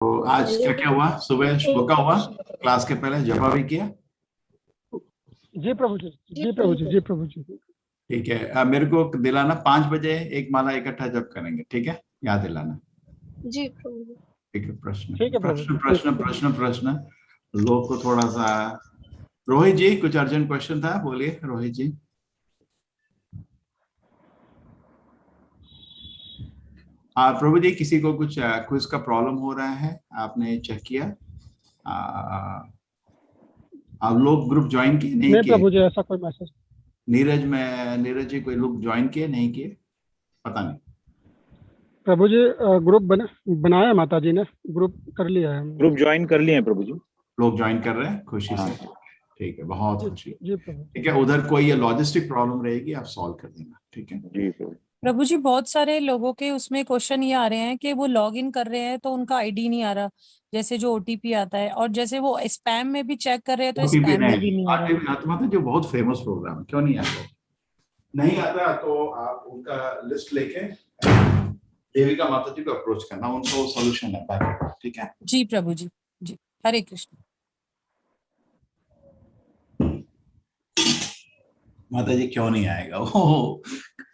तो आज क्या क्या हुआ? सुबह श्लोका हुआ, क्लास के पहले जपा भी किया। जी प्रभु जी, जी प्रभु जी, जी प्रभु जी। ठीक है, अब मेरे को दिलाना 5 बजे एक माला इकट्ठा जप करेंगे, ठीक है? याद दिलाना। जी प्रभु जी। ठीक है, प्रश्न ठीक है प्रभु प्रश्न जी। प्रश्न प्रश्न प्रश्न लोग को थोड़ा सा। रोहित जी कुछ अर्जेंट क्वेश्चन था, बोलिए रोहित जी। प्रभु जी, किसी को कुछ क्विज का प्रॉब्लम हो रहा है? आपने चेक किया? आप लोग ग्रुप ज्वाइन किए नहीं नहीं किए? प्रभु जी, ऐसा कोई मैसेज। नीरज जी कोई लोग ज्वाइन किए नहीं किए? पता नहीं। प्रभु जी ग्रुप बनाया माता जी ने, ग्रुप कर लिया है हमने। ग्रुप ज्वाइन कर लिए हैं प्रभु जी। लोग ज्वाइन कर रहे हैं खुशी हाँ। से। ठीक है, बहुत जी खुशी। जी प्रभु। ठीक है, उधर कोई ये लॉजिस्टिक प्रॉब्लम रहेगी आप सॉल्व कर देना, ठीक है? जी प्रभु। प्रभु जी, बहुत सारे लोगों के उसमें क्वेश्चन ये आ रहे हैं कि वो लॉग इन कर रहे हैं तो उनका आईडी नहीं आ रहा, जैसे जो ओटीपी आता है, और जैसे वो स्पैम में भी चेक कर रहे हैं तो ओटीपी स्पैम में भी नहीं नहीं आ रहा। आत्मा तो जो बहुत फेमस प्रोग्राम है, क्यों नहीं आता? नहीं आता तो आप उनका लिस्ट लेके देविका माता जी को अप्रोच करना, उनको सॉल्यूशन है, ठीक है? जी प्रभु जी, जी हरे कृष्ण। माता जी क्यों नहीं आएगा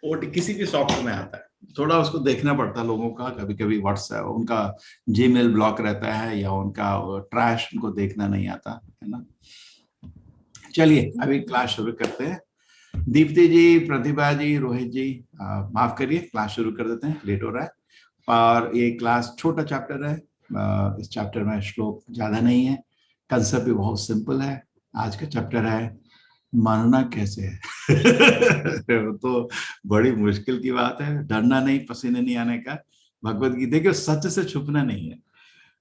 वो किसी भी सॉफ्टवेयर में आता है, थोड़ा उसको देखना पड़ता है लोगों का। कभी कभी व्हाट्सएप उनका जीमेल ब्लॉक रहता है या उनका ट्रैश उनको देखना नहीं आता है ना। चलिए अभी क्लास शुरू करते हैं। दीप्ति जी, प्रतिभा जी, रोहित जी, माफ करिए, क्लास शुरू कर देते हैं, लेट हो रहा है। और ये क्लास छोटा चैप्टर है, इस चैप्टर में श्लोक ज्यादा नहीं है, कंसेप्ट भी बहुत सिंपल है। आज का चैप्टर है मानना कैसे है तो बड़ी मुश्किल की बात है, डरना नहीं, पसीने नहीं आने का। भगवत गीता देखिए, सच से छुपना नहीं है।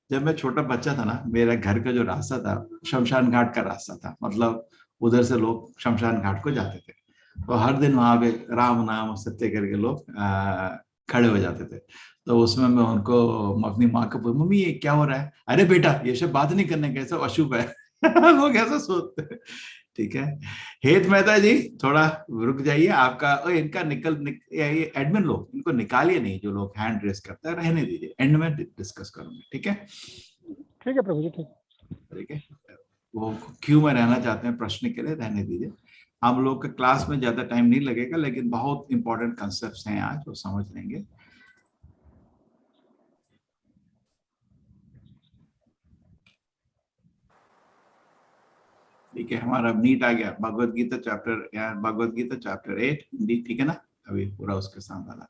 जब मैं छोटा बच्चा था ना, मेरा घर का जो रास्ता था शमशान घाट का रास्ता था, मतलब उधर से लोग शमशान घाट को जाते थे। तो हर दिन वहां पे राम नाम सत्य करके लोग खड़े हो जाते थे। तो उसमें मैं उनको अपनी माँ को बोल, मम्मी ये क्या हो रहा है? अरे बेटा ये सब बात नहीं करने का, सब अशुभ है लोग ऐसा सोचते हैं, ठीक है? हेत मेहता जी थोड़ा रुक जाइए, आपका इनका ये एडमिन लोग इनको निकालिए नहीं, जो लोग हैंड रेस करते हैं रहने दीजिए, एंड में डिस्कस करूंगे, ठीक है? ठीक है प्रभु जी, ठीक ठीक है, वो क्यों में रहना चाहते हैं प्रश्न के लिए, रहने दीजिए। हम लोग के क्लास में ज्यादा टाइम नहीं लगेगा, लेकिन बहुत इंपॉर्टेंट कंसेप्ट्स हैं आज, वो समझ लेंगे। ठीक है, हमारा नीट आ गया, भगवत गीता चैप्टर 8 हिंदी, ठीक है ना? अभी पूरा उसके साथ वाला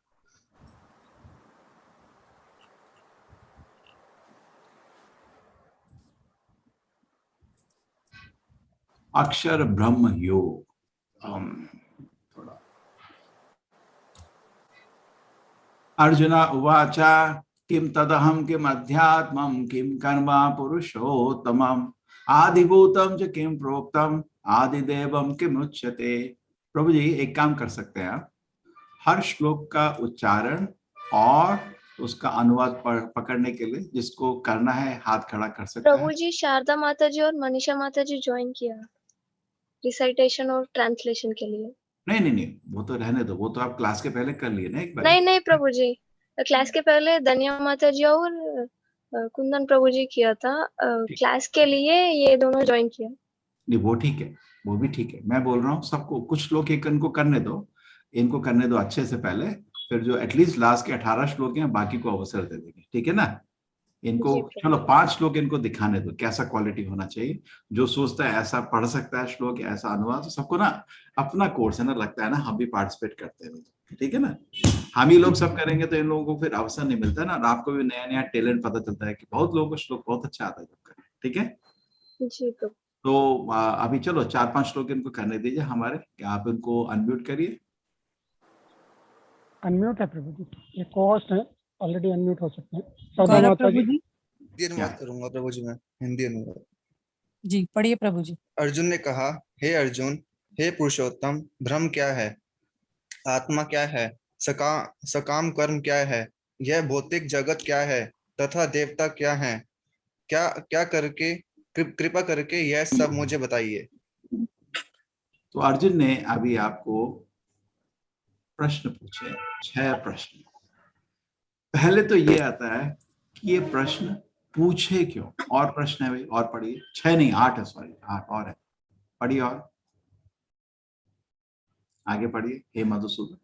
अक्षर ब्रह्म योग। थोड़ा अर्जुन उवाच किम तदहम किम अध्यात्मम किम कर्म पुरुषोत्तमम आदिभूतम च किम प्रोक्तम आदिदेवम किम उच्यते। प्रभु जी एक काम कर सकते हैं आप, हर श्लोक का उच्चारण और उसका अनुवाद पकड़ने के लिए जिसको करना है हाथ खड़ा कर सकता है। प्रभु जी शारदा माता जी और मनीषा माता जी ज्वाइन किया रिसाइटेशन और ट्रांसलेशन के लिए। नहीं, वो तो रहने दो, वो तो आप क्लास के पहले कर लिए ना एक बार। नहीं प्रभु जी, क्लास के पहले धनिया माता जी और कुंदन प्रभु जी किया था, क्लास के लिए ये दोनों ज्वाइन किया। नहीं वो ठीक है, वो भी ठीक है। मैं बोल रहा हूँ सबको, कुछ लोग एक इनको करने दो, इनको करने दो अच्छे से पहले, फिर जो एटलीस्ट लास्ट के 18 श्लोक हैं बाकी को अवसर दे देंगे, ठीक है ना? इनको चलो 5 श्लोक इनको दिखाने दो कैसा क्वालिटी होना चाहिए। जो सोचता है ऐसा पढ़ सकता है श्लोक या ऐसा अनुवाद, तो सबको ना अपना कोर्स है ना, लगता है ना हम भी पार्टिसिपेट करते हैं, ठीक है ना? हम ही लोग सब करेंगे तो इन लोगों को फिर अवसर नहीं मिलता है ना, और आपको भी नया नया टैलेंट पता चलता है कि बहुत लोगों को श्लोक बहुत अच्छा आता है जब करें, ठीक है? जी प्रभु। तो अभी चलो 4-5 श्लोक इनको करने दीजिए हमारे, क्या आप इनको अनम्यूट करिए। अनम्यूट है प्रभु जी, ये कोस्ट है, ऑलरेडी अनम्यूट हो सकते हैं। शारदा माता जी। हिंदी अनुवाद करूंगा प्रभु जी, मैं हिंदी अनुवाद। जी पढ़िए प्रभु जी। अर्जुन ने कहा, हे अर्जुन, हे पुरुषोत्तम, भ्रम क्या है? आत्मा क्या है? सकाम कर्म क्या है? यह भौतिक जगत क्या है? तथा देवता क्या है? क्या क्या करके कृपा करके यह सब मुझे बताइए। तो अर्जुन ने अभी आपको प्रश्न पूछे, 6 प्रश्न। पहले तो ये आता है कि ये प्रश्न पूछे क्यों। और प्रश्न है भाई, और पढ़िए। 6 नहीं 8 है, सॉरी 8 और है, पढ़िए और आगे पढ़िए। हे मधुसूदन,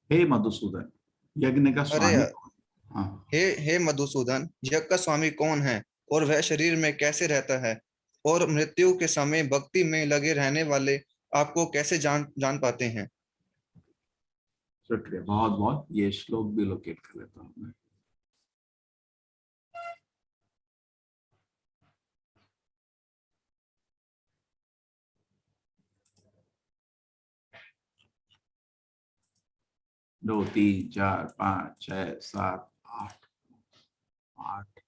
हे मधुसूदन, यज्ञ का अरे स्वामी कौन? हाँ, हे मधुसूदन, यज्ञ का स्वामी कौन है और वह शरीर में कैसे रहता है, और मृत्यु के समय भक्ति में लगे रहने वाले आपको कैसे जान पाते हैं। शुक्रिया, बहुत बहुत। ये श्लोक भी लोकेट कर लेता हूँ मैं। दो, 3, 4, 5, 6, 7, 8, 8।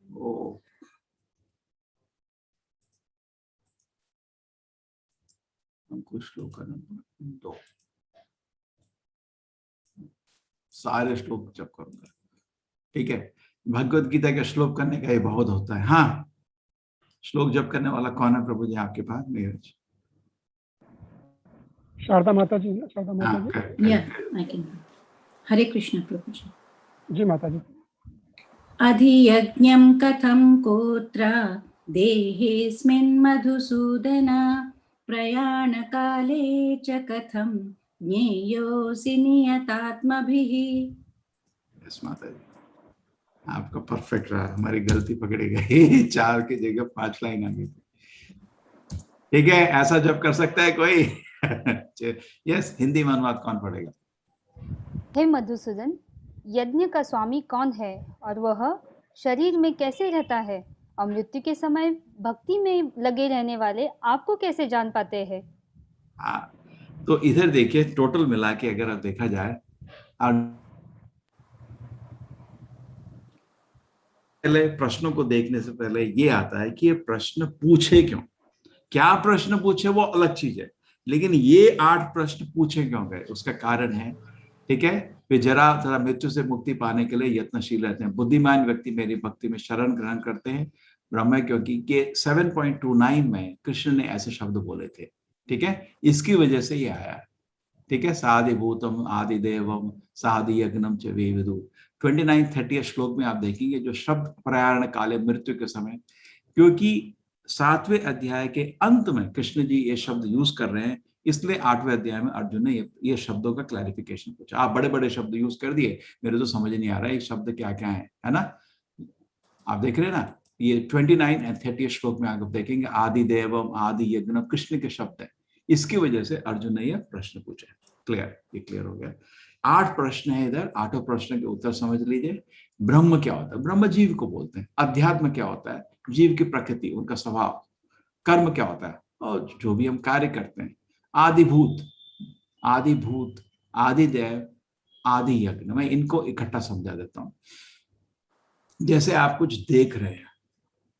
ओ, हमको श्लोक का नंबर 2, सारे श्लोक जप करूंगा, ठीक है। भगवत गीता के श्लोक करने का ये बहुत होता है। हाँ, श्लोक जप करने वाला कौन है प्रभु जी आपके पास? नीरज। शारदा माता जी, शारदा माता हाँ, जी। कर, Yeah, I can. हरे कृष्ण प्रभु जी। जी माता जी। अधियज्ञं कथं कोत्र देहेऽस्मिन् मधुसूदन, प्रयाणकाले च कथं ज्ञेयोऽसि नियतात्मभिः। यस माता जी, आपका परफेक्ट रहा, हमारी गलती पकड़ी गई। 4 की जगह 5 लाइन आ गई। ठीक है, ऐसा जब कर सकता है कोई? यस, हिंदी में अनुवाद कौन पढ़ेगा? हे मधुसूदन, यज्ञ का स्वामी कौन है और वह शरीर में कैसे रहता है, और मृत्यु के समय भक्ति में लगे रहने वाले आपको कैसे जान पाते हैं? हाँ, तो इधर देखिए, टोटल मिला के अगर अब देखा जाए, पहले प्रश्नों को देखने से पहले ये आता है कि ये प्रश्न पूछे क्यों। क्या प्रश्न पूछे वो अलग चीज है, लेकिन ये 8 प्रश्न पूछे क्यों गए उसका कारण है, ठीक है। वे जरा जरा मृत्यु से मुक्ति पाने के लिए यत्नशील रहते हैं। बुद्धिमान व्यक्ति मेरी भक्ति में शरण ग्रहण करते हैं ब्रह्म, क्योंकि के 7.29 में कृष्ण ने ऐसे शब्द बोले थे, ठीक है। इसकी वजह से ये आया है, ठीक है। सादि भूतम आदि देवम सादि यज्ञम च विविधु। 29-30 श्लोक में आप देखेंगे जो शब्द प्रयाण काले, मृत्यु के समय, क्योंकि 7वें अध्याय के अंत में कृष्ण जी ये शब्द यूज कर रहे हैं, इसलिए 8वें अध्याय में अर्जुन ने ये शब्दों का क्लैरिफिकेशन पूछा। आप बड़े बड़े शब्द यूज कर दिए, मेरे तो समझ नहीं आ रहा है ये शब्द क्या क्या है ना। आप देख रहे हैं ना, ये 29 और 30 श्लोक में आप देखेंगे आदि देवम आदि यज्ञ कृष्ण के शब्द है। इसकी वजह से अर्जुन ने यह प्रश्न पूछा। क्लियर, ये क्लियर हो गया। 8 प्रश्न है इधर, 8 प्रश्न के उत्तर समझ लीजिए। ब्रह्म क्या होता है? ब्रह्म जीव को बोलते हैं। अध्यात्म क्या होता है? जीव की प्रकृति, उनका स्वभाव। कर्म क्या होता है? और जो भी हम कार्य करते हैं। आदिभूत, आदिभूत, आदिदेव, आदि यज्ञ। मैं इनको इकट्ठा समझा देता हूं। जैसे आप कुछ देख रहे हैं,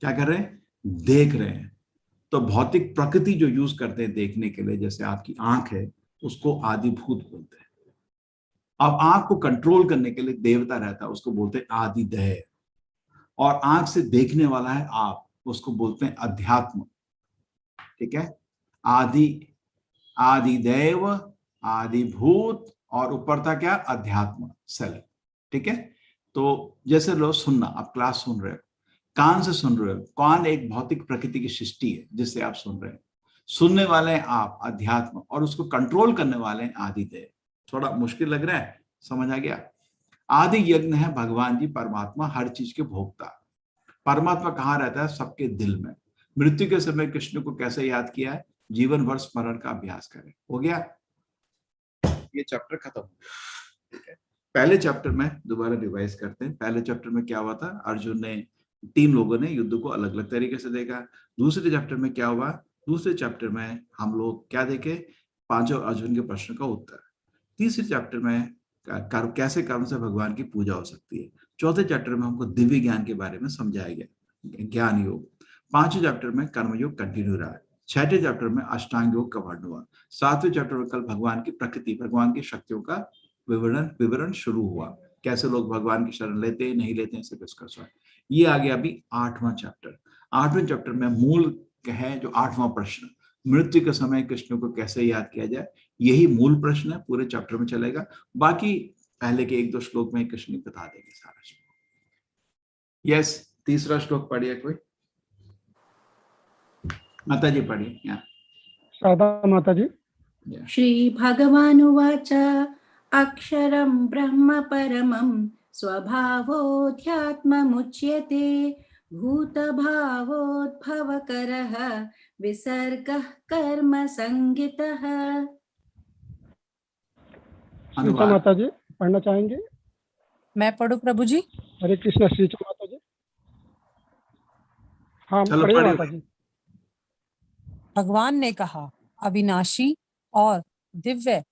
क्या कर रहे हैं? देख रहे हैं, तो भौतिक प्रकृति जो यूज करते हैं देखने के लिए, जैसे आपकी आंख है, उसको आदिभूत बोलते हैं। अब आंख को कंट्रोल करने के लिए देवता रहता है, उसको बोलते हैं आदिदेव। और आंख से देखने वाला है आप, उसको बोलते हैं अध्यात्म, ठीक है। आदि, आदिदेव, आदिभूत, और ऊपर था क्या? अध्यात्म, सेल्फ, ठीक है। तो जैसे लो सुनना, आप क्लास सुन रहे हो, कान से सुन रहे हो। कान एक भौतिक प्रकृति की सृष्टि है जिससे आप सुन रहे हैं। सुनने वाले हैं आप, अध्यात्म, और उसको कंट्रोल करने वाले हैं आदिदेव। थोड़ा मुश्किल लग रहा है? समझ आ गया? आदि यज्ञ है भगवान जी, परमात्मा, हर चीज के भोक्ता। परमात्मा कहाँ रहता है? सबके दिल में। मृत्यु के समय कृष्ण को कैसे याद किया है? जीवन भर स्मरण का अभ्यास करें। हो गया, ये चैप्टर खत्म हो गया, ठीक है। पहले चैप्टर में दोबारा रिवाइज करते हैं। पहले चैप्टर में क्या हुआ था? अर्जुन ने, 3 लोगों ने युद्ध को अलग अलग तरीके से देखा। दूसरे चैप्टर में क्या हुआ? दूसरे चैप्टर में हम लोग क्या देखे? 5 अर्जुन के प्रश्न का उत्तर। तीसरे चैप्टर में कैसे कर्म से भगवान की पूजा हो सकती है। चौथे चैप्टर में हमको दिव्य ज्ञान के बारे में समझाया गया, ज्ञान योग। 5वें चैप्टर में कर्म योग कंटिन्यू रहा है। 6ठे चैप्टर में अष्टांग योग का वर्णन हुआ। 7वें चैप्टर में कल भगवान की प्रकृति, भगवान की शक्तियों का विवरण शुरू हुआ। कैसे लोग भगवान की शरण लेते हैं, नहीं लेते हैं, इसे डिस्कस हुआ। ये आ गया अभी 8वां चैप्टर। 8वें चैप्टर में मूल है जो 8वां प्रश्न, मृत्यु के समय कृष्ण को कैसे याद किया जाए, यही मूल प्रश्न है, पूरे चैप्टर में चलेगा। बाकी पहले के 1-2 श्लोक में कृष्ण बता देंगे सारा श्लोक। यस, तीसरा श्लोक पढ़िए कोई, माता जी पढ़िए। यहाँ शारदा माता जी। श्रीभगवानुवाच अक्षरं ब्रह्म परमं स्वभावोऽध्यात्ममुच्यते भूतभावोद्भवकरः विसर्गः कर्म संज्ञितः। श्रीचा माता जी पढ़ना चाहेंगे? मैं पढ़ूं प्रभु जी? हरे कृष्णा। श्रीचा माता जी, हाँ चलो पढ़िए पढ़िए। माता जी। भगवान ने कहा, अविनाशी और दिव्य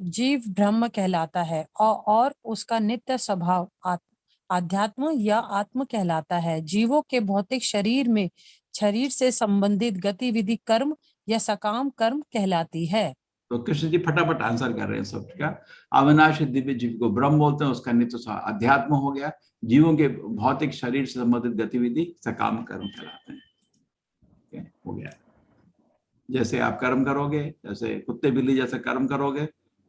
जीव ब्रह्म कहलाता है और उसका नित्य स्वभाव आध्यात्म या आत्म कहलाता है। जीवों के भौतिक शरीर से संबंधित गतिविधि कर्म या सकाम कर्म कहलाती है। तो कृष्ण जी फटाफट आंसर कर रहे हैं सब का। अविनाशी दिव्य जीव को ब्रह्म बोलते हैं, उसका नित्य अध्यात्म हो गया। जीवों के भौतिक शरीर से संबंधित गतिविधि सकाम कर्म कहलाते हैं। हो गया। जैसे आप कर्म करोगे, जैसे कुत्ते बिल्ली जैसे कर्म करोगे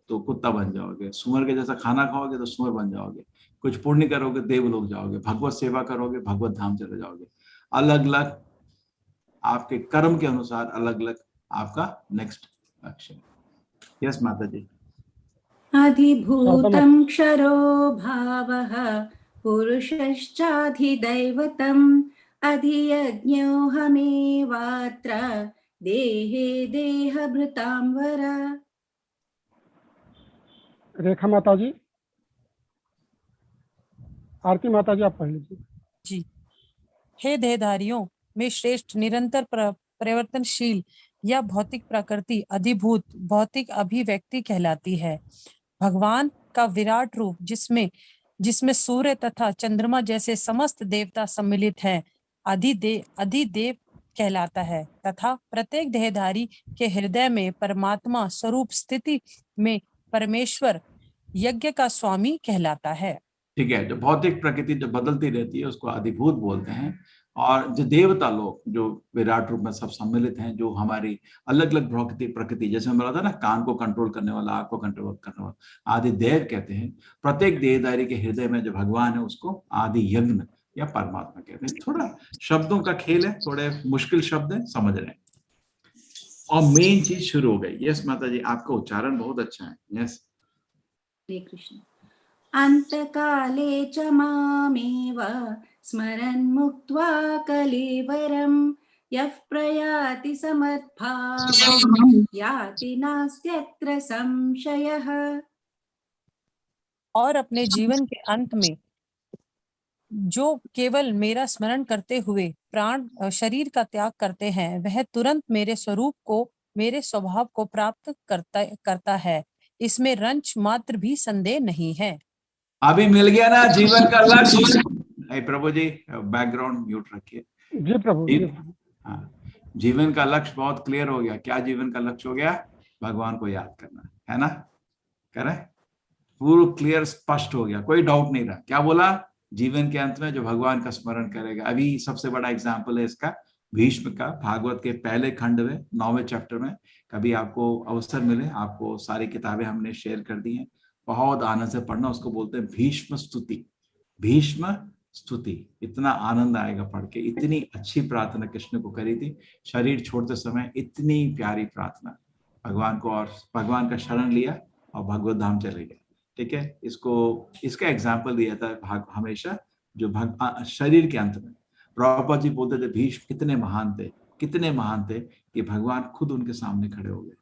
तो कुत्ता बन जाओगे, सुअर के जैसा खाना खाओगे तो सुअर बन जाओगे, कुछ पुण्य करोगे देवलोक जाओगे, भगवत सेवा करोगे भगवत धाम चले जाओगे। अलग अलग आपके कर्म के अनुसार अलग अलग आपका नेक्स्ट एक्शन। यस माता जी। अधिभूतं क्षरो भावः पुरुषश्चाधिदैवतम् अधियज्ञोऽहमेवात्र देहे देहभृतां वर। रेखा माता जी। आरती माता जी आप पढ़ लीजिए। जी। हे देहधारियों में श्रेष्ठ, निरंतर परिवर्तनशील या भौतिक प्रकृति अधिभूत भौतिक अभिव्यक्ति कहलाती है। भगवान का विराट रूप जिसमें सूर्य तथा चंद्रमा जैसे समस्त देवता सम्मिलित हैं, अधिदेव कहलाता है तथा प्रत्येक देहधारी के हृदय में परमात्मा स्वरूप स्थिति में परमेश्वर यज्ञ का स्वामी कहलाता है। ठीक है, जो भौतिक प्रकृति जो बदलती रहती है उसको अधिभूत बोलते हैं। और जो देवता लोग जो विराट रूप में सब सम्मिलित हैं, जो हमारी अलग अलग प्रकृति जैसे मैं बोला था ना, कान को कंट्रोल करने वाला, आंख को कंट्रोल करने वाला, आदि देव कहते हैं। प्रत्येक देहधारी के हृदय में जो भगवान है उसको आदि यज्ञ या परमात्मा कहते हैं। थोड़ा शब्दों का खेल है, थोड़े मुश्किल शब्द है, समझ रहे हैं। और मेन चीज शुरू हो गई। यस माता जी, आपका उच्चारण बहुत अच्छा है। यस। हरे कृष्ण। अंतकाले च मामेव स्मरन् मुक्त्वा कलेवरं यः प्रयाति समद्भावं याति नास्त्यत्र संशयः। और अपने जीवन के अंत में जो केवल मेरा स्मरण करते हुए प्राण शरीर का त्याग करते हैं, वह तुरंत मेरे स्वरूप को, मेरे स्वभाव को प्राप्त करता है। इसमें रंच मात्र भी संदेह नहीं है। अभी मिल गया ना जीवन का लक्ष्य। प्रभु जी बैकग्राउंड म्यूट रखिए। जी प्रभु जी। हाँ, जीवन का लक्ष्य बहुत क्लियर हो गया। क्या जीवन का लक्ष्य हो गया? भगवान को याद करना है ना, करें पूरा क्लियर स्पष्ट हो गया, कोई डाउट नहीं रहा। क्या बोला? जीवन के अंत में जो भगवान का स्मरण करेगा। अभी सबसे बड़ा एग्जाम्पल है इसका भीष्म का, भागवत के पहले खंड में 9वें चैप्टर में। कभी आपको अवसर मिले, आपको सारी किताबें हमने शेयर कर दी हैं, बहुत आनंद से पढ़ना। उसको बोलते हैं भीष्म स्तुति। भीष्म स्तुति, इतना आनंद आएगा पढ़ के। इतनी अच्छी प्रार्थना कृष्ण को करी थी शरीर छोड़ते समय, इतनी प्यारी प्रार्थना भगवान को, और भगवान का शरण लिया और भगवत धाम चले गए। ठीक है, इसका एग्जाम्पल दिया था हमेशा जो शरीर के अंत में। प्रभुपाद जी बोलते थे भीष्म कितने महान थे, कितने महान थे कि भगवान खुद उनके सामने खड़े हो गए।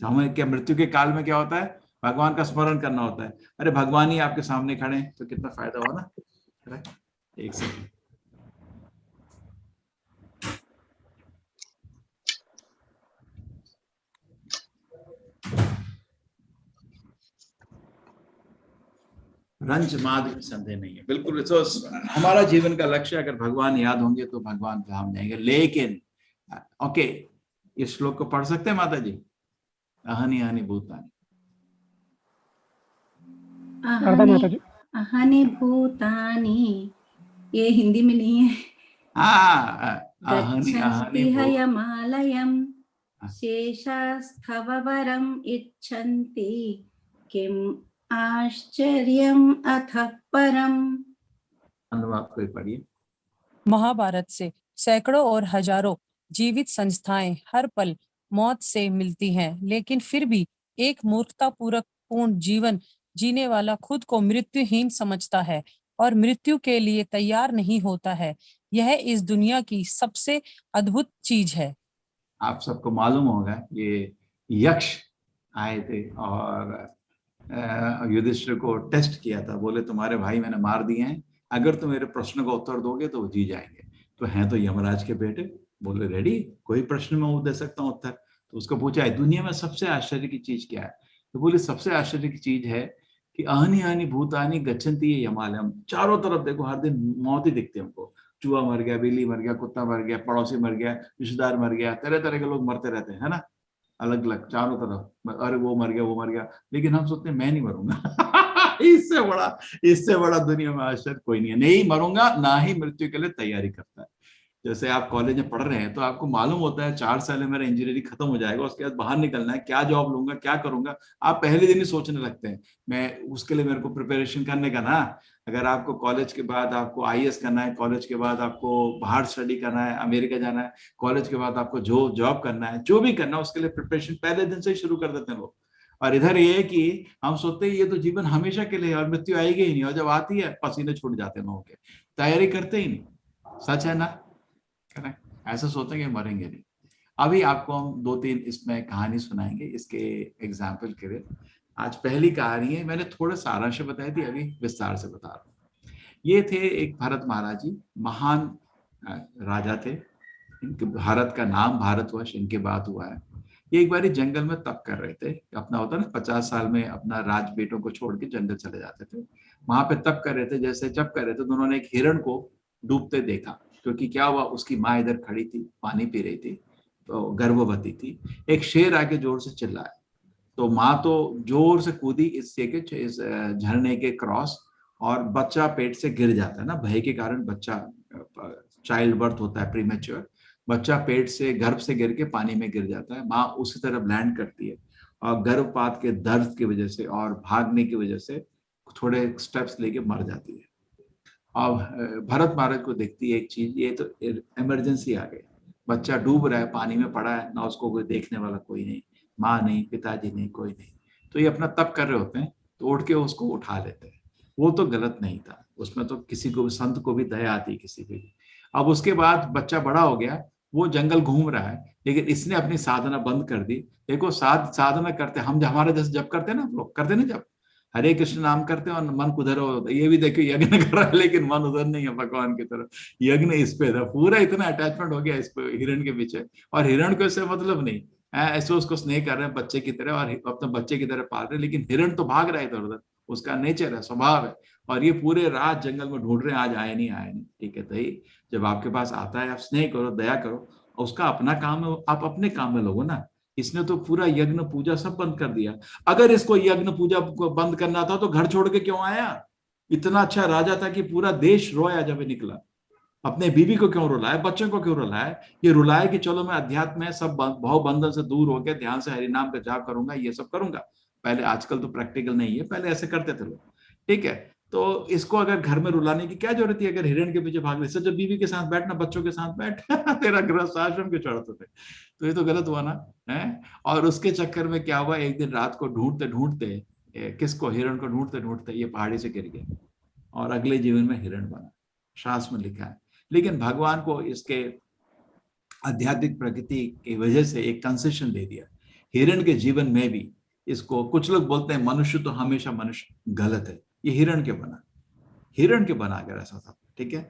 हमें क्या मृत्यु के काल में क्या होता है? भगवान का स्मरण करना होता है। अरे भगवान ही आपके सामने खड़े तो कितना फायदा हुआ ना। एक सेकंड। रंच माद संदेह नहीं है, बिल्कुल। तो हमारा जीवन का लक्ष्य अगर भगवान याद होंगे तो भगवान धाम जाएंगे। लेकिन ओके, इस श्लोक को पढ़ सकते हैं माता जी? अहनि अहनि भूतानि। शारदा माता जी। अहनि भूतानि ये हिंदी में नहीं है। हाँ, आहनि गच्छन्ति आहनि भू हयमालयं शेषास्थव वरम् इच्छन्ति किम् आश्चर्यम् अथ परम्। अनुवाद कोई पढ़िए। महाभारत से सैकड़ों और हजारों जीवित संस्थाएं हर पल मौत से मिलती हैं, लेकिन फिर भी एक मूर्खतापूर्वक पूर्ण जीवन जीने वाला खुद को मृत्युहीन समझता है और मृत्यु के लिए तैयार नहीं होता है। यह इस दुनिया की सबसे अद्भुत चीज है। आप सबको मालूम होगा ये यक्ष आए थे और युधिष्ठिर को टेस्ट किया था, बोले तुम्हारे भाई मैंने मार दिए हैं, अगर तुम मेरे प्रश्न का उत्तर दोगे तो वो जी जाएंगे। तो हैं तो यमराज के बेटे, बोले रेडी, कोई प्रश्न में वो दे सकता हूँ उत्तर। तो उसको पूछा है दुनिया में सबसे आश्चर्य की चीज क्या है? तो बोले सबसे आश्चर्य की चीज है कि आहनि आहनि भूतानि गच्छन्ति यमालयम। चारों तरफ देखो हर दिन मौत ही दिखती है हमको। चूहा मर गया, बिल्ली मर गया, कुत्ता मर गया, पड़ोसी मर गया, रिश्तेदार मर गया, तरह तरह के लोग मरते रहते हैं, है ना, अलग अलग चारों तरफ। अरे वो मर गया, वो मर गया, लेकिन हम सोचते हैं मैं नहीं मरूंगा। इससे बड़ा दुनिया में आश्चर्य कोई नहीं है। नहीं मरूंगा, ना ही मृत्यु के लिए तैयारी करता है। जैसे आप कॉलेज में पढ़ रहे हैं तो आपको मालूम होता है 4 साल में मेरा इंजीनियरिंग खत्म हो जाएगा, उसके बाद बाहर निकलना है, क्या जॉब लूंगा, क्या करूंगा, आप पहले दिन ही सोचने लगते हैं मैं उसके लिए मेरे को प्रिपरेशन करने का ना। अगर आपको कॉलेज के बाद आपको आईएएस करना है, कॉलेज के बाद आपको बाहर स्टडी करना है, अमेरिका जाना है, कॉलेज के बाद आपको जो जॉब करना है, जो भी करना है उसके लिए प्रिपरेशन पहले दिन से ही शुरू कर देते हैं लोग। और इधर ये है कि हम सोचते हैं ये तो जीवन हमेशा के लिए और मृत्यु आएगी ही नहीं, और जब आती है पसीने छूट जाते हैं लोगों के, तैयारी करते ही नहीं। सच है ना? ऐसा सोचते हैं कि मरेंगे नहीं। अभी आपको हम 2-3 इसमें कहानी सुनाएंगे इसके एग्जाम्पल के लिए। आज पहली कहानी है, मैंने थोड़ा सारांश बताई थी, अभी विस्तार से बता रहा हूँ। ये थे एक भरत महाराज जी, महान राजा थे। इनके भारत का नाम भारतवर्ष इनके बाद हुआ है। ये एक बारी जंगल में तप कर रहे थे, अपना होता ना 50 साल में अपना राज बेटों को छोड़ के जंगल चले जाते थे, वहां पे तप कर रहे थे। जैसे जब कर रहे थे तो उन्होंने एक हिरण को डूबते देखा, क्योंकि क्या हुआ, उसकी माँ इधर खड़ी थी, पानी पी रही थी, तो गर्भवती थी। एक शेर आके जोर से चिल्लाया, तो माँ तो जोर से कूदी इस झरने के क्रॉस, और बच्चा पेट से गिर जाता है ना, भय के कारण बच्चा, चाइल्ड बर्थ होता है प्रीमेच्योर, बच्चा पेट से गर्भ से गिर के पानी में गिर जाता है। माँ उसी तरफ लैंड करती है और गर्भपात के दर्द की वजह से और भागने की वजह से थोड़े स्टेप्स लेके मर जाती है। अब भरत महाराज को देखती है एक चीज, ये तो इमरजेंसी आ गई, बच्चा डूब रहा है, पानी में पड़ा है ना, उसको कोई देखने वाला कोई नहीं, माँ नहीं, पिताजी नहीं, कोई नहीं। तो ये अपना तप कर रहे होते हैं, तो उठ के उसको उठा लेते हैं। वो तो गलत नहीं था, उसमें तो किसी को भी, संत को भी दया आती किसी पे भी। अब उसके बाद बच्चा बड़ा हो गया, वो जंगल घूम रहा है, लेकिन इसने अपनी साधना बंद कर दी। देखो साधना करते हम, हमारे जैसे जब करते हैं ना, लोग करते ना, जब हरे कृष्ण नाम करते हैं और मन उधर हो, ये भी देखो यज्ञ कर रहा है लेकिन मन उधर नहीं है भगवान की तरफ, यज्ञ इस पे था, पूरा इतना अटैचमेंट हो गया इस पे हिरण के पीछे। और हिरण को इससे मतलब नहीं, ऐसे उसको स्नेह कर रहे हैं बच्चे की तरह और अपने बच्चे की तरह पाल रहे हैं, लेकिन हिरण तो भाग रहा है इधर उधर, उसका नेचर है, स्वभाव है। और ये पूरे रात जंगल में ढूंढ रहे हैं, आज आए नहीं आए नहीं। ठीक है, तो जब आपके पास आता है आप स्नेह करो, दया करो, उसका अपना काम है, आप अपने काम में लोगो ना। इसने तो पूरा यज्ञ पूजा सब बंद कर दिया। अगर इसको यज्ञ पूजा को बंद करना था तो घर छोड़ के क्यों आया? इतना अच्छा राजा था कि पूरा देश रोया जब निकला। अपने बीवी को क्यों रुलाया, बच्चों को क्यों रुलाया? ये रुलाया कि चलो मैं अध्यात्म में सब भाव बंधन से दूर होकर ध्यान से हरिनाम का जाप करूंगा, ये सब करूंगा। पहले, आजकल तो प्रैक्टिकल नहीं है, पहले ऐसे करते थे लोग। ठीक है, तो इसको अगर घर में रुलाने की क्या जरूरत है? अगर हिरण के पीछे भाग रहे, जब बीवी के साथ बैठना, बच्चों के साथ बैठ, तेरा गृहस्थ आश्रम के चढ़ते थे, तो ये तो गलत हुआ ना है। और उसके चक्कर में क्या हुआ, एक दिन रात को ढूंढते ढूंढते, किसको, हिरण को ढूंढते ढूंढते ये पहाड़ी से गिर गया और अगले जीवन में हिरण बना, शास्त्र में लिखा है। लेकिन भगवान को इसके आध्यात्मिक प्रकृति की वजह से एक कंसेशन दे दिया। हिरण के जीवन में भी इसको, कुछ लोग बोलते हैं मनुष्य तो हमेशा मनुष्य, गलत है, ये हिरण के बना कर ऐसा था। ठीक है,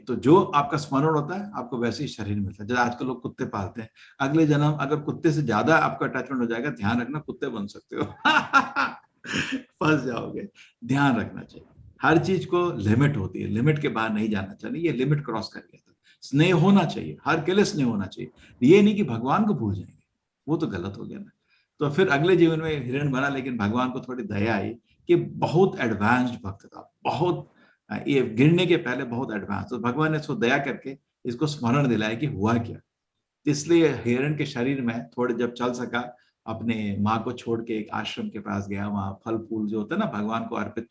तो जो आपका स्मरण होता है आपको वैसे ही शरीर मिलता है। जैसे आजकल लोग कुत्ते पालते हैं, अगले जन्म अगर कुत्ते से ज्यादा आपका अटैचमेंट हो जाएगा, ध्यान रखना कुत्ते बन सकते हो। फंस जाओगे। ध्यान रखना चाहिए, हर चीज को लिमिट होती है, लिमिट के बाहर नहीं जाना चाहिए। ये लिमिट क्रॉस कर गया था। स्नेह होना चाहिए, हर के लिए स्नेह होना चाहिए, ये नहीं कि भगवान को भूल जाएंगे, वो तो गलत हो गया ना। तो फिर अगले जीवन में हिरण बना, लेकिन भगवान को थोड़ी दया आई कि बहुत एडवांस्ड भक्त था, बहुत ये गिरने के पहले बहुत एडवांस। तो भगवान ने इसको दया करके इसको स्मरण दिलाया कि हुआ क्या। इसलिए हिरण के शरीर में थोड़े जब चल सका, अपने माँ को छोड़ के एक आश्रम के पास गया, वहां फल फूल जो होता है ना भगवान को अर्पित,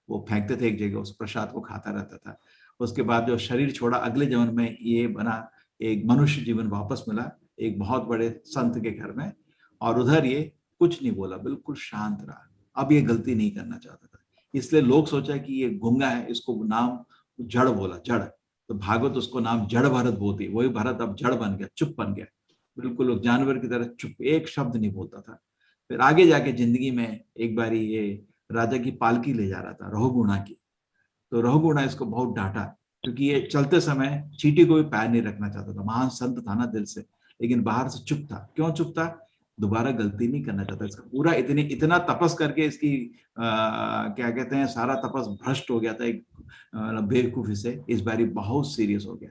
वो फेंकते थे एक जगह, उस प्रसाद को खाता रहता था। उसके बाद जो शरीर छोड़ा, अगले जन्म में ये बना, एक मनुष्य जीवन वापस मिला एक बहुत बड़े संत के घर में, और उधर ये कुछ नहीं बोला, बिल्कुल शांत रहा। अब ये गलती नहीं करना चाहता था, इसलिए लोग सोचा कि ये गूंगा है, इसको नाम जड़ बोला, जड़। तो भागवत उसको नाम जड़ भरत बोलती, वही भरत अब जड़ बन गया, चुप बन गया, बिल्कुल जानवर की तरह चुप, एक शब्द नहीं बोलता था। फिर आगे जाके जिंदगी में एक बारी ये राजा की पालकी ले जा रहा था, रहुगुणा की। तो रहुगुणा इसको बहुत डांटा, क्योंकि ये चलते समय चींटी को भी पैर नहीं रखना चाहता था। महान संत था ना दिल से, लेकिन बाहर से चुप था। क्यों चुप था? दोबारा गलती नहीं करना चाहता। इसका पूरा इतना तपस करके इसकी क्या कहते हैं, सारा तपस भ्रष्ट हो गया था एक बेवकूफी से। इस बारी बहुत सीरियस हो गया।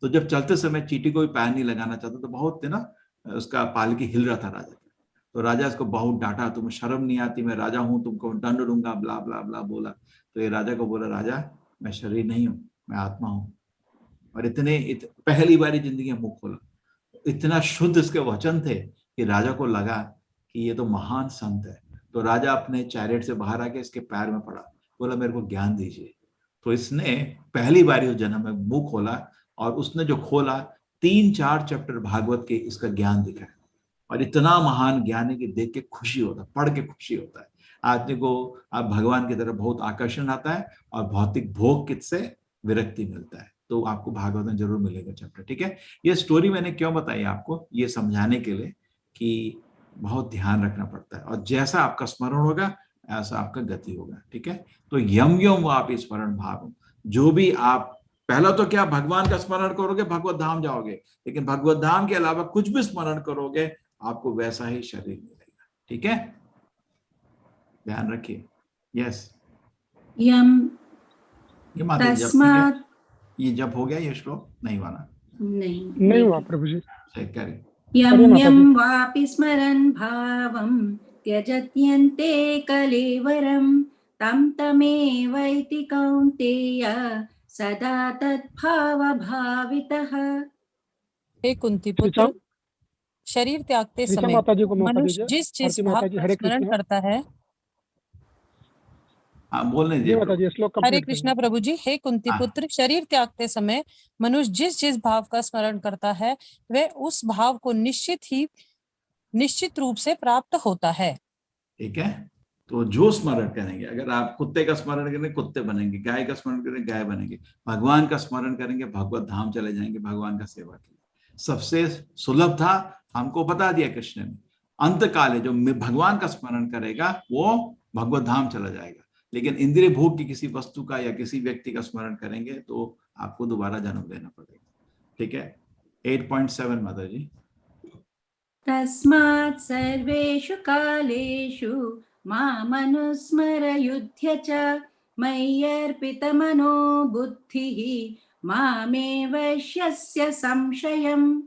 तो जब चलते समय चींटी को भी पैर नहीं लगाना चाहता, तो बहुत ना उसका पालकी हिल रहा था राजा का। तो राजा इसको बहुत डांटा, तुम्हें शर्म नहीं आती, मैं राजा हूँ, तुमको दंड दूंगा, ब्ला ब्ला ब्ला बोला। तो ये राजा को बोला, राजा मैं शरीर नहीं हूँ, मैं आत्मा हूँ। और पहली बारी जिंदगी में मुंह खोला। इतना शुद्ध इसके वचन थे कि राजा को लगा कि ये तो महान संत है। तो राजा अपने चैरियट से बाहर आके इसके पैर में पड़ा, बोला मेरे को ज्ञान दीजिए। तो इसने पहली बारी उस जन्म में मुंह खोला, और उसने जो खोला 3-4 चैप्टर भागवत के इसका ज्ञान दिखा है। और इतना महान ज्ञान है कि देख के खुशी होता है, पढ़ के खुशी होता है। आदमी को आप भगवान की तरफ बहुत आकर्षण आता है, और भौतिक भोग से विरक्ति मिलता है। तो आपको भागवत में जरूर मिलेगा चैप्टर, ठीक है। ये स्टोरी मैंने क्यों बताई आपको, ये समझाने के लिए कि बहुत ध्यान रखना पड़ता है, और जैसा आपका स्मरण होगा ऐसा आपका गति होगा, ठीक है। तो यम यम आप स्मरण भाव, जो भी आप पहला तो क्या भगवान का स्मरण करोगे भगवत धाम जाओगे, लेकिन भगवत धाम के अलावा कुछ भी स्मरण करोगे आपको वैसा ही शरीर मिलेगा, ठीक है। ध्यान रखिए। यस, यम ये माता जी तस्मात्, ये जब हो गया ये श्लोक नहीं वाला, नहीं हुआ प्रभु जी। चेक करें। यम यम वापि स्मरन् भावं त्यजत्यन्ते कलेवरं तं तमेवैति कौन्तेय सदा तद्भावभावितः। हे कुंती पुत्र, शरीर त्यागते समय मनुष्य जिस जिस भाव का स्मरण करता है, बोलने दीजिए श्लोक। हरे कृष्णा प्रभु जी। हे कुंती पुत्र, शरीर त्यागते समय मनुष्य जिस जिस भाव का स्मरण करता है वह उस भाव को निश्चित रूप से प्राप्त होता है, ठीक है। तो जो स्मरण करेंगे, अगर आप कुत्ते का स्मरण करेंगे कुत्ते बनेंगे, गाय का स्मरण करेंगे गाय बनेंगे, भगवान का स्मरण करेंगे भगवत धाम चले जाएंगे, भगवान का सेवा के लिए। सबसे सुलभ था, हमको बता दिया कृष्ण ने, अंत काल जो भगवान का स्मरण करेगा वो भगवत धाम चला जाएगा। लेकिन इंद्रिय भोग की किसी वस्तु का या किसी व्यक्ति का स्मरण करेंगे तो आपको दोबारा जन्म लेना पड़ेगा, ठीक है। 8.7 माता जी। तस्मात् सर्वेषु कालेषु मामनुस्मर युध्य च मय्यर्पितमनो बुद्धिः मामेव वश्यस्य संशयम्।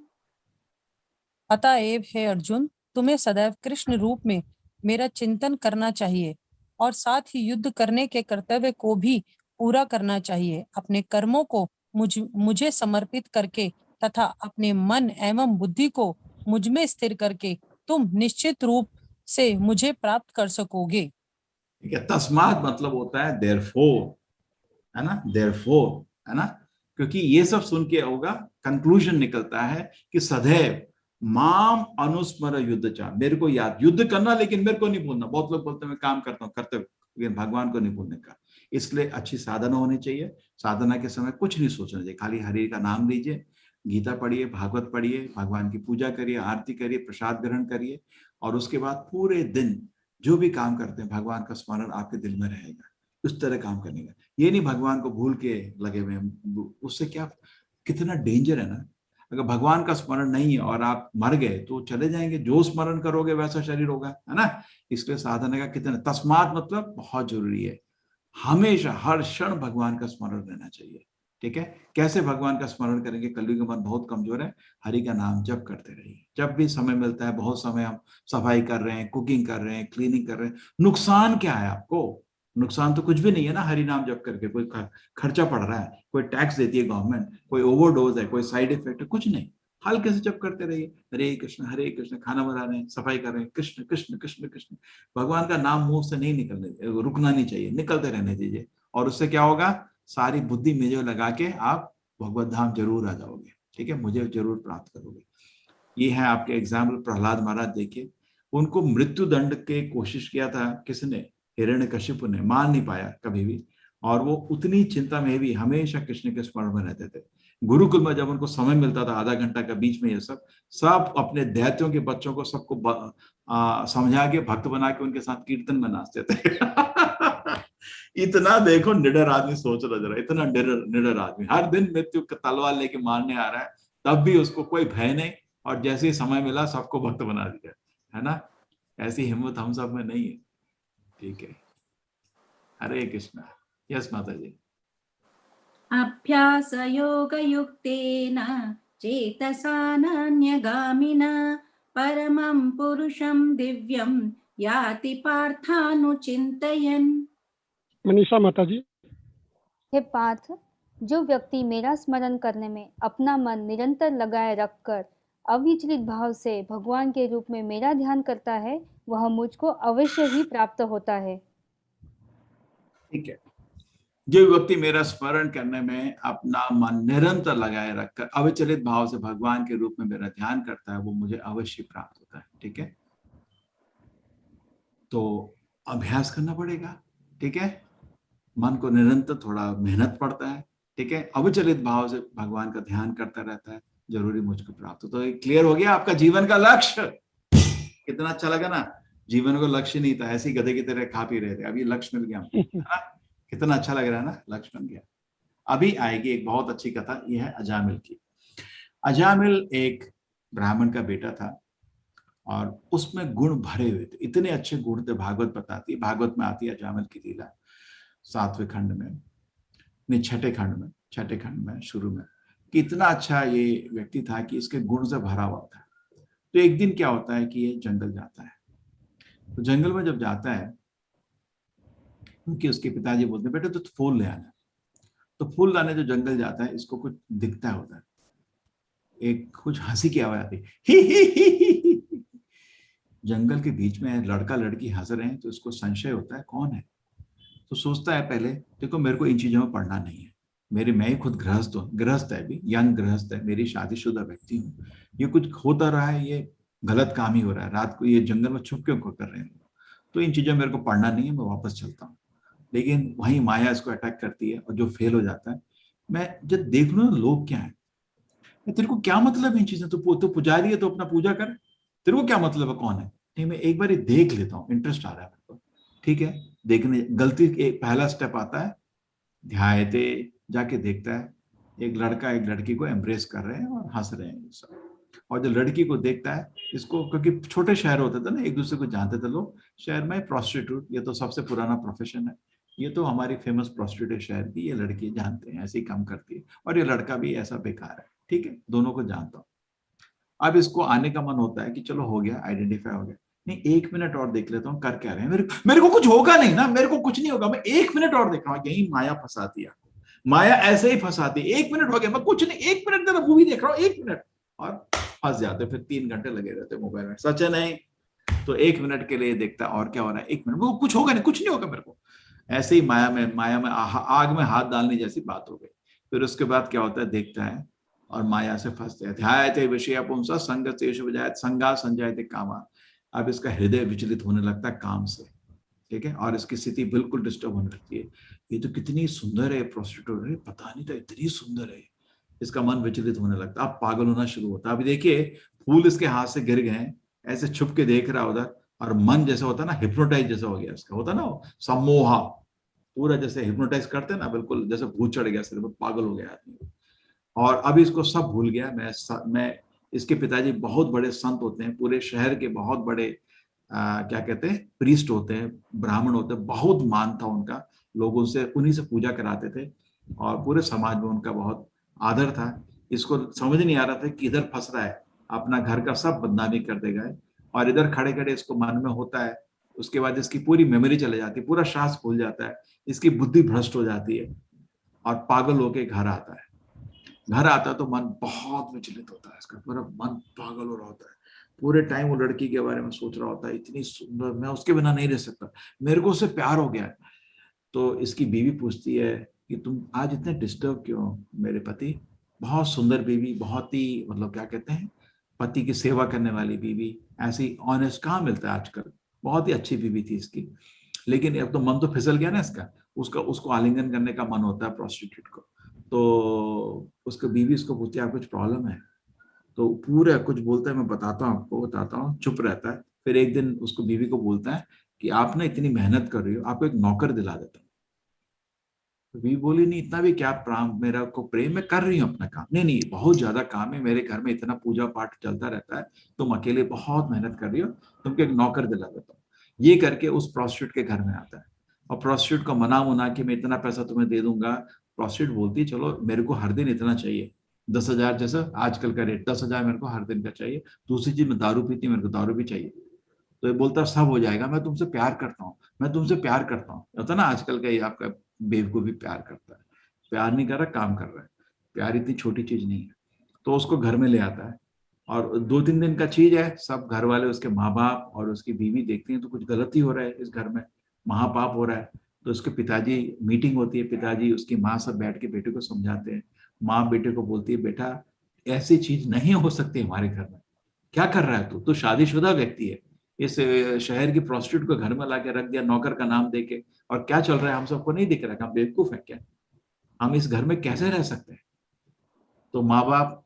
अतएव हे अर्जुन, तुम्हें सदैव कृष्ण रूप में मेरा चिंतन करना चाहिए, और साथ ही युद्ध करने के कर्तव्य को भी पूरा करना चाहिए। अपने कर्मों को मुझे समर्पित करके तथा अपने मन एवं बुद्धि को मुझ में स्थिर करके तुम निश्चित रूप से मुझे प्राप्त कर सकोगे। ठीक है। तस्मात मतलब होता है देयरफॉर, है ना, देयरफॉर, है ना। क्योंकि ये सब सुन के होगा कंक्लूजन निकलता है कि सदैव माम अनुस्मर युद्ध चा, मेरे को याद युद्ध करना, लेकिन मेरे को नहीं भूलना। बहुत लोग बोलते हैं मैं काम करता हूँ, करते, लेकिन भगवान को नहीं भूलने का। इसलिए अच्छी साधना होनी चाहिए। साधना के समय कुछ नहीं सोचना चाहिए, खाली हरि का नाम लीजिए, गीता पढ़िए, भागवत पढ़िए, भगवान की पूजा करिए, आरती करिए, प्रसाद ग्रहण करिए, और उसके बाद पूरे दिन जो भी काम करते हैं भगवान का स्मरण आपके दिल में रहेगा। उस तरह काम करने का, ये नहीं भगवान को भूल के लगे हुए हैं। उससे क्या, कितना डेंजर है ना। अगर भगवान का स्मरण नहीं है और आप मर गए तो चले जाएंगे, जो स्मरण करोगे वैसा शरीर होगा, है ना। इसलिए साधना का कितना, तस्मात मतलब बहुत जरूरी है। हमेशा हर क्षण भगवान का स्मरण रहना चाहिए, ठीक है। कैसे भगवान का स्मरण करेंगे? कलयुग का मन बहुत कमजोर है, हरि का नाम जप करते रहिए। जब भी समय मिलता है, बहुत समय हम सफाई कर रहे हैं, कुकिंग कर रहे हैं, क्लीनिंग कर रहे हैं, नुकसान क्या है आपको? नुकसान तो कुछ भी नहीं है ना हरि नाम जप करके। कोई खर्चा पड़ रहा है, कोई टैक्स देती है गवर्नमेंट, कोई ओवरडोज है, कोई साइड इफेक्ट है, कुछ नहीं। हल्के से जप करते रहिए, हरे कृष्ण, खाना बना रहे हैं, सफाई कर रहे हैं, कृष्ण कृष्ण कृष्ण कृष्ण। भगवान का नाम मुंह से नहीं निकलने, रुकना नहीं चाहिए, निकलते रहने दीजिए। और उससे क्या होगा, सारी बुद्धि में जो लगा के आप भगवत धाम जरूर आ जाओगे, ठीक है, मुझे जरूर प्राप्त करोगे। ये है आपके एग्जाम्पल। प्रहलाद महाराज देखिए, उनको मृत्यु दंड के कोशिश किया था किसने, हिरण्यकशिपु ने, मान नहीं पाया कभी भी। और वो उतनी चिंता में भी हमेशा कृष्ण के स्मरण में रहते थे। गुरुकुल में जब उनको समय मिलता था आधा घंटा का बीच में, ये सब अपने दैत्यों के बच्चों को सबको समझा के भक्त बना के उनके साथ कीर्तन में नाचते थे। इतना देखो निडर आदमी, सोच रहा जरा, इतना निडर आदमी हर दिन मृत्यु का तलवार लेके मारने आ रहा है, तब भी उसको कोई भय नहीं। और जैसे ही समय मिला सबको भक्त बना दिया, है ना। ऐसी हिम्मत हम सब में नहीं है, ठीक है। हरे कृष्णा। यस माता जी। अभ्यास योग युक्तेन चेतसा नान्यगामिना परमं पुरुषं दिव्यं याति पार्थानुचिन्तयन्। मनीषा माता जी। हे पार्थ, जो व्यक्ति मेरा स्मरण करने में अपना मन निरंतर लगाए रखकर अविचलित भाव से भगवान के रूप में मेरा ध्यान करता है, वह मुझको अवश्य ही प्राप्त होता है। ठीक है, जो व्यक्ति मेरा स्मरण करने में अपना मन निरंतर लगाए रखकर अविचलित भाव से भगवान के रूप में मेरा ध्यान करता है, वो मुझे अवश्य प्राप्त होता है, ठीक है। तो अभ्यास करना पड़ेगा, ठीक है, मन को निरंतर थोड़ा मेहनत पड़ता है, ठीक है। अविचलित भाव से भगवान का ध्यान करता रहता है, जरूरी मुझको प्राप्त हो। तो क्लियर हो गया आपका जीवन का लक्ष्य। कितना अच्छा लगा ना, जीवन को लक्ष्य नहीं था, ऐसे ही गधे की तरह खा पी रहे थे, अभी लक्ष्य मिल गया हमको, है ना। कितना अच्छा लग रहा है ना, लक्ष्य बन गया। अभी आएगी एक बहुत अच्छी कथा, यह है अजामिल की। अजामिल एक ब्राह्मण का बेटा था और उसमें गुण भरे हुए थे, इतने अच्छे गुण थे। भागवत बताती है, भागवत में आती है अजामिल की लीला 7वें खंड में, नहीं 6ठे खंड में शुरू में, कि इतना अच्छा ये व्यक्ति था कि इसके गुण से भरा हुआ था। तो एक दिन क्या होता है कि ये जंगल जाता है। तो जंगल में जब जाता है, क्योंकि उसके पिताजी बोलते हैं बेटे तो फूल ले आना। तो फूल लाने जो जंगल जाता है, इसको कुछ दिखता है उधर, एक कुछ हंसी की आवाज आती, ही ही ही ही। जंगल के बीच में लड़का लड़की हंस रहे हैं, तो इसको संशय होता है कौन है। तो सोचता है पहले, देखो मेरे को इन चीजों में पढ़ना नहीं है, मैं ही खुद गृहस्थ है, अभी यंग गृहस्थ है, मेरी शादीशुदा व्यक्ति हूँ, ये कुछ होता रहा है, ये गलत काम ही हो रहा है, रात को ये जंगल में छुप क्यों कर रहे हैं, तो इन चीजों में मेरे को पढ़ना नहीं है, मैं वापस चलता हूँ। लेकिन वहीं माया इसको अटैक करती है और जो फेल हो जाता है। मैं जब देख लूँ लोग क्या है, तेरे को क्या मतलब इन चीजें, तो पुजारी है तो अपना पूजा कर, तेरे को क्या मतलब है कौन है। नहीं, मैं एक बार ही देख लेता हूँ, इंटरेस्ट आ रहा है मेरे को, ठीक है। देखने गलती, एक पहला स्टेप आता है, ध्यायते, जाके देखता है एक लड़का एक लड़की को एम्ब्रेस कर रहे हैं और हंस रहे हैं सब। और जो लड़की को देखता है, इसको, क्योंकि छोटे शहर होते थे ना, एक दूसरे को जानते थे लोग शहर में, प्रोस्टिट्यूट, ये तो सबसे पुराना प्रोफेशन है, ये तो हमारी फेमस प्रोस्टिट्यूट शहर की, ये लड़की जानते हैं ऐसे ही काम करती है, और ये लड़का भी ऐसा बेकार है, ठीक है, दोनों को जानता हूँ। अब इसको आने का मन होता है कि चलो हो गया, आइडेंटिफाई हो गया, नहीं 1 मिनट और देख लेता हूँ कर क्या रहे हैं, मेरे को कुछ होगा नहीं ना, मेरे को कुछ नहीं होगा, मैं 1 मिनट और देख रहा हूँ। यही माया फंसाती है, माया ऐसे ही फंसाती है। 1 मिनट हो गया, मैं कुछ नहीं, 1 मिनट जरा मूवी देख रहा हूँ, 1 मिनट, और फंस जाते, फिर 3 घंटे लगे रहते मोबाइल में। सच है नहीं, तो 1 मिनट के लिए देखता और क्या हो रहा है, 1 मिनट, वो कुछ होगा नहीं, कुछ नहीं होगा मेरे को। ऐसे ही माया में आग में हाथ डालने जैसी बात हो गई। फिर उसके बाद क्या होता है, देखता है और माया से फंसते हैं। ध्यायते विषय पुंसा संगतेषु विजायते संगा संजायते कामा। अब इसका हृदय विचलित होने लगता है काम से, ठीक है, और इसकी स्थिति बिल्कुल डिस्टर्ब होने लगती है। ये तो कितनी सुंदर है प्रोस्टिट्यूट, पता नहीं था इतनी सुंदर है, इसका मन विचलित होने लगता है, अब पागल होना शुरू होता है। अभी देखिए फूल इसके हाथ से गिर गए, ऐसे छुप के देख रहा उधर, और मन जैसे होता है ना, हिप्नोटाइज जैसा हो गया इसका, होता ना सम्मोहा, पूरा जैसे हिप्नोटाइज करते हैं ना, बिल्कुल जैसे भूत चढ़ गया सिर पर, पागल हो गया आदमी। और अभी इसको सब भूल गया। मैं इसके पिताजी बहुत बड़े संत होते हैं, पूरे शहर के बहुत बड़े क्या कहते हैं, प्रीस्ट होते हैं, ब्राह्मण होते हैं, बहुत मान था उनका, लोगों से उन्हीं से पूजा कराते थे और पूरे समाज में उनका बहुत आदर था। इसको समझ नहीं आ रहा था कि इधर फंस रहा है, अपना घर का सब बदनामी कर देगा, और इधर खड़े खड़े इसको मन में होता है उसके बाद इसकी पूरी मेमोरी चले जाती है, पूरा शास्त्र भूल जाता है, इसकी बुद्धि भ्रष्ट हो जाती है और पागल होके घर आता है। घर आता है तो मन बहुत विचलित होता है, इसका पूरा मन पागल हो रहा होता है, पूरे टाइम वो लड़की के बारे में सोच रहा होता है, इतनी सुंदर, मैं उसके बिना नहीं रह सकता, मेरे को उससे प्यार हो गया है। तो इसकी बीवी पूछती है कि तुम आज इतने डिस्टर्ब क्यों मेरे पति? बहुत सुंदर बीवी, बहुत ही मतलब क्या कहते हैं, पति की सेवा करने वाली बीवी, ऐसी ऑनेस्ट कहाँ मिलता है आजकल, बहुत ही अच्छी बीवी थी इसकी। लेकिन अब तो मन तो फिसल गया ना इसका, उसको आलिंगन करने का मन होता है प्रोस्टिट्यूट को। तो उसको बीवी उसको पूछती है, आप कुछ प्रॉब्लम है? तो पूरा कुछ बोलता है, मैं बताता हूँ आपको, बताता हूँ, चुप रहता है। फिर एक दिन उसको बीवी को बोलता है कि आप ना इतनी मेहनत कर रही हो, आपको एक नौकर दिला देता हूँ। तो बीवी बोली, नहीं इतना भी क्या प्राण, मेरा को प्रेम, मैं कर रही हूँ अपना काम। नहीं नहीं, बहुत ज्यादा काम है, मेरे घर में इतना पूजा पाठ चलता रहता है, तुम अकेले बहुत मेहनत कर रही हो, तुमको एक नौकर दिला देता हूँ। ये करके उस प्रोस्टिट्यूट के घर में आता है और प्रोस्टिट्यूट को मना कि मैं इतना पैसा तुम्हें दे दूंगा। प्रोस्टिट्यूट बोलती है, चलो मेरे को हर दिन इतना चाहिए, 10,000 जैसा आजकल का रेट, 10,000 मेरे को हर दिन का चाहिए। दूसरी चीज, मैं दारू पीती, मेरे को दारू भी चाहिए। तो ये बोलता सब हो जाएगा, मैं तुमसे प्यार करता हूँ, मैं तुमसे प्यार करता हूँ। होता ना आजकल का ये आपका बेवकूफ भी प्यार करता है, प्यार नहीं कर रहा, काम कर रहा है। प्यार इतनी छोटी चीज नहीं है। तो उसको घर में ले आता है और 2-3 दिन का चीज है, सब घर वाले, उसके माँ बाप और उसकी बीवी देखते हैं तो कुछ गलती हो रहा है इस घर में, महापाप हो रहा है। तो उसके पिताजी, मीटिंग होती है, पिताजी उसकी माँ सब बैठ के बेटे को समझाते हैं। माँ बेटे को बोलती है, बेटा ऐसी चीज नहीं हो सकती हमारे घर में, क्या कर रहा है तू शादीशुदा व्यक्ति है, इस शहर की प्रोस्टिट्यूट को घर में लाके रख दिया नौकर का नाम देके, और क्या चल रहा है हम सबको नहीं दिख रहा, हम बेवकूफ है क्या, हम इस घर में कैसे रह सकते हैं? तो माँ बाप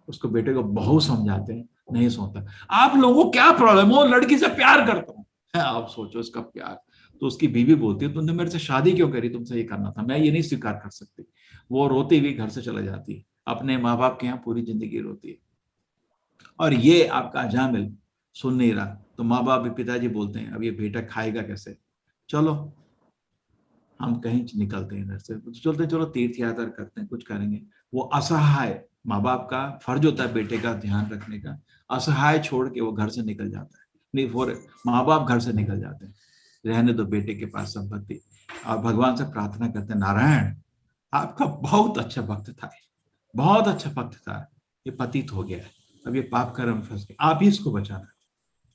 उसको बेटे को बहुत समझाते हैं, नहीं सुनता। आप लोगों को क्या प्रॉब्लम, वो लड़की से प्यार करता हूँ, आप सोचो उसका प्यार। तो उसकी बीवी बोलती है, तुमने मेरे से शादी क्यों करी, तुमसे ये करना था, मैं ये नहीं स्वीकार कर सकती। वो रोती हुई घर से चला जाती है, अपने माँ बाप के यहाँ पूरी जिंदगी रोती है। और ये आपका अजामिल सुन नहीं रहा, तो माँ बाप भी, पिताजी बोलते हैं, अब ये बेटा खाएगा कैसे, चलो हम कहीं निकलते हैं इधर से, तो चलते चलो तीर्थ यात्रा करते हैं, कुछ करेंगे। वो असहाय, माँ बाप का फर्ज होता है बेटे का ध्यान रखने का, असहाय छोड़ के वो घर से निकल जाता है। नहीं, माँ बाप घर से निकल जाते हैं, रहने दो बेटे के पास संपत्ति। और भगवान से प्रार्थना करते हैं, नारायण आपका बहुत अच्छा भक्त था, बहुत अच्छा भक्त था, ये पतित हो गया है, अब ये पाप कर्म फंस गया, आप ही इसको बचाना।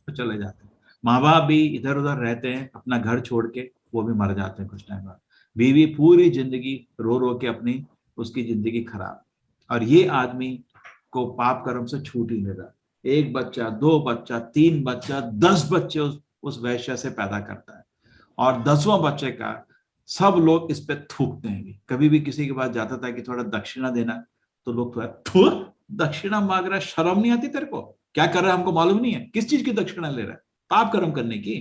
तो चले जाते हैं। माँ बाप भी इधर उधर रहते हैं, अपना घर छोड़ के वो भी मर जाते हैं कुछ टाइम बाद। बीवी पूरी जिंदगी रो रो के अपनी, उसकी जिंदगी खराब। और ये आदमी को पाप कर्म से छूट ही नहीं रहा। 1 बच्चा, 2 बच्चा, 3 बच्चा, 10 बच्चे उस वैश्य से पैदा करता है, और 10वां बच्चे का सब लोग इस पे थूकते हैं। कभी भी किसी के पास जाता था कि थोड़ा दक्षिणा देना, तो लोग थोड़ा दक्षिणा मांग रहा है, शर्म नहीं आती तेरे को, क्या कर रहा है हमको मालूम नहीं है, किस चीज की दक्षिणा ले रहा है, पाप कर्म करने की।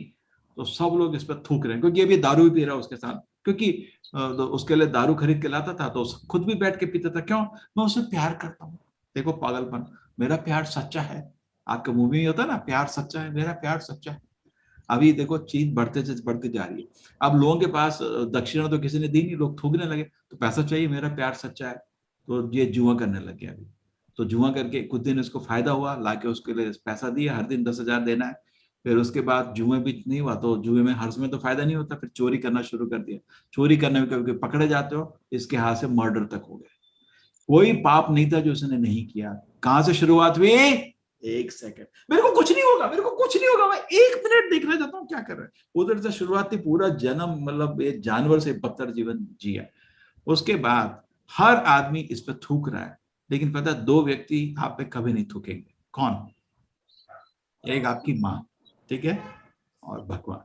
तो सब लोग इस पर थूक रहे हैं, क्योंकि अभी दारू भी पी रहा है उसके साथ, क्योंकि तो उसके लिए दारू खरीद के लाता था, तो खुद भी बैठ के पीता था। क्यों? मैं उससे प्यार करता हूँ। देखो पागलपन, मेरा प्यार सच्चा है। आपके मूवी में होता है ना, प्यार सच्चा है, मेरा प्यार सच्चा है। अभी देखो चीज बढ़ते से बढ़ते जा रही है। अब लोगों के पास दक्षिणा तो किसी ने दी नहीं, लोग थूकने लगे, तो पैसा चाहिए, मेरा प्यार सच्चा है, तो ये जुआ करने लग गया। अभी तो जुआ करके कुछ दिन उसको फायदा हुआ, लाके उसके लिए पैसा दिया, हर दिन 10,000 देना है। फिर उसके बाद जुए भी नहीं हुआ, तो जुए में हर समय तो फायदा नहीं होता, फिर चोरी करना शुरू कर दिया। चोरी करने में कभी पकड़े जाते हो, इसके हाथ से मर्डर तक हो गए। कोई पाप नहीं था जो उसने नहीं किया। कहां से शुरुआत हुई? 1 सेकंड, मेरे को कुछ नहीं होगा, मेरे को कुछ नहीं होगा, मैं 1 मिनट देखना चाहता हूँ क्या कर रहा है। उधर से शुरुआत थी, पूरा जन्म मतलब एक जानवर से बदतर जीवन जिया। उसके बाद हर आदमी इस पर थूक रहा है, लेकिन पता है 2 व्यक्ति आप पे कभी नहीं थूकेंगे। कौन? एक आपकी माँ, ठीक है, और भगवान।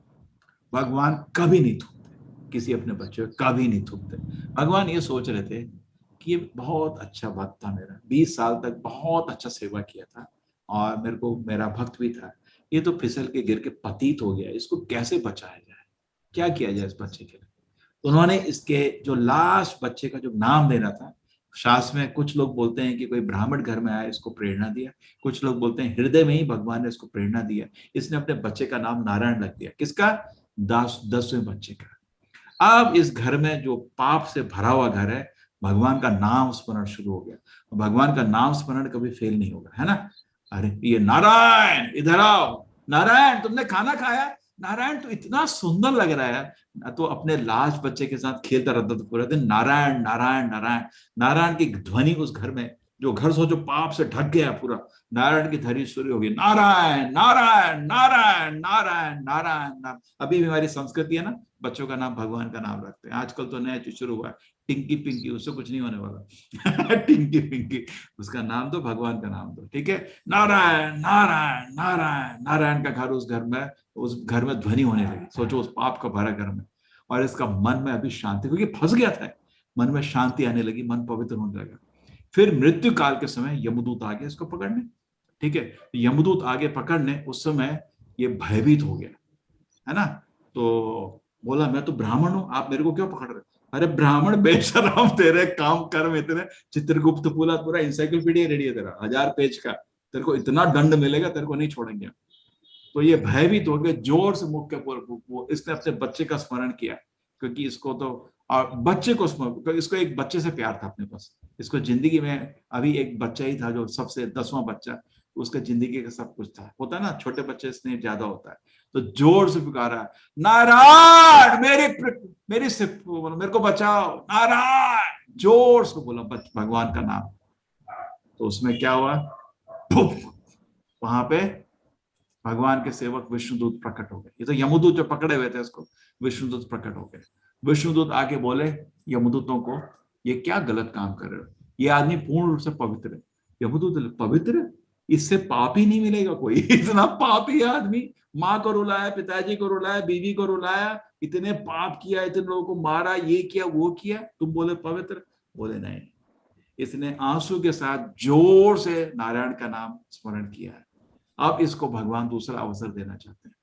भगवान कभी नहीं थूकते किसी अपने बच्चे को, कभी नहीं थूकते। भगवान ये सोच रहे थे कि ये बहुत अच्छा भक्त था मेरा, 20 साल तक बहुत अच्छा सेवा किया था, और मेरे को मेरा भक्त भी था, ये तो फिसल के गिर के पतित हो गया, इसको कैसे बचाया जाए, क्या किया जाए इस बच्चे के लिए। उन्होंने इसके जो लास्ट बच्चे का जो नाम देना था, शास्त्र में कुछ लोग बोलते हैं कि कोई ब्राह्मण घर में आया, इसको प्रेरणा दिया। कुछ लोग बोलते हैं हृदय में ही भगवान ने इसको प्रेरणा दिया, इसने अपने बच्चे का नाम नारायण रख दिया। किसका? 10वें बच्चे का। अब इस घर में जो पाप से भरा हुआ घर है, भगवान का नाम स्मरण शुरू हो गया। भगवान का नाम स्मरण कभी फेल नहीं होगा, है ना। अरे ये नारायण, इधर आओ, नारायण तुमने खाना खाया, नारायण तो इतना सुंदर लग रहा है, तो अपने लास्ट बच्चे के साथ खेलता रहता था पूरे दिन, नारायण नारायण नारायण। नारायण की ध्वनि उस घर में, जो घर सोचो पाप से ढक गया पूरा, नारायण की ध्वनि शुरू हो गई, नारायण नारायण नारायण नारायण नारायण नारायण। अभी भी हमारी संस्कृति है ना, बच्चों का नाम भगवान का नाम रखते हैं। आजकल तो नया चीज शुरू हुआ है, टिंकी पिंकी, उससे कुछ नहीं होने वाला। टिंकी पिंकी, उसका नाम दो, भगवान का नाम दो, ठीक है। नारायण नारायण नारायण नारायण का घर, उस घर में ध्वनि होने लगी। सोचो उस पाप का भरा घर में, और इसका मन में अभी शांति, क्योंकि फंस गया था, मन में शांति आने लगी, मन पवित्र होने लगा। फिर मृत्यु काल के समय यमदूत आ गया इसको पकड़ने, ठीक है। यमदूत आगे पकड़ने, उस समय ये भयभीत हो गया, है ना। तो बोला मैं तो ब्राह्मण हूं, आप मेरे को क्यों पकड़ रहे? अरे ब्राह्मण बेशरम, तेरे काम कर्म इतने, चित्रगुप्त पूरा इंसाइक्लोपीडिया रेडी है तेरा, 1000 पेज का, तेरे को इतना दंड मिलेगा, तेरे को नहीं छोड़ेंगे। तो ये भयभीत हो गए, जोर से मुख के इसने अपने बच्चे का स्मरण किया, क्योंकि इसको तो, और बच्चे को इसको एक बच्चे से प्यार था अपने पास। इसको जिंदगी में अभी एक बच्चा ही था जो सबसे 10वां बच्चा, उसका जिंदगी का सब कुछ था, होता है ना, छोटे बच्चे स्नेह ज्यादा होता है। तो जोर से पुकारा, नारायण मेरे को बचाओ, नारायण, जोर से बोला भगवान का नाम। तो उसमें क्या हुआ, वहां पे भगवान के सेवक विष्णुदूत प्रकट हो गए। ये तो यमदूत जो पकड़े हुए थे उसको विष्णुदूत प्रकट हो गए। विष्णुदूत आके बोले यमदूतों को, ये क्या गलत काम कर रहे हो, ये आदमी पूर्ण रूप से पवित्र है। यमदूत, पवित्र, इससे पाप ही नहीं मिलेगा कोई, इतना पापी आदमी, माँ को रुलाया, पिताजी को रुलाया, बीवी को रुलाया, इतने पाप किया, इतने लोगों को मारा, ये किया वो किया, तुम बोले पवित्र? बोले नहीं। इसने आंसू के साथ जोर से नारायण का नाम स्मरण किया है। अब इसको भगवान दूसरा अवसर देना चाहते हैं,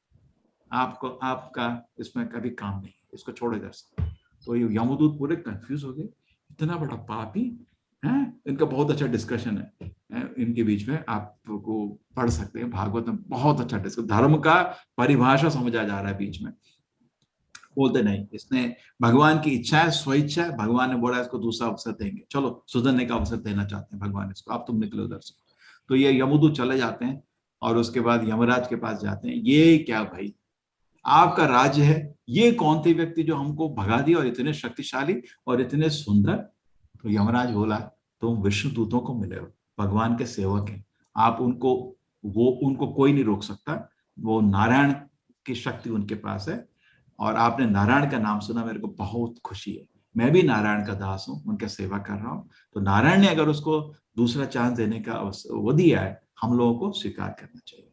आपको, आपका इसमें कभी काम नहीं, इसको छोड़े इधर से। तो ये यमदूत पूरे कंफ्यूज हो गए, इतना बड़ा पापी है। इनका बहुत अच्छा डिस्कशन है इनके बीच में, आपको पढ़ सकते हैं, भागवत में बहुत अच्छा डिस्कशन, धर्म का परिभाषा समझा जा रहा है बीच में। बोलते नहीं, इसने भगवान की इच्छा है, स्वेच्छा है, भगवान ने बोला इसको दूसरा अवसर देंगे, चलो सुधरने का अवसर देना चाहते हैं भगवान इसको, अब तुम निकलो उधर से। तो ये यमदूत चले जाते हैं, और उसके बाद यमराज के पास जाते हैं। ये क्या भाई, आपका राज्य है, ये कौन थे व्यक्ति जो हमको भगा दिया, और इतने शक्तिशाली और इतने सुंदर? तो यमराज बोला, तुम विष्णु दूतों को मिले हो, भगवान के सेवक हैं, आप उनको कोई नहीं रोक सकता, वो नारायण की शक्ति उनके पास है, और आपने नारायण का नाम सुना, मेरे को बहुत खुशी है, मैं भी नारायण का दास हूँ, उनका सेवा कर रहा हूँ। तो नारायण ने अगर उसको दूसरा चांस देने का वो दिया है, हम लोगों को स्वीकार करना चाहिए।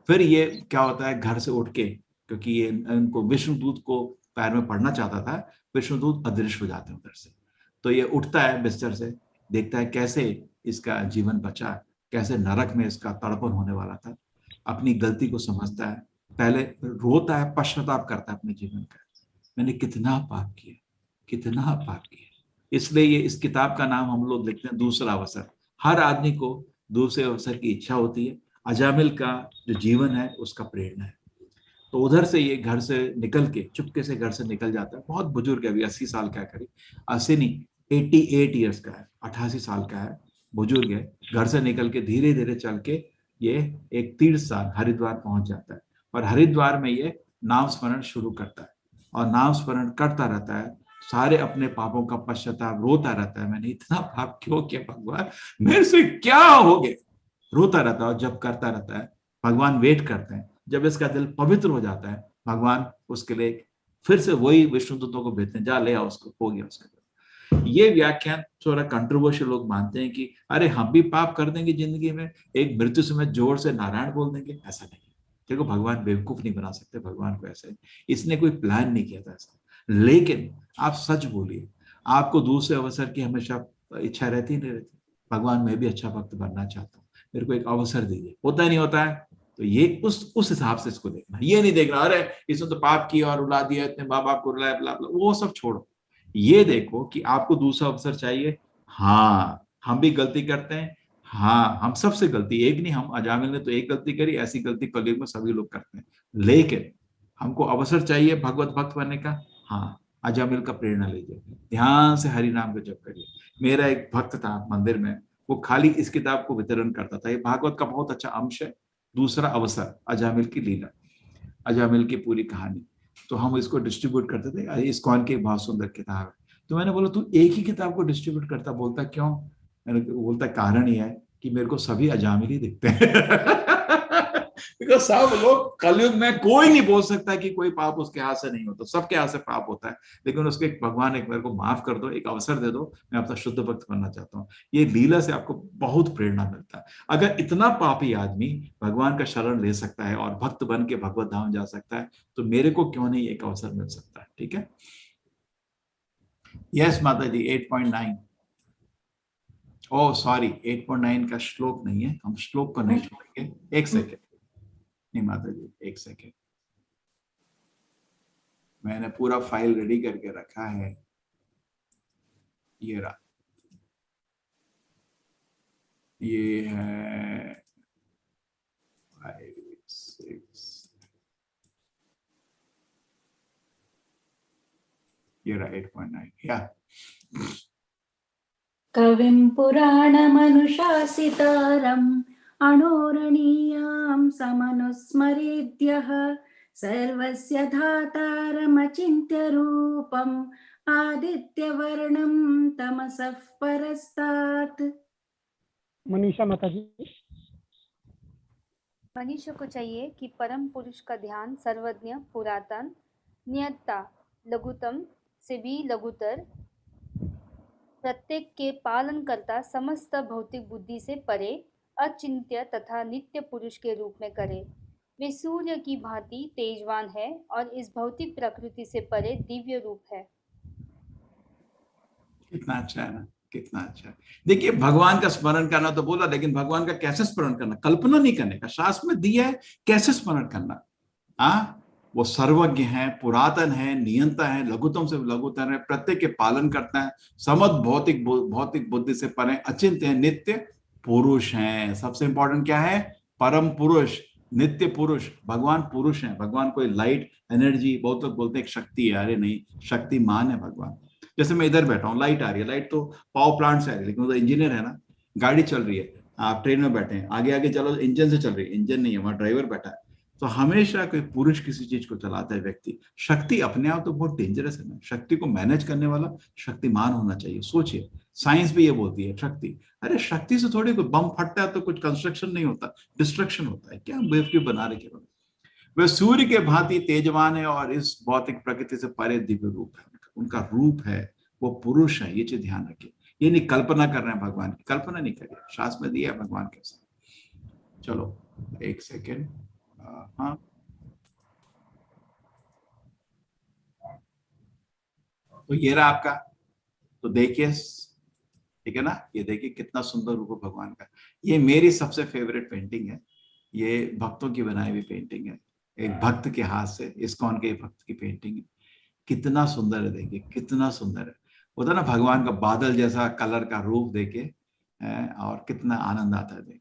फिर ये क्या होता है, घर से उठ के, क्योंकि ये इनको विष्णुदूत को पैर में पड़ना चाहता था, विष्णुदूत अदृश्य हो जाते हैं उधर से। तो ये उठता है बिस्तर से, देखता है कैसे इसका जीवन बचा, कैसे नरक में इसका तड़पन होने वाला था, अपनी गलती को समझता है, पहले रोता है, पश्चाताप करता है अपने जीवन का, मैंने कितना पाप किया, कितना पाप किया। इसलिए ये इस किताब का नाम हम लोग लिखते हैं दूसरा अवसर। हर आदमी को दूसरे अवसर की इच्छा होती है, अजामिल का जो जीवन है उसका प्रेरणा है। तो उधर से ये घर से निकल के, चुपके से घर से निकल जाता है, बहुत बुजुर्ग है, अभी 80 साल का है करीब, 80 नहीं 88 ईयर्स का है, 88 साल का है, बुजुर्ग है। घर से निकल के धीरे धीरे चल के ये एक तीर्थ स्थान हरिद्वार पहुंच जाता है, और हरिद्वार में ये नाम स्मरण शुरू करता है, और नाम स्मरण करता रहता है, सारे अपने पापों का पश्चाताप, रोता रहता है, मैंने इतना पाप क्यों किया भगवान, मेरे से क्या हो गया, रोता रहता है। और जब करता रहता है, भगवान वेट करते हैं, जब इसका दिल पवित्र हो जाता है, भगवान उसके लिए फिर से वही विष्णुदूतों को भेजते हैं, जा ले आओ उसको, हो गया उसका। ये व्याख्यान थोड़ा कंट्रोवर्शियल लोग मानते हैं कि अरे हम भी पाप कर देंगे जिंदगी में, एक मृत्यु समय जोर से नारायण बोल देंगे, ऐसा नहीं। देखो भगवान बेवकूफ नहीं बना सकते भगवान को ऐसे, इसने कोई प्लान नहीं किया था ऐसा। लेकिन आप सच बोलिए, आपको दूसरे अवसर की हमेशा इच्छा रहती नहीं रहती, भगवान मैं भी अच्छा भक्त बनना चाहता हूँ, मेरे को एक अवसर दीजिए, होता नहीं होता है। तो ये उस हिसाब से इसको देखना, ये नहीं देखना अरे इसने तो पाप किया और रुला दिया, इतने माँ बाप को रुलाया, ब्ला ब्ला, वो सब छोड़ो। ये देखो कि आपको दूसरा अवसर चाहिए। हाँ हम भी गलती करते हैं, हाँ हम सबसे गलती, एक नहीं, हम अजामिल ने तो एक गलती करी, ऐसी गलती कलयुग में सभी लोग करते हैं। लेकिन हमको अवसर चाहिए भगवत भक्त बनने का, हाँ अजामिल का प्रेरणा लीजिए, ध्यान से हरि नाम का जप करिए। मेरा एक भक्त था मंदिर में, वो खाली इस किताब को वितरण करता था, ये भागवत का बहुत अच्छा अंश है, दूसरा अवसर अजामिल की लीला। अजामिल की पूरी कहानी। तो हम इसको डिस्ट्रीब्यूट करते थे। अरे इस्कॉन की बहुत सुंदर किताब है। तो मैंने बोला तू एक ही किताब को डिस्ट्रीब्यूट करता, बोलता क्यों? मैंने बोलता कारण ये है कि मेरे को सभी अजामिल ही दिखते हैं। बिकॉज सब लोग, कलयुग में कोई नहीं बोल सकता कि कोई पाप उसके हाथ से नहीं होता, सबके हाथ से पाप होता है। लेकिन उसके भगवान एक मेरे को माफ कर दो, एक अवसर दे दो, मैं आपका शुद्ध भक्त बनना चाहता हूँ। ये लीला से आपको बहुत प्रेरणा मिलता है। अगर इतना पापी आदमी भगवान का शरण ले सकता है और भक्त बन के भगवत धाम जा सकता है, तो मेरे को क्यों नहीं एक अवसर मिल सकता है? ठीक है। यस माता जी 8.9। ओह सॉरी, 8.9 का श्लोक नहीं है, हम श्लोक को नहीं छोड़ेंगे। एक सेकेंड, नहीं माता जी एक सेकेंड, मैंने पूरा फाइल रेडी करके रखा है। ये रहा, ये है 5, 6, ये रहा 8.9। या कविं पुराणमनुशासितारम् अणोरणीयां समनुस्मरेद्यः सर्वस्य धातारमचिन्त्य रूपम् आदित्यवर्णं तमसः परस्तात्। मनीषा माता जी। मनुष्य को चाहिए कि परम पुरुष का ध्यान सर्वज्ञ, पुरातन, नियता, लघुतम से भी लघुतर, प्रत्येक के पालन करता, समस्त भौतिक बुद्धि से परे, अचिंत्य तथा नित्य पुरुष के रूप में करे। वे सूर्य की भांति तेजवान है और इस भौतिक प्रकृति से परे दिव्य रूप है। कितना अच्छा है ना, कितना अच्छा है। देखिए भगवान का स्मरण करना तो बोला, लेकिन भगवान का कैसे स्मरण करना? कल्पना नहीं करने का, शास्त्र में दिया है कैसे स्मरण करना। वो सर्वज्ञ है, पुरातन है, नियंता है, लघुतम से लघुतर है, प्रत्येक के पालन करता है, समस्त भौतिक बुद्धि से परे, अचिंत्य है, नित्य पुरुष है। सबसे इंपॉर्टेंट क्या है? परम पुरुष, नित्य पुरुष। भगवान पुरुष है, भगवान कोई लाइट एनर्जी, बहुत लोग बोलते हैं शक्ति है, अरे नहीं, शक्तिमान है भगवान। जैसे मैं इधर बैठा हूँ, लाइट आ रही है, लाइट तो पावर प्लांट से आ रही है, लेकिन वो तो इंजीनियर है ना। गाड़ी चल रही है, आप ट्रेन में बैठे हैं, आगे आगे चलो, इंजन से चल रही है, इंजन नहीं है, वहां ड्राइवर बैठा है। तो हमेशा कोई पुरुष किसी चीज को चलाता है व्यक्ति। शक्ति अपने आप तो बहुत डेंजरस है ना, शक्ति को मैनेज करने वाला शक्तिमान होना चाहिए। सोचिए, साइंस भी ये बोलती है शक्ति, अरे शक्ति से थोड़ी कोई बम फटता है तो कुछ कंस्ट्रक्शन नहीं होता, डिस्ट्रक्शन होता है। क्या बेवकूफ बना रहे केवल। वे सूर्य के भांति तेजवान है और इस भौतिक प्रकृति से परे दिव्य रूप है। उनका रूप है, वो पुरुष है, ये चीज ध्यान रखिए। ये नहीं कल्पना कर रहे हैं भगवान की, कल्पना नहीं करिए, शास्त्र में दिया है भगवान के साथ। चलो एक सेकेंड। हाँ, तो ये रहा आपका। तो देखिए, ठीक है ना, ये देखिए कितना सुंदर रूप है भगवान का। ये मेरी सबसे फेवरेट पेंटिंग है, ये भक्तों की बनाई हुई पेंटिंग है, एक भक्त के हाथ से, इस्कॉन के भक्त की पेंटिंग है। कितना सुंदर है, देखिए कितना सुंदर है। होता ना भगवान का बादल जैसा कलर का रूप देखे, और कितना आनंद आता है देखे।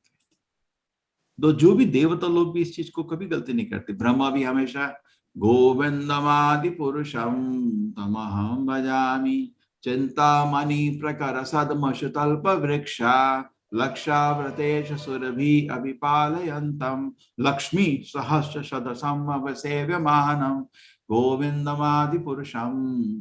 तो जो भी देवता लोग भी इस चीज को कभी गलती नहीं करते। ब्रह्मा भी हमेशा गोविंदमादि पुरुषम तमहम भजामि चिंतामणि प्रकर सदमशतल्प वृक्षा लक्षाव्रतेश सुरभि अभिपालयन्तम लक्ष्मी सहस्र सदसम अवसेव्यमानम गोविंदमादि पुरुषम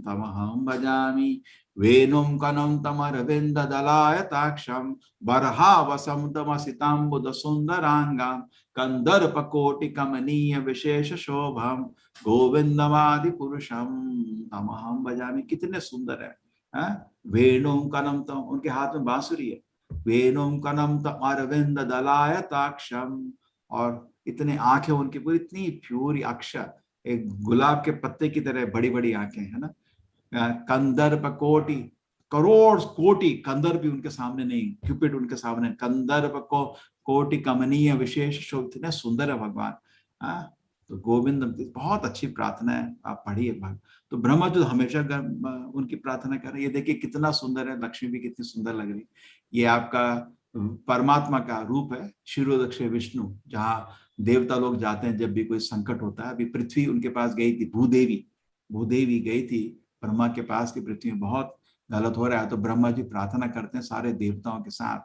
तमहम भजामि वेणुं कनं तमरविंद दलायताक्षं बर्हावसं तमसिताम्बुद सुंदरांगं कंदर्प कोटि कमनीय विशेष शोभम गोविंदमादि पुरुषम तमहम भजामि। कितने सुंदर है। वेणुं कनं तम, उनके हाथ में बांसुरी है। वेणुं कनं तम अरविंद दलायताक्षं, और इतने आंखें उनकी पूरी, इतनी प्योर अक्षर, एक गुलाब के पत्ते की तरह बड़ी बड़ी आंखें है ना। कंदर्प कोटि, करोड़ कोटि कंदर भी उनके सामने नहीं, क्यूपिड उनके सामने। कंदर्प को कोटि कमनीय विशेष शोभ, इतने सुंदर है भगवान। तो गोविंद, बहुत अच्छी प्रार्थना है, आप पढ़िए भगवान। तो ब्रह्मा जो हमेशा उनकी प्रार्थना कर रहे हैं। ये देखिए कितना सुंदर है, लक्ष्मी भी कितनी सुंदर लग रही। ये आपका परमात्मा का रूप है, शिरोदक्ष विष्णु, जहाँ देवता लोग जाते हैं जब भी कोई संकट होता है। अभी पृथ्वी उनके पास गई थी, भूदेवी गई थी ब्रह्मा के पास कि पृथ्वी में बहुत गलत हो रहा है। तो ब्रह्मा जी प्रार्थना करते हैं सारे देवताओं के साथ,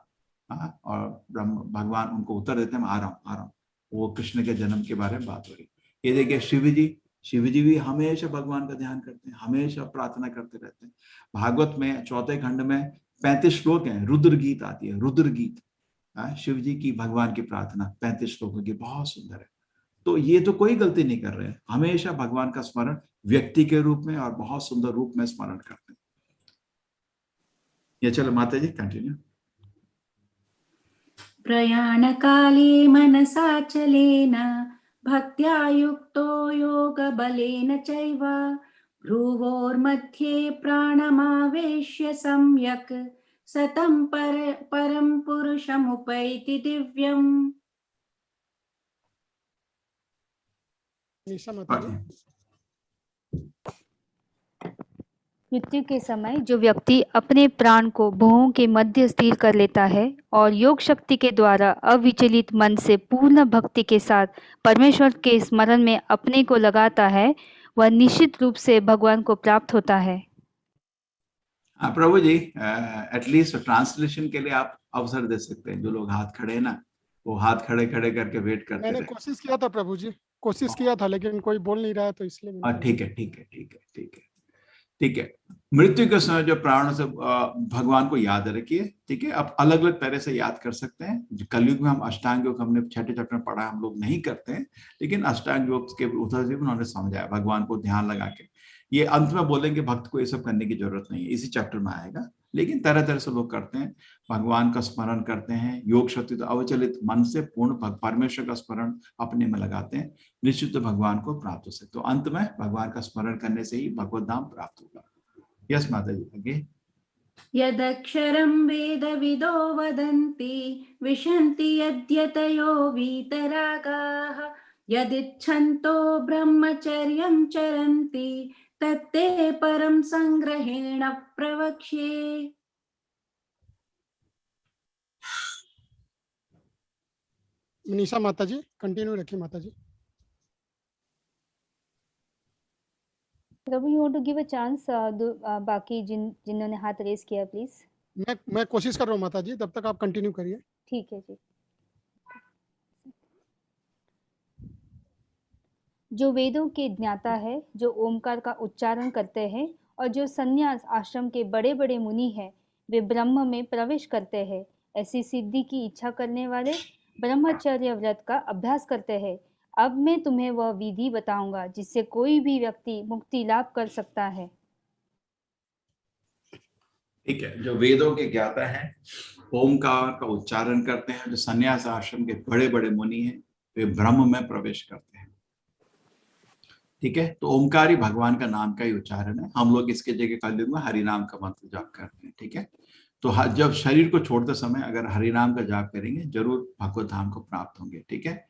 और भगवान उनको उत्तर देते हैं, मैं आ रहा हूँ। वो कृष्ण के जन्म के बारे में बात हो रही। ये देखिए शिव जी भी हमेशा भगवान का ध्यान करते हैं, हमेशा प्रार्थना करते रहते हैं। भागवत में 4 खंड में 35 श्लोक हैं, रुद्र गीत आती है, रुद्र गीत, शिव जी की भगवान की प्रार्थना 35 श्लोकों की, बहुत सुंदर है। तो ये तो कोई गलती नहीं कर रहे हैं, हमेशा भगवान का स्मरण व्यक्ति के रूप में और बहुत सुंदर रूप में स्मरण करते हैं। ये चलो माता जी कंटिन्यू। प्रयाणकाले मनसाचलेन भक्त्या युक्तो योगबलेन चैव भ्रुवोर्मध्ये प्राणमावेश्य सम्यक् सतं परं पुरुषमुपैति दिव्यम्। निशा माता जी। मृत्यु के समय जो व्यक्ति अपने प्राण को भुवों के मध्य स्थिर कर लेता है और योग शक्ति के द्वारा अविचलित मन से पूर्ण भक्ति के साथ परमेश्वर के स्मरण में अपने को लगाता है, वह निश्चित रूप से भगवान को प्राप्त होता है। प्रभु जी, एटलीस्ट ट्रांसलेशन के लिए आप अवसर दे सकते हैं। जो लोग हाथ खड़े हैं ना, वो हाथ खड़े खड़े करके वेट करते मैंने कोशिश किया था प्रभु जी, कोशिश किया था, लेकिन कोई बोल नहीं रहा है, तो इसलिए। ठीक है ठीक है ठीक है ठीक है ठीक है। मृत्यु के समय जो प्राणों से भगवान को याद रखिए, ठीक है। आप अलग अलग तरह से याद कर सकते हैं। कलयुग में हम अष्टांग योग हमने 6ठे चैप्टर में पढ़ा, हम लोग नहीं करते हैं, लेकिन अष्टांग योग के उधर से उन्होंने समझाया भगवान को ध्यान लगा के। ये अंत में बोलेंगे भक्त को ये सब करने की जरूरत नहीं है, इसी चैप्टर में आएगा, लेकिन तरह तरह से लोग करते हैं, भगवान का स्मरण करते हैं। योग शक्ति तो अविचलित मन से पूर्ण परमेश्वर का स्मरण अपने में लगाते हैं, निश्चित भगवान को प्राप्त हो सकते। तो अंत में भगवान का स्मरण करने से ही भगवत धाम प्राप्त होगा। यस माता जी आगे। यदक्षरं वेदविदो वदन्ति विशन्ति यद्यतयो वीतरागाः यदिच्छन्तो ब्रह्मचर्यं चरन्ति तत्ते परं संग्रहेण प्रवक्ष्ये। मनीषा माता जी कंटिन्यू रखिए माता जी। प्रभु, you want to give a chance बाकी जिन्होंने हाथ रेस किया, प्लीज। मैं कोशिश कर रहा हूँ माता जी, तब तक आप कंटिन्यू करिए। ठीक है जी। जो वेदों के ज्ञाता है, जो ओमकार का उच्चारण करते हैं और जो संन्यास आश्रम के बड़े बड़े मुनि हैं, वे ब्रह्म में प्रवेश करते हैं। ऐसी सिद्धि की इच्छा करने वाले ब्रह्मचर्य व्रत का अभ्यास करते हैं। अब मैं तुम्हें वह विधि बताऊंगा जिससे कोई भी व्यक्ति मुक्ति लाभ कर सकता है। ठीक है। जो वेदों के ज्ञाता हैं, ओमकार का उच्चारण करते हैं, जो संन्यास आश्रम के बड़े बड़े मुनि हैं, वे ब्रह्म में प्रवेश करते हैं। ठीक है। तो ओमकार ही भगवान का नाम का ही उच्चारण है। हम लोग इसके जगह कलयुग में हरि नाम का मंत्र जाप करते हैं। ठीक है। तो जब शरीर को छोड़ते समय अगर हरि नाम का जाप करेंगे, जरूर भगवत धाम को प्राप्त होंगे। ठीक है।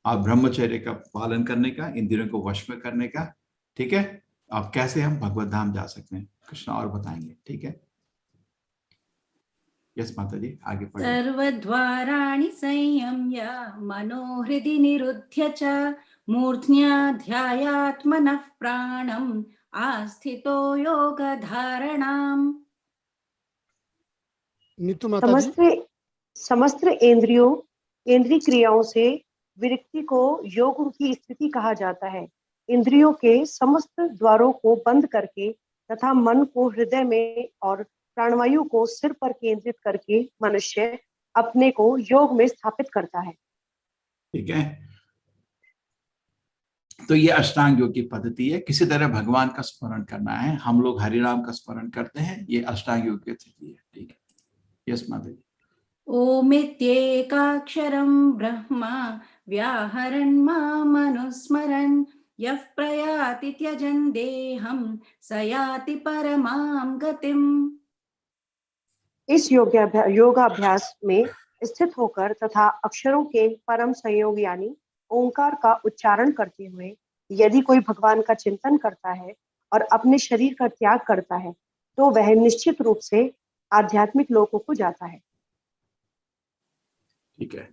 आप ब्रह्मचर्य का पालन करने का, इंद्रियों को वश में करने का, ठीक है। आप कैसे हम भगवत धाम जा सकते हैं, कृष्ण और बताएंगे। ठीक है। यस माता जी आगे पढ़िए। सर्वद्वाराणि संयम्य मनोहृदि निरुध्य च मूर्ध्याध्यायात्मनः प्राणम् आस्थितो योगधारणाम्। नीतू माता जी। समस्त इंद्रिय क्रियाओं से विरक्ति को योग की स्थिति कहा जाता है। इंद्रियों के समस्त द्वारों को बंद करके तथा मन को हृदय में और प्राणवायु को सिर पर केंद्रित करके मनुष्य अपने को योग में स्थापित करता है। ठीक है। तो ये अष्टांग योग की पद्धति है। किसी तरह भगवान का स्मरण करना है। हम लोग हरि नाम का स्मरण करते हैं, ये अष्टांग योग की स्थिति है। ठीक है। यस माता जी। ओमित्येकाक्षरं ब्रह्म व्याहरन् मामनुस्मरन् यः प्रयाति त्यजन् देहं स याति परमां गतिम्। इस योगाभ्यास में स्थित होकर तथा अक्षरों के परम संयोग यानी ओंकार का उच्चारण करते हुए यदि कोई भगवान का चिंतन करता है और अपने शरीर का त्याग करता है, तो वह निश्चित रूप से आध्यात्मिक लोकों को जाता है। ठीक है।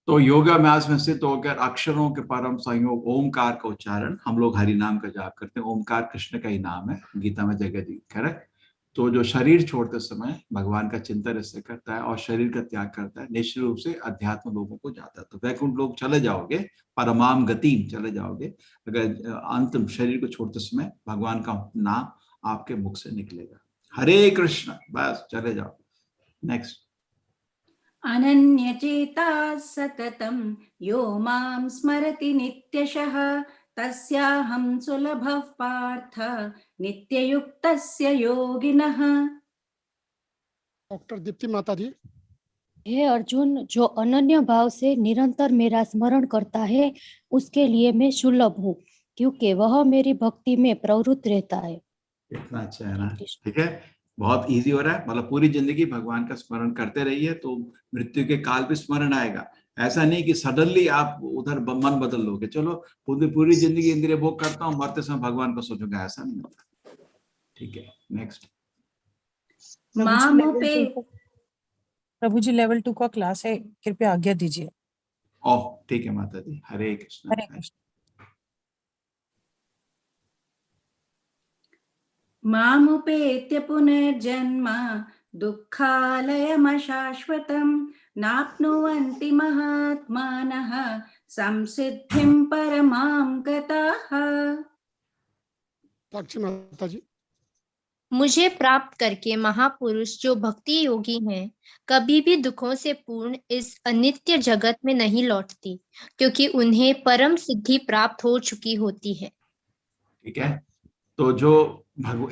तो योगाभ्यास में स्थित होकर अक्षरों के परम संयोग ओमकार का उच्चारण, हम लोग हरि नाम का जाप करते हैं। ओमकार कृष्ण का ही नाम है, गीता में जगह दी। करेक्ट। तो जो शरीर छोड़ते समय भगवान का चिंतन इससे करता है और शरीर का त्याग करता है, निश्चित रूप से अध्यात्म लोगों को जाता है। तो वैकुंठ लोग चले जाओगे, परमाम गतिम चले जाओगे अगर अंतिम शरीर को छोड़ते समय भगवान का नाम आपके मुख से निकलेगा। हरे कृष्ण, बस चले जाओ। नेक्स्ट। अनन्यचेता सततं यो मां स्मरति नित्यशः तस्याहं सुलभः पार्थ नित्ययुक्तस्य योगिनः। डॉक्टर दीप्ति माता जी। हे अर्जुन, जो अनन्य भाव से निरंतर मेरा स्मरण करता है उसके लिए मैं सुलभ हूँ, क्योंकि वह मेरी भक्ति में प्रवृत्त रहता है। कितना अच्छा है ना, ठीक है, बहुत इजी हो रहा है। मतलब पूरी जिंदगी भगवान का स्मरण करते रहिए तो मृत्यु के काल भी स्मरण आएगा। ऐसा नहीं कि सडनली आप उधर मन बदल लोगे, चलो पूरी जिंदगी इंद्रिय भोग करता हूँ, मरते समय भगवान को सोचूंगा, ऐसा नहीं होता। ठीक है, नेक्स्ट। प्रभु जी लेवल 2 का क्लास है, कृपया आज्ञा दीजिए। ओह ठीक है माता जी, हरे कृष्ण। हरे कृष्ण। मामुपेत्य पुनर्जन्म दुःखालयमशाश्वतं नाप्नुवन्ति महात्मानः संसिद्धिं परमां गताः। साक्षी माता जी। मुझे प्राप्त करके महापुरुष जो भक्ति योगी हैं कभी भी दुखों से पूर्ण इस अनित्य जगत में नहीं लौटती, क्योंकि उन्हें परम सिद्धि प्राप्त हो चुकी होती है। ठीक है, तो जो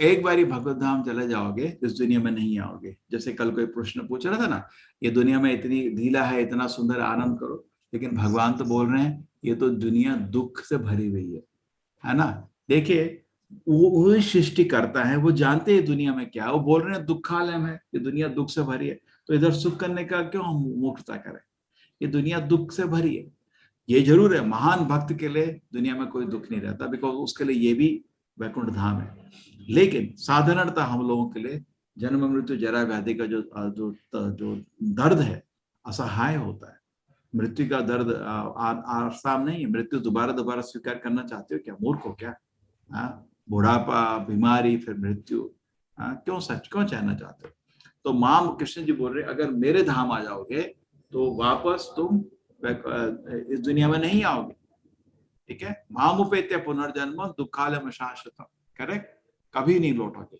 एक बारी भगवत धाम चले जाओगे इस दुनिया में नहीं आओगे। जैसे कल कोई प्रश्न पूछ रहा था ना, ये दुनिया में इतनी ढीला है, इतना सुंदर, आनंद करो, लेकिन भगवान तो बोल रहे हैं ये तो दुनिया दुख से भरी हुई है ना। देखिए वो सृष्टि करता है, वो जानते हैं दुनिया में क्या है, वो बोल रहे हैं दुखालय है, ये दुनिया दुख से भरी है, तो इधर सुख करने का क्यों हम मूर्खता करें। ये दुनिया दुख से भरी है। ये जरूर है महान भक्त के लिए दुनिया में कोई दुख नहीं रहता, बिकॉज उसके लिए ये भी वैकुंठ धाम है। लेकिन साधारणतः हम लोगों के लिए जन्म मृत्यु जरा व्याधि का जो दर्द है असहाय होता है। मृत्यु का दर्द आसान नहीं है। मृत्यु दोबारा स्वीकार करना चाहते हो क्या? मूर्ख हो क्या? बुढ़ापा, बीमारी, फिर मृत्यु, क्यों चाहना चाहते हो? तो मां कृष्ण जी बोल रहे अगर मेरे धाम आ जाओगे तो वापस तुम इस दुनिया में नहीं आओगे। ठीक है, मामुपेत्य पुनर्जन्म दुखालयम शाश्वतम, करेक्ट, कभी नहीं लौटोगे।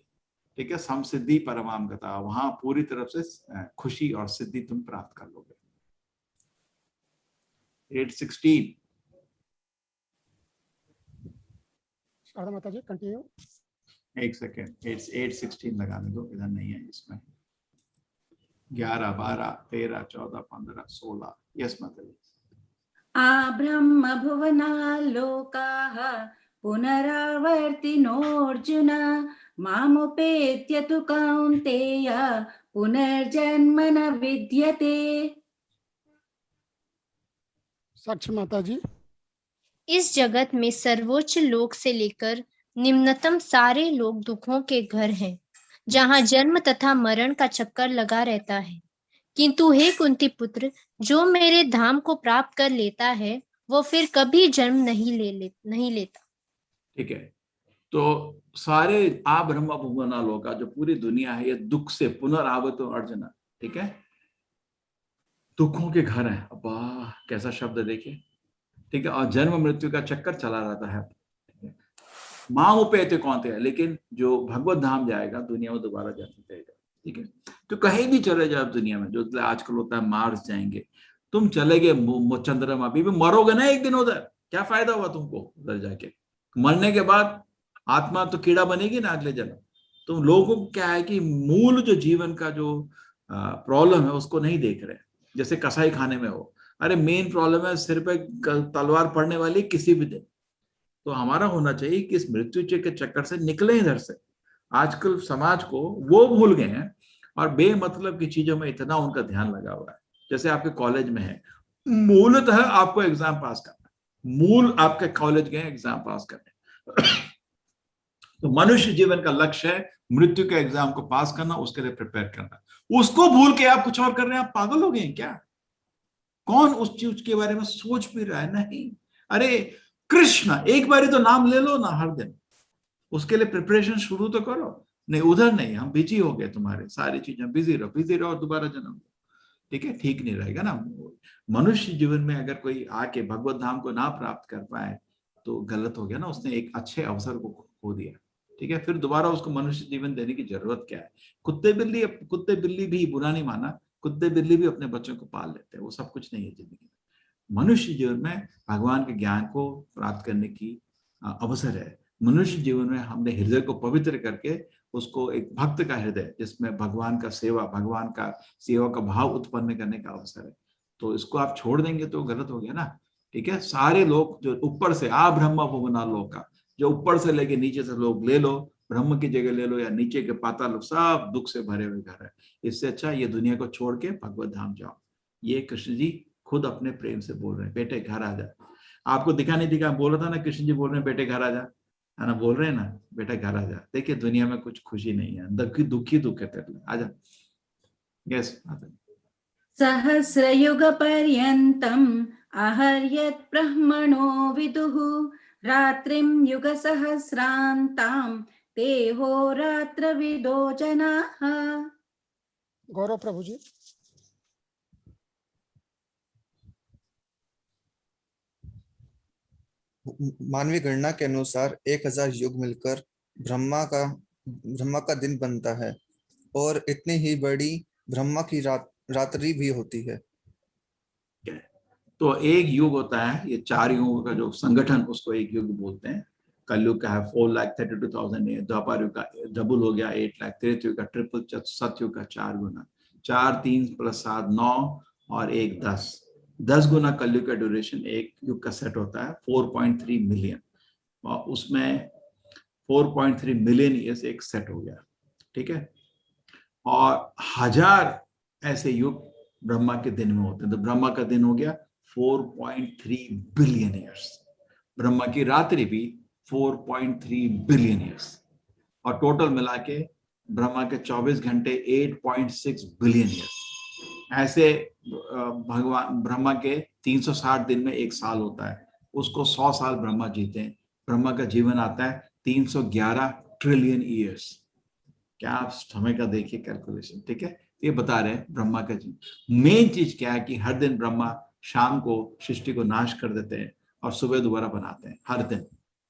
ठीक है, समसिद्धि परमाम गता, वहां पूरी तरफ से खुशी और सिद्धि तुम प्राप्त कर लोगे। 8:16 माता जी कंटिन्यू। एक सेकेंड, 8:16 लगाने दो, इधर नहीं है इसमें। 11, 12, 13, 14, 15, 16। यस माता जी। ब्रह्म भुवना लोकाः पुनरावर्तिनोऽर्जुन मामुपेत्य तु कौन्तेय पुनर्जन्म न विद्यते। साक्षी माता जी। इस जगत में सर्वोच्च लोक से लेकर निम्नतम सारे लोग दुखों के घर हैं, जहां जन्म तथा मरण का चक्कर लगा रहता है। किंतु हे कुंती पुत्र, जो मेरे धाम को प्राप्त कर लेता है वो फिर कभी जन्म नहीं लेता। ठीक है, तो सारे ब्रह्म भुवना लोका, जो पूरी दुनिया है, ये दुख से पुनरावर्तो अर्जुन। ठीक है, दुखों के घर हैं। अब्बा कैसा शब्द देखिए। ठीक है, और जन्म मृत्यु का चक्कर चला रहता है। मां उपेत्य कौन थे, लेकिन जो भगवत धाम जाएगा दुनिया में दोबारा जन्म देगा। ठीक है, तो कहीं भी चले जाओ दुनिया में, जो आजकल होता है मार्स जाएंगे, तुम चले गए चंद्रमा, भी मरोगे ना एक दिन उधर, क्या फायदा हुआ तुमको उधर जाके? मरने के बाद आत्मा तो कीड़ा बनेगी ना अगले जन्म। तो लोगों को क्या है कि मूल जो जीवन का जो प्रॉब्लम है उसको नहीं देख रहे। जैसे कसाई खाने में हो, अरे मेन प्रॉब्लम है सिर पे तलवार पड़ने वाली किसी भी दिन। तो हमारा होना चाहिए कि इस मृत्यु के चक्कर से निकले इधर से। आजकल समाज को वो भूल गए हैं और बेमतलब की चीजों में इतना उनका ध्यान लगा हुआ है। जैसे आपके कॉलेज में है, मूलतः आपको एग्जाम पास करना है, मूल आपके कॉलेज गए एग्जाम पास करने। तो मनुष्य जीवन का लक्ष्य है मृत्यु के एग्जाम को पास करना, उसके लिए प्रिपेयर करना। उसको भूल के आप कुछ और कर रहे हैं, आप पागल हो गए क्या? कौन उस चीज के बारे में सोच भी रहा है? नहीं, अरे कृष्ण एक बारी तो नाम ले लो ना हर दिन, उसके लिए प्रिपरेशन शुरू तो करो। नहीं उधर नहीं, हम बिजी हो गए, तुम्हारे सारी चीजें बिजी रहो और दोबारा जन्म लो, ठीक है, ठीक नहीं रहेगा ना। मनुष्य जीवन में अगर कोई आके भगवत धाम को ना प्राप्त कर पाए तो गलत हो गया ना, उसने एक अच्छे अवसर को खो दिया, ठीक है। फिर दोबारा उसको मनुष्य जीवन देने की जरूरत क्या है। कुत्ते बिल्ली भी बुरा नहीं माना, कुत्ते बिल्ली भी अपने बच्चों को पाल लेते हैं, वो सब कुछ नहीं है जिंदगी में। मनुष्य जीवन में भगवान के ज्ञान को प्राप्त करने की अवसर है। मनुष्य जीवन में हमने हृदय को पवित्र करके उसको एक भक्त का हृदय जिसमें भगवान का सेवा का भाव उत्पन्न करने का अवसर है। तो इसको आप छोड़ देंगे तो गलत हो गया ना, ठीक है। सारे लोग जो ऊपर से ब्रह्म भुवना लोक का, जो ऊपर से लेके नीचे से लोग ले लो, ब्रह्म की जगह ले लो या नीचे के पाताल लोग, सब दुख से भरे हुए घर है। इससे अच्छा ये दुनिया को छोड़ के भगवत धाम जाओ। ये कृष्ण जी खुद अपने प्रेम से बोल रहे हैं, बेटे घर आ जा। आपको दिखा नहीं दिखा, बोल रहा था ना, कृष्ण जी बोल रहे हैं बेटे घर आ जा, है ना, बोल रहे हैं ना बेटा घर आ जा। देखिए दुनिया में कुछ खुशी नहीं है, दुखी दुख है तेरे लिए, आजा। यस सहस्रयुग पर्यन्तम् आहर्यत् ब्रह्मणो विदुः रात्रिं युग सहस्रान्तां ते होरात्रविदो जनाः। गौरव प्रभु जी। मानवीय गणना के अनुसार 1000 युग मिलकर ब्रह्मा का दिन बनता है, और इतनी ही बड़ी ब्रह्मा की रात्रि भी होती है। तो एक युग होता है, ये 4 युगों का जो संगठन, उसको एक युग बोलते हैं। कलयुग का है 4,32,000, द्वापर युग का डबल हो गया 8 लाख, त्रेतयुग का ट्रिपल, सतयुग का 4 गुना, 4 3 + 7 9 और 1 10 गुना कलयुग का ड्यूरेशन एक युग का सेट होता है 4.3 मिलियन, और उसमें 4.3 मिलियन ईयर्स एक सेट हो गया, ठीक है। और 1000 ऐसे युग ब्रह्मा के दिन में होते हैं, तो ब्रह्मा का दिन हो गया 4.3 बिलियन ईयर्स, ब्रह्मा की रात्रि भी 4.3 बिलियन ईयर्स, और टोटल मिला के ब्रह्मा के 24 घंटे 8.6 बिलियन ईयर्स। ऐसे भगवान ब्रह्मा के 360 दिन में एक साल होता है, उसको 100 साल ब्रह्मा जीते हैं। ब्रह्मा का जीवन आता है 311 ट्रिलियन ईयर्स। क्या आप समय का देखिए कैलकुलेशन, ठीक है। ये बता रहे हैं ब्रह्मा का जीवन। मेन चीज क्या है कि हर दिन ब्रह्मा शाम को सृष्टि को नाश कर देते हैं और सुबह दोबारा बनाते हैं हर दिन,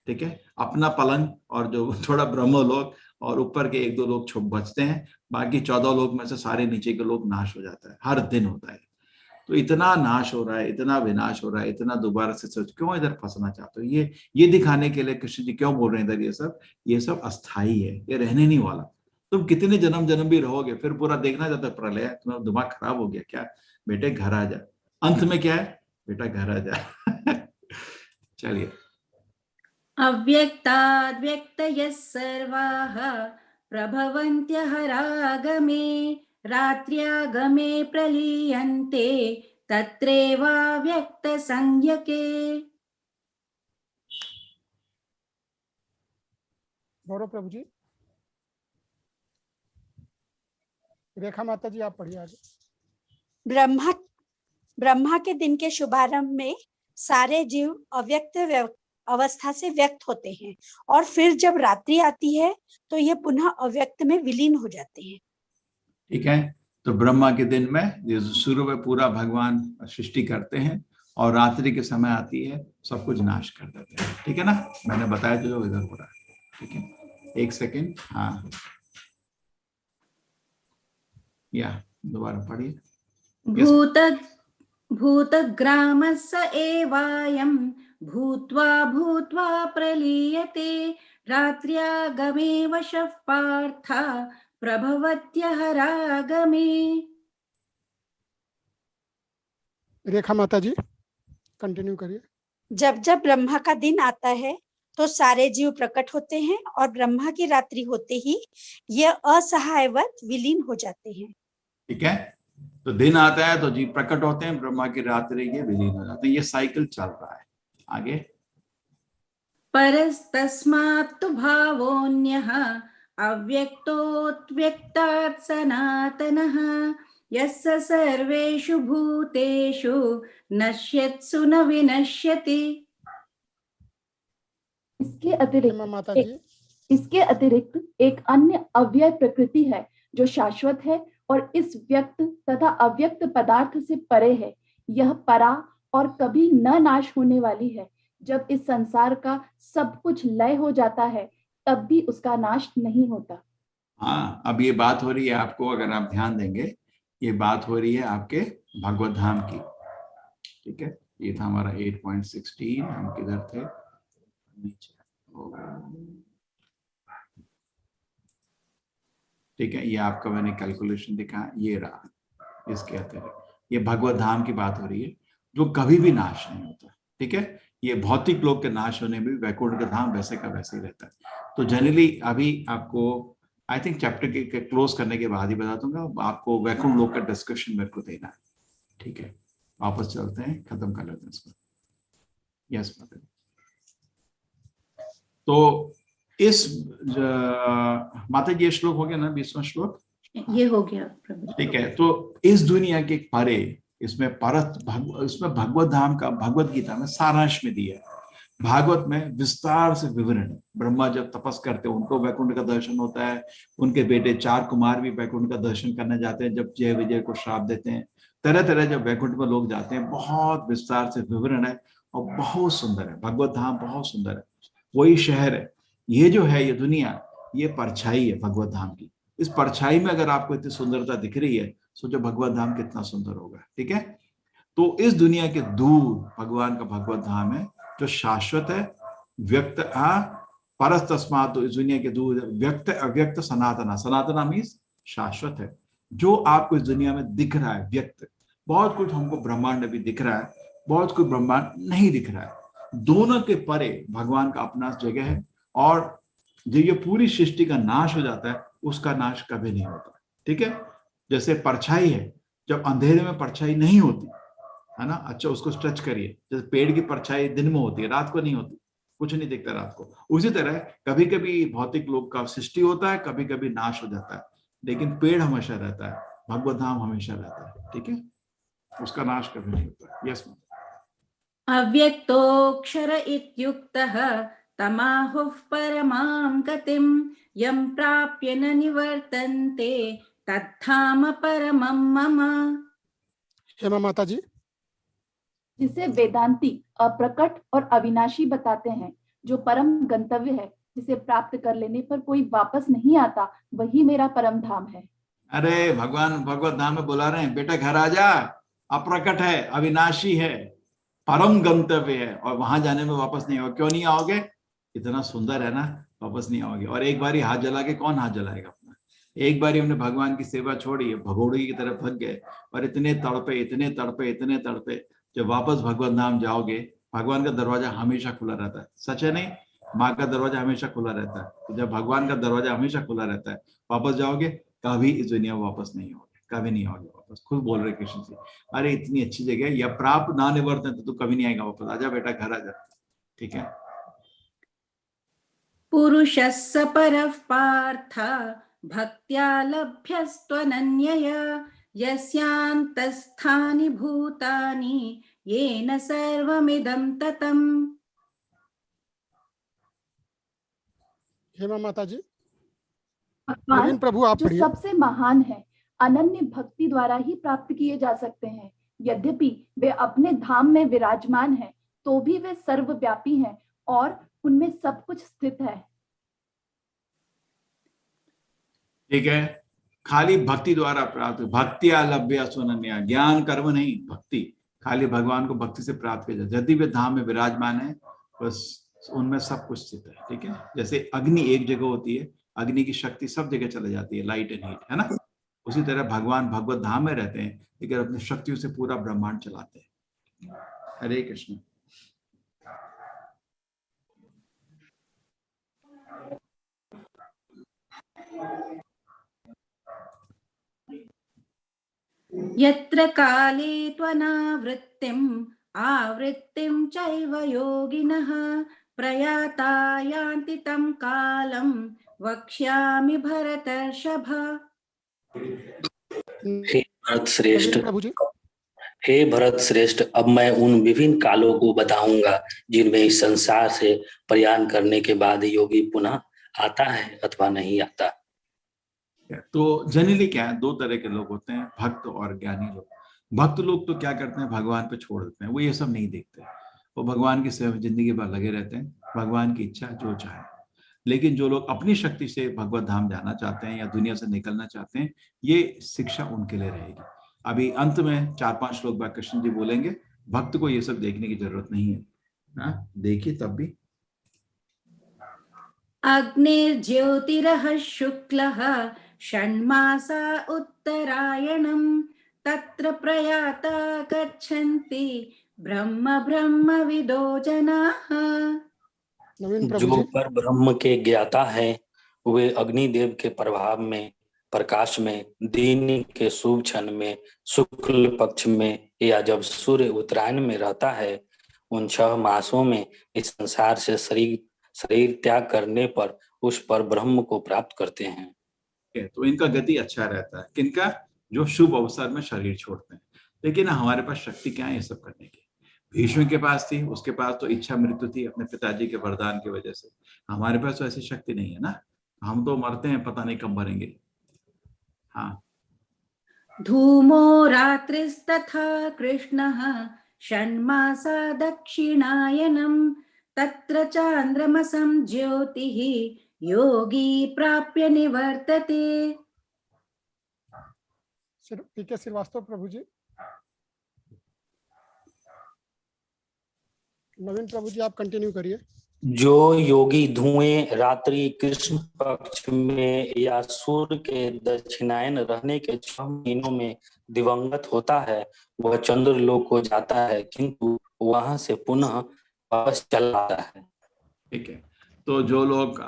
ठीक है। अपना पलंग और जो थोड़ा ब्रह्मलोक और ऊपर के 1-2 लोग छुप बचते हैं, बाकी 14 लोग में से सारे नीचे के लोग नाश हो जाता है, हर दिन होता है। तो इतना नाश हो रहा है, इतना विनाश हो रहा है, इतना दोबारा से सोच क्यों इधर फंसना चाहते हो। ये दिखाने के लिए कृष्ण जी क्यों बोल रहे हैं इधर, ये सब अस्थाई है, ये रहने नहीं वाला। तुम कितने जन्म भी रहोगे, फिर पूरा देखना चाहता है प्रलय, तुम्हारा दिमाग खराब हो गया क्या, बेटे घर आ जा। अंत में क्या है, बेटा घर आ जा। चलिए। अव्यक्ताद्व्यक्तयः सर्वाः प्रभवन्त्यहरागमे रात्र्यागमे प्रलीयन्ते तत्रैवाव्यक्तसंज्ञके। गौरव प्रभु जी। रेखा माता जी आप पढ़िए आगे। ब्रह्मा के दिन के शुभारंभ में सारे जीव अव्यक्त अवस्था से व्यक्त होते हैं, और फिर जब रात्रि आती है तो ये पुनः अव्यक्त में विलीन हो जाते हैं, ठीक है। तो ब्रह्मा के दिन में शुरू में पूरा भगवान सृष्टि करते हैं, और रात्रि के समय आती है सब कुछ नाश कर देते हैं, ठीक है ना। मैंने बताया जो इधर हो रहा है, ठीक है। 1 सेकेंड, हाँ या दोबारा पढ़िए। भूतग्रामस्य एवायं भूत्वा भूत्वा प्रलीयते रात्र्यागमे वशः पार्थ प्रभवत्यहरागमे। रेखा माता जी कंटिन्यू करिए। जब जब ब्रह्मा का दिन आता है तो सारे जीव प्रकट होते हैं, और ब्रह्मा की रात्रि होते ही ये असहायवत विलीन हो जाते हैं, ठीक है। तो दिन आता है तो जीव प्रकट होते हैं, ब्रह्मा की रात्रि के विलीन हो जाते हैं, ये साइकिल चल रहा है। आगे। परस्तस्मात्तु भावोऽन्यः अव्यक्तोऽव्यक्तात् सनातनः यस्य सर्वेषु भूतेषु नश्यत्सु न विनश्यति। माता जी इसके अतिरिक्त एक अन्य अव्यय प्रकृति है जो शाश्वत है और इस व्यक्त तथा अव्यक्त पदार्थ से परे है। यह परा और कभी न नाश होने वाली है। जब इस संसार का सब कुछ लय हो जाता है तब भी उसका नाश नहीं होता। हाँ, अब ये बात हो रही है आपको, अगर आप ध्यान देंगे, ये बात हो रही है आपके भगवत धाम की। ठीक है, ये था हमारा 8.16। हम किधर थे? नीचे। ठीक है, ये आपका मैंने कैलकुलेशन दिखा, ये रहा। इसके अतिरिक्त ये भगवत धाम की बात हो रही है जो कभी भी नाश नहीं होता। ठीक है, ये भौतिक लोक के नाश होने में वैकुंठ का धाम वैसे का वैसे ही रहता है। तो जनरली अभी आपको आई थिंक चैप्टर के क्लोज करने के बाद ही बता दूंगा, आपको वैकुंठ लोक का डिस्कशन मेरे को देना है। ठीक है, वापस चलते हैं, खत्म कर लेते हैं इसको। यस तो इस माता जी ये श्लोक हो गया ना, 20वां श्लोक ये हो गया प्रभु। ठीक है, तो इस दुनिया के परे इसमें इसमें भगवत धाम का भगवत गीता में सारांश में दिया है। भागवत में विस्तार से विवरण है। ब्रह्मा जब तपस करते हैं उनको वैकुंठ का दर्शन होता है, उनके बेटे 4 कुमार भी वैकुंठ का दर्शन करने जाते हैं जब जय विजय को श्राप देते हैं। तरह तरह जब वैकुंठ में लोग जाते हैं, बहुत विस्तार से विवरण है और बहुत सुंदर है। भगवत धाम बहुत सुंदर है, वही शहर है। ये जो है ये दुनिया, ये परछाई है भगवत धाम की। इस परछाई में अगर आपको इतनी सुंदरता दिख रही है, सोचो भगवत धाम कितना सुंदर होगा। ठीक है, तो इस दुनिया के दूर भगवान का भगवत धाम है जो शाश्वत है, व्यक्त परस तस्मात्, तो इस दुनिया के दूर व्यक्त अव्यक्त सनातना। सनातना मीन्स शाश्वत है, जो आपको इस दुनिया में दिख रहा है व्यक्त। बहुत कुछ हमको ब्रह्मांड भी दिख रहा है, बहुत कुछ ब्रह्मांड नहीं दिख रहा है। दोनों के परे भगवान का अपना जगह है, और जो ये पूरी सृष्टि का नाश हो जाता है उसका नाश कभी नहीं होता। ठीक है, जैसे परछाई है, जब अंधेरे में परछाई नहीं होती है ना, अच्छा उसको स्ट्रेच करिए, जैसे पेड़ की परछाई दिन में होती है, रात को नहीं होती, कुछ नहीं दिखता रात को। उसी तरह कभी कभी भौतिक लोक का सृष्टि होता है, कभी कभी नाश हो जाता है, लेकिन पेड़ हमेशा रहता है, भगवत धाम हमेशा रहता है। ठीक है, उसका नाश कभी नहीं होता। यस अव्यक्तोऽक्षर इत्युक्तः तमाहुः परमां गतिं यं प्राप्य न निवर्तन्ते तद्धाम परमं मम। हेमा माता जी, जिसे वेदांती अप्रकट और अविनाशी बताते हैं, जो परम गंतव्य है, जिसे प्राप्त कर लेने पर कोई वापस नहीं आता, वही मेरा परम धाम है। अरे भगवान भगवत धाम में बुला रहे हैं, बेटा घर आ जा, अप्रकट है, अविनाशी है, परम गंतव्य है, और वहां जाने में वापस नहीं आओगे। क्यों नहीं आओगे? इतना सुंदर है ना, वापस नहीं आओगे। और एक बारी हाथ जला के कौन हाथ जलाएगा अपना? एक बारी हमने भगवान की सेवा छोड़ी है, भगोड़े की तरफ भग गए, और इतने तड़पे इतने तड़पे इतने तड़पे। जब वापस भगवत धाम जाओगे, भगवान का दरवाजा हमेशा खुला रहता है। सच है नहीं? माँ का दरवाजा हमेशा खुला रहता है। तो जब भगवान का दरवाजा हमेशा खुला रहता है, वापस जाओगे, कभी इस दुनिया में वापस नहीं आओगे, कभी नहीं आओगे वापस। खुद बोल रहे कृष्ण से, अरे इतनी अच्छी जगह है, या प्राप्त ना निवर्तन, तो तू कभी नहीं आएगा वापस। आजा बेटा, घर आ जा। ठीक है, पुरुषः स परः पार्थ भक्त्या लभ्यस्त्वनन्यया यस्यान्तस्थानि भूतानि येन सर्वमिदं ततम्। हेमा माता जी, भगवान नवीन प्रभु आप जो पढ़िए। सबसे महान है, अनन्य भक्ति द्वारा ही प्राप्त किए जा सकते हैं। यद्यपि वे अपने धाम में विराजमान हैं, तो भी वे सर्वव्यापी हैं और उनमें सब कुछ स्थित है। ठीक है, खाली भक्ति द्वारा प्राप्त, भक्तिया लभ्य सुनन्या, ज्ञान कर्म नहीं, भक्ति। खाली भगवान को भक्ति से प्राप्त किया जाए। यदि वे धाम में विराजमान है, बस उनमें सब कुछ स्थित है। ठीक है, जैसे अग्नि एक जगह होती है, अग्नि की शक्ति सब जगह चले जाती है, लाइट एंड हीट, है ना। उसी तरह भगवान भगवत धाम में रहते हैं, लेकिन अपनी शक्तियों से पूरा ब्रह्मांड चलाते हैं। हरे कृष्ण। यत्र काले त्वनावृत्तिम् आवृत्तिं चैव योगिनः प्रयाता यान्ति तं कालं वक्ष्यामि भरतर्षभ। हे भरत श्रेष्ठ, हे भरत श्रेष्ठ, अब मैं उन विभिन्न कालों को बताऊंगा जिनमें इस संसार से प्रयाण करने के बाद योगी पुनः आता है अथवा नहीं आता। तो जनरली क्या है, दो तरह के लोग होते हैं, भक्त और ज्ञानी लोग। भक्त लोग तो क्या करते हैं, भगवान पे छोड़ देते हैं, वो ये सब नहीं देखते, वो भगवान की सेवा में जिंदगी भर लगे रहते हैं, भगवान की इच्छा जो चाहे। लेकिन जो लोग अपनी शक्ति से भगवत धाम जाना चाहते हैं या दुनिया से निकलना चाहते हैं, ये शिक्षा उनके लिए रहेगी। अभी अंत में 4-5 श्लोक बाद कृष्ण जी बोलेंगे, भक्त को ये सब देखने की जरूरत नहीं है। देखिए तब भी अग्निर्ज्योतिरः शुक्लः षण्मासा उत्तरायणं तत्र प्रयाता गच्छन्ति ब्रह्म ब्रह्मविदो जनाः। जो पर ब्रह्म के ज्ञाता है वे अग्निदेव के प्रभाव में, प्रकाश में, दिन के शुभ क्षण में, शुक्ल पक्ष में या जब सूर्य उत्तरायण में रहता है, उन 6 मासों में इस संसार से शरीर त्याग करने पर उस पर ब्रह्म को प्राप्त करते हैं। तो इनका गति अच्छा रहता है। किनका? जो शुभ अवसर में शरीर छोड़ते हैं। लेकिन हमारे पास शक्ति क्या है ये सब करने की? भीष्म के पास थी, उसके पास तो इच्छा मृत्यु थी अपने पिताजी के वरदान की वजह से। हमारे पास तो ऐसी शक्ति नहीं है ना, हम तो मरते हैं, पता नहीं कब मरेंगे। हाँ, धूमो रात्रिस्तथा कृष्णः षण्मासा दक्षिणायनं तत्र चान्द्रमसं ज्योतिः योगी प्राप्य निवर्तते। पीके श्रीवास्तव प्रभु जी। नवीन प्रभु जी आप कंटिन्यू करिए। जो योगी धुएं रात्रि कृष्ण पक्ष में या सूर्य के दक्षिणायन रहने के 6 महीनों में दिवंगत होता है, वह चंद्र लोक को जाता है, किंतु वहां से पुनः वापस चला आता है। ठीक है। तो जो लोग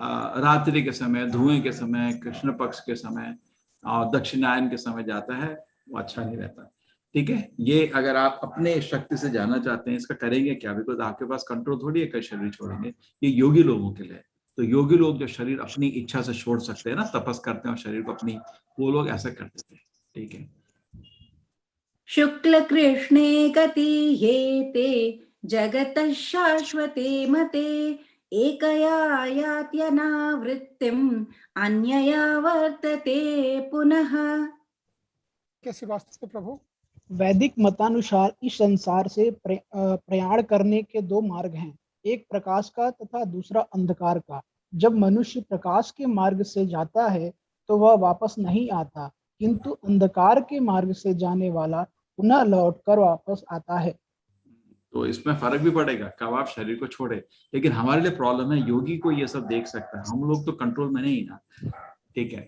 रात्रि के समय, धुएं के समय, कृष्ण पक्ष के समय और दक्षिणायन के समय जाता है, वो अच्छा नहीं रहता। ठीक है, ये अगर आप अपने शक्ति से जाना चाहते हैं, इसका करेंगे क्या? बिकॉज आपके पास कंट्रोल थोड़ी है, कई शरीर छोड़ेंगे। ये योगी लोगों के लिए। तो योगी लोग जो शरीर अपनी इच्छा से छोड़ सकते हैं ना, तपस करते हैं और शरीर को अपनी, वो लोग ऐसा कर देते हैं। ठीक है। शुक्ल कृष्णे गतीयेते जगतः शाश्वते मते एकया यात्यनावृत्तिम् अन्यया वर्तते पुनः। कैसी वास्तव प्रभु? वैदिक मतानुसार इस संसार से प्रयाण करने के 2 मार्ग हैं, एक प्रकाश का तथा दूसरा अंधकार का। जब मनुष्य प्रकाश के मार्ग से जाता है तो वह वापस नहीं आता, किंतु अंधकार के मार्ग से जाने वाला पुनः लौटकर वापस आता है। तो इसमें फर्क भी पड़ेगा कब आप शरीर को छोड़े। लेकिन हमारे लिए प्रॉब्लम है, योगी को ये सब देख सकता है, हम लोग तो कंट्रोल में नहीं ना। ठीक है।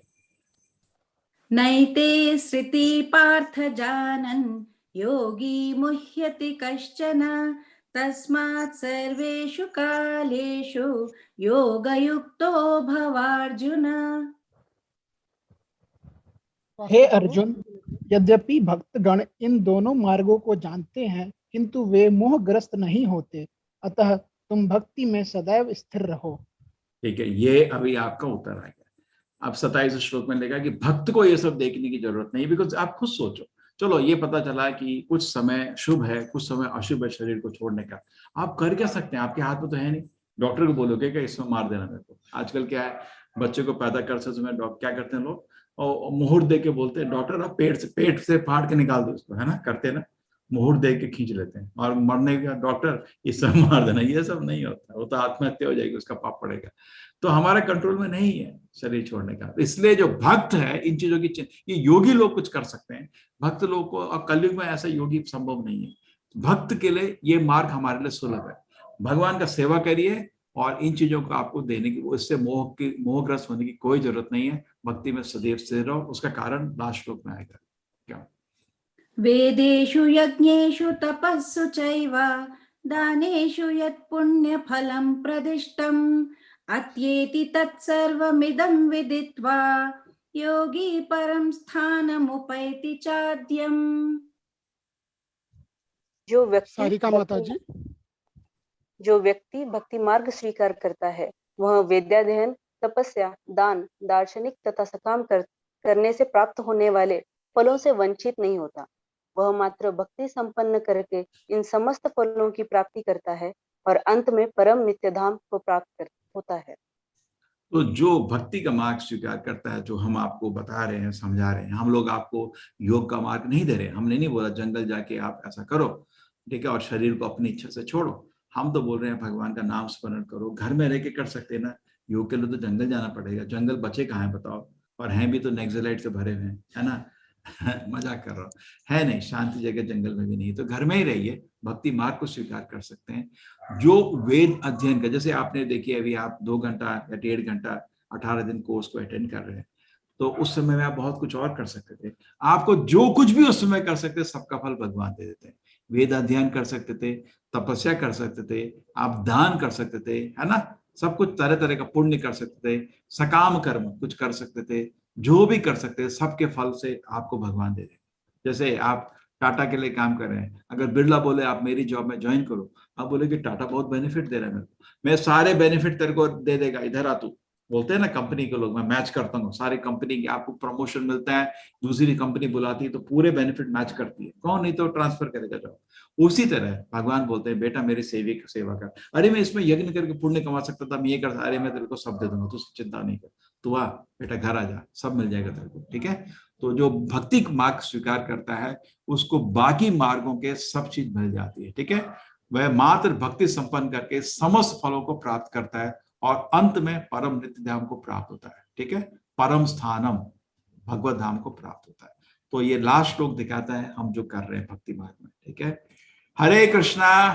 नैते स्थिति पार्थ जानन् योगी मुह्यति कश्चन तस्मात् सर्वेषु कालेषु योगयुक्तो भवार्जुन। हे अर्जुन, यद्यपि भक्तगण इन दोनों मार्गों को जानते हैं, किंतु वे मोहग्रस्त नहीं होते, अतः तुम भक्ति में सदैव स्थिर रहो। ठीक है, ये अभी आपका उत्तर आ गया। अब 27 श्लोक में लिखा कि भक्त को ये सब देखने की जरूरत नहीं, बिकॉज आप खुद सोचो। चलो ये पता चला कि कुछ समय शुभ है, कुछ समय अशुभ है शरीर को छोड़ने का। आप कर क्या सकते हैं? आपके हाथ में तो है नहीं। डॉक्टर को बोलोगे कि इसमें मार देना मेरे को। आजकल क्या है, बच्चे को पैदा करते समय क्या करते हैं लोग, और मुहूर्त दे के बोलते हैं डॉक्टर आप पेट से फाड़ के निकाल दो इसको, है ना, करते हैं ना, मुहूर्त दे के खींच लेते हैं। और मरने का डॉक्टर इस समय मार देना, ये सब नहीं होता। वो तो आत्महत्या हो जाएगी, उसका पाप पड़ेगा। तो हमारे कंट्रोल में नहीं है शरीर छोड़ने का। इसलिए जो भक्त है, इन चीजों की, ये योगी लोग कुछ कर सकते हैं, भक्त लोग को, और कलयुग में ऐसा योगी संभव नहीं है। भक्त के लिए ये मार्ग हमारे लिए सुलभ है। भगवान का सेवा करिए और इन चीजों को आपको देने की, उससे मोहग्रस्त होने की कोई जरूरत नहीं है। भक्ति में सदैव स्थिर रहो। उसका कारण लास्ट श्लोक में आएगा। क्या? वेदेषु यज्ञेषु तपस्सु चैव दानेषु यत् पुण्यफलं प्रदिष्टम् अत्येति तत्सर्वमिदं विदित्वा योगी परं स्थानमुपैति चाद्यम्। जो सारिका माता जी। व्यक्ति भक्ति मार्ग स्वीकार करता है, वह विद्याध्ययन, तपस्या, दान, दार्शनिक तथा सकाम करने से प्राप्त होने वाले फलों से वंचित नहीं होता। वह मात्र भक्ति संपन्न करके इन समस्त फलों की प्राप्ति करता है और अंत में परम नित्य धाम को प्राप्त होता है। तो जो भक्ति का मार्ग स्वीकार करता है, जो हम आपको बता रहे हैं, समझा रहे हैं, हम लोग आपको योग का मार्ग नहीं दे रहे। हमने नहीं बोला जंगल जाके आप ऐसा करो, ठीक है, और शरीर को अपनी इच्छा से छोड़ो। हम तो बोल रहे हैं भगवान का नाम स्मरण करो, घर में रह के कर सकते हैं ना। योग के लिए तो जंगल जाना पड़ेगा, जंगल बचे कहाँ है बताओ, और हैं भी तो नेक्सलाइट से भरे हुए हैं, है ना। मजाक कर रहा हूँ, है नहीं, शांति जगह जंगल में भी नहीं, तो घर में ही रहिए, भक्ति मार्ग को स्वीकार कर सकते हैं। जो वेद अध्ययन का, जैसे आपने देखिए अभी आप 2 घंटा या 1.5 घंटा 18 दिन कोर्स को अटेंड कर रहे हैं, तो उस समय में आप बहुत कुछ और कर सकते थे। आपको जो कुछ भी उस समय कर सकते, सबका फल भगवान दे देते हैं। वेद अध्ययन कर सकते थे, तपस्या कर सकते थे, आप दान कर सकते थे, है ना, सब कुछ तरह तरह का पुण्य कर सकते थे, सकाम कर्म कुछ कर सकते थे, जो भी कर सकते हैं सबके फल से आपको भगवान दे देंगे। जैसे आप टाटा के लिए काम कर रहे हैं, अगर बिरला बोले आप मेरी जॉब में ज्वाइन करो, आप बोले कि टाटा बहुत बेनिफिट दे रहा है मेरे को, मैं सारे बेनिफिट तेरे को दे देगा, इधर आ तू। बोलते हैं ना कंपनी के लोग, मैं मैच करता हूँ सारी कंपनी की, आपको प्रमोशन मिलता है, दूसरी कंपनी बुलाती है तो पूरे बेनिफिट मैच करती है, कौन नहीं तो ट्रांसफर करेगा जॉब। उसी तरह भगवान बोलते हैं बेटा मेरे सेवक की सेवा कर। अरे मैं इसमें यज्ञ करके पुण्य कमा सकता था, मैं ये कर, अरे मैं तेरे को सब दे दूंगा, तू चिंता नहीं कर, तू आ बेटा घर आ जा, सब मिल जाएगा तेरे को, ठीक है। तो जो भक्ति मार्ग स्वीकार करता है उसको बाकी मार्गों के सब चीज मिल जाती है, ठीक है। वह मात्र भक्ति संपन्न करके समस्त फलों को प्राप्त करता है और अंत में परम नित्य धाम को प्राप्त होता है, ठीक है, परम स्थानम भगवत धाम को प्राप्त होता है। तो ये लास्ट श्लोक दिखाता है हम जो कर रहे हैं भक्ति मार्ग में, ठीक है। हरे कृष्णा,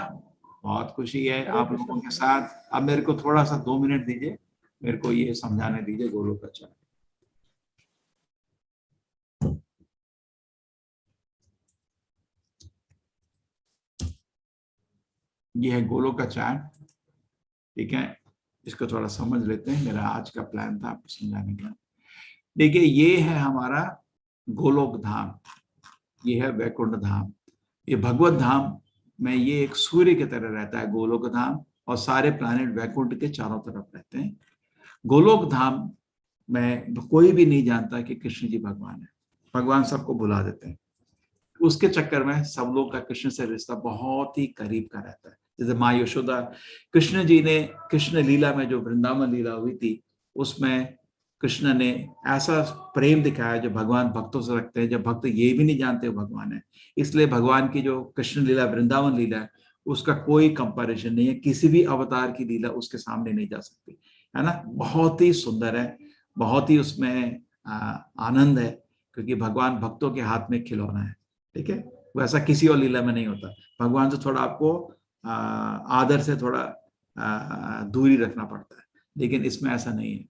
बहुत खुशी है आप लोगों के साथ। अब मेरे को थोड़ा सा 2 मिनट दीजिए, मेरे को ये समझाने दीजिए गोलोकाचार्य। ये है गोलोकाचार्य, ठीक है, इसको थोड़ा समझ लेते हैं। मेरा आज का प्लान था आपको समझाने का। देखिए ये है हमारा गोलोक धाम, ये है वैकुंठ धाम। ये भगवत धाम में ये एक सूर्य की तरह रहता है गोलोक धाम, और सारे प्लैनेट वैकुंठ के चारों तरफ रहते हैं। गोलोक धाम में कोई भी नहीं जानता कि कृष्ण जी भगवान है, भगवान सबको बुला देते हैं। उसके चक्कर में सब लोग का कृष्ण से रिश्ता बहुत ही करीब का रहता है। जैसे माँ यशोदा, कृष्ण जी ने कृष्ण लीला में जो वृंदावन लीला हुई थी, उसमें कृष्ण ने ऐसा प्रेम दिखाया जो भगवान भक्तों से रखते हैं, जब भक्त ये भी नहीं जानते भगवान है। इसलिए भगवान की जो कृष्ण लीला वृंदावन लीला है उसका कोई कंपैरिजन नहीं है, किसी भी अवतार की लीला उसके सामने नहीं जा सकती, है ना। बहुत ही सुंदर है, बहुत ही उसमें आनंद है, क्योंकि भगवान भक्तों के हाथ में खिलौना है, ठीक है। वैसा किसी और लीला में नहीं होता। भगवान से थोड़ा आपको आदर से थोड़ा दूरी रखना पड़ता है, लेकिन इसमें ऐसा नहीं है।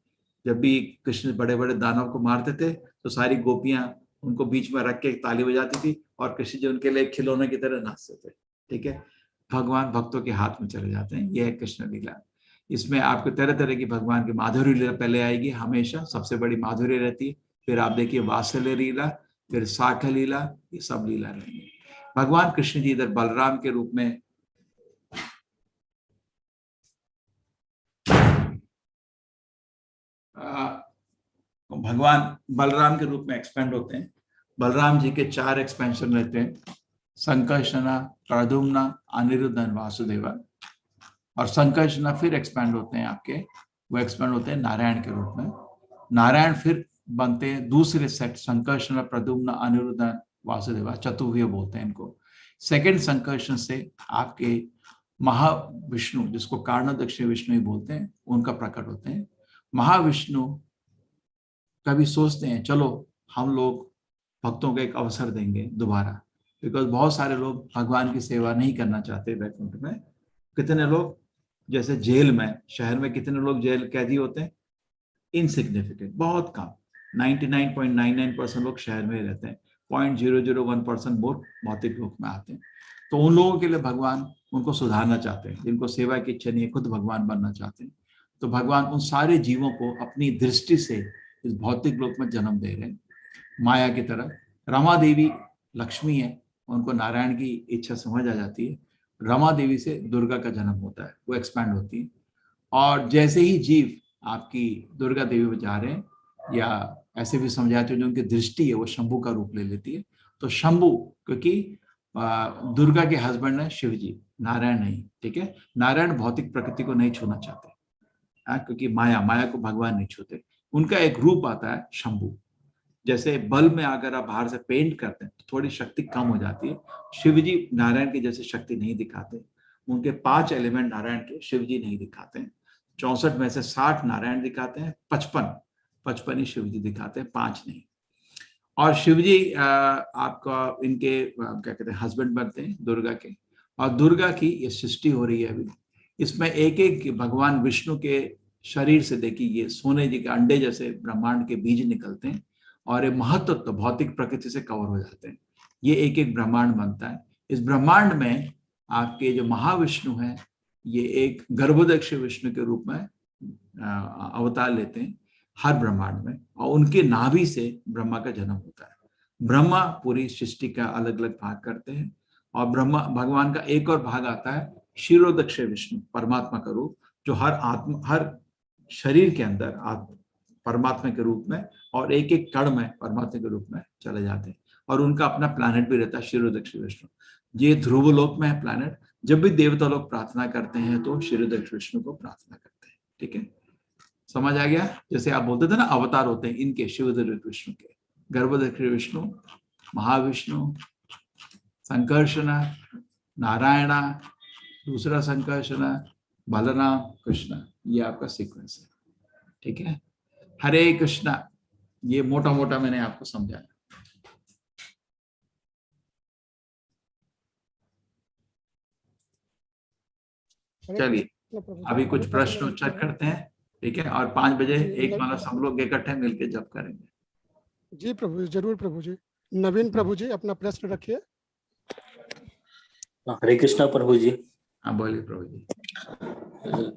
जब भी कृष्ण बड़े बड़े दानव को मारते थे तो सारी गोपियां उनको बीच में रख के ताली बजाती थी और कृष्ण जी उनके लिए खिलौने की तरह नाचते थे, ठीक है। भगवान भक्तों के हाथ में चले जाते हैं, यह है कृष्ण लीला। इसमें आपको तरह तरह की भगवान की माधुर्य लीला पहले आएगी, हमेशा सबसे बड़ी माधुर्य रहती है। फिर आप देखिए वात्सल्य लीला, फिर साख लीला, ये सब लीला रहेंगे। भगवान कृष्ण जी इधर बलराम के रूप में भगवान बलराम के रूप में एक्सपेंड होते हैं। बलराम जी के 4 एक्सपेंशन रहते हैं, संकर्षणा, प्रद्युम्ना, अनिरुद्ध, वासुदेवा। और संकर्षणा फिर एक्सपेंड होते हैं आपके, वो एक्सपेंड होते हैं नारायण के रूप में। नारायण फिर बनते हैं दूसरे सेट, संकर्षण, प्रद्युम्न, अनिरुद्ध, वासुदेवा, चतुर्व्यूह बोलते हैं इनको। सेकंड संकर्षण से आपके महाविष्णु, जिसको कारणदक्ष विष्णु ही बोलते हैं, उनका प्रकट होते हैं। महाविष्णु कभी सोचते हैं चलो हम लोग भक्तों को एक अवसर देंगे दोबारा, बिकॉज बहुत सारे लोग भगवान की सेवा नहीं करना चाहते वैकुंठ में। कितने लोग, जैसे जेल में, शहर में कितने लोग जेल कैदी होते हैं, इनसिग्निफिकेंट, बहुत कम। 99.99% लोग शहर में ही रहते हैं, 0.001% मोर भौतिक लोक में आते हैं। तो उन लोगों के लिए भगवान उनको सुधारना चाहते हैं, जिनको सेवा की इच्छा नहीं है, खुद भगवान बनना चाहते हैं। तो भगवान उन सारे जीवों को अपनी दृष्टि से इस भौतिक लोक में जन्म दे रहे हैं, माया की तरह। रमा देवी लक्ष्मी है, उनको नारायण की इच्छा समझ आ जाती है, रमा देवी से दुर्गा का जन्म होता है, वो एक्सपैंड होती है। और जैसे ही जीव आपकी दुर्गा देवी में जा रहे हैं, या ऐसे भी समझाते हैं जो उनकी दृष्टि है वो शंभू का रूप ले लेती है। तो शंभू, क्योंकि दुर्गा के हस्बैंड है शिव जी, नारायण नहीं, ठीक है। नारायण भौतिक प्रकृति को नहीं छूना चाहते, क्योंकि माया को भगवान नहीं छूते। उनका एक रूप आता है शंभु। जैसे बल्ब में अगर आप बाहर से पेंट करते हैं तो थोड़ी शक्ति कम हो जाती है। शिव जी नारायण की जैसे शक्ति नहीं दिखाते। उनके 5 एलिमेंट नारायण के शिव जी नहीं दिखाते हैं। 64 में से 60 नारायण दिखाते हैं, 55 ही शिव जी दिखाते हैं, 5 नहीं। और शिव जी आपका इनके क्या कहते हैं हस्बैंड बनते हैं दुर्गा के। और दुर्गा की ये सृष्टि हो रही है अभी। इसमें एक एक भगवान विष्णु के शरीर से देखिए ये सोने जी के अंडे जैसे ब्रह्मांड के बीज निकलते हैं और ये महत्व भौतिक प्रकृति से कवर हो जाते हैं। ये एक एक ब्रह्मांड बनता है। इस ब्रह्मांड में आपके जो महाविष्णु हैं ये एक गर्भोदक्ष विष्णु के रूप में अवतार लेते हैं हर ब्रह्मांड में, और उनके नाभि से ब्रह्मा का जन्म होता है। ब्रह्मा पूरी सृष्टि का अलग अलग भाग करते हैं और ब्रह्मा भगवान का एक और भाग आता है क्षीरोदक्ष विष्णु, परमात्मा का रूप, जो हर शरीर के अंदर परमात्मा के रूप में और एक एक कण में परमात्मा के रूप में चले जाते हैं। और उनका अपना प्लैनेट भी रहता है क्षीरोदक्ष विष्णु। ये ध्रुवलोक में है प्लैनेट। जब भी देवता लोग प्रार्थना करते हैं तो क्षीरोदक्ष विष्णु को प्रार्थना करते हैं। ठीक है, समझ आ गया? जैसे आप बोलते थे ना अवतार होते हैं इनके क्षीरोदक्ष विष्णु के, गर्भोदक्ष विष्णु, महाविष्णु, संकर्षण, नारायण, दूसरा संकर्षण, बलराम, कृष्ण। ये आपका सीक्वेंस है। ठीक है, हरे कृष्णा। ये मोटा मोटा मैंने आपको समझाया। चलिए अभी कुछ प्रश्न उत्तर करते हैं। ठीक है, और 5 बजे एक माला सब लोग इकट्ठे मिलकर जप करेंगे। जी प्रभु, जरूर प्रभु जी। नवीन प्रभु जी अपना प्रश्न रखिए। हरे कृष्णा प्रभु जी। हाँ बोलिए प्रभु जी।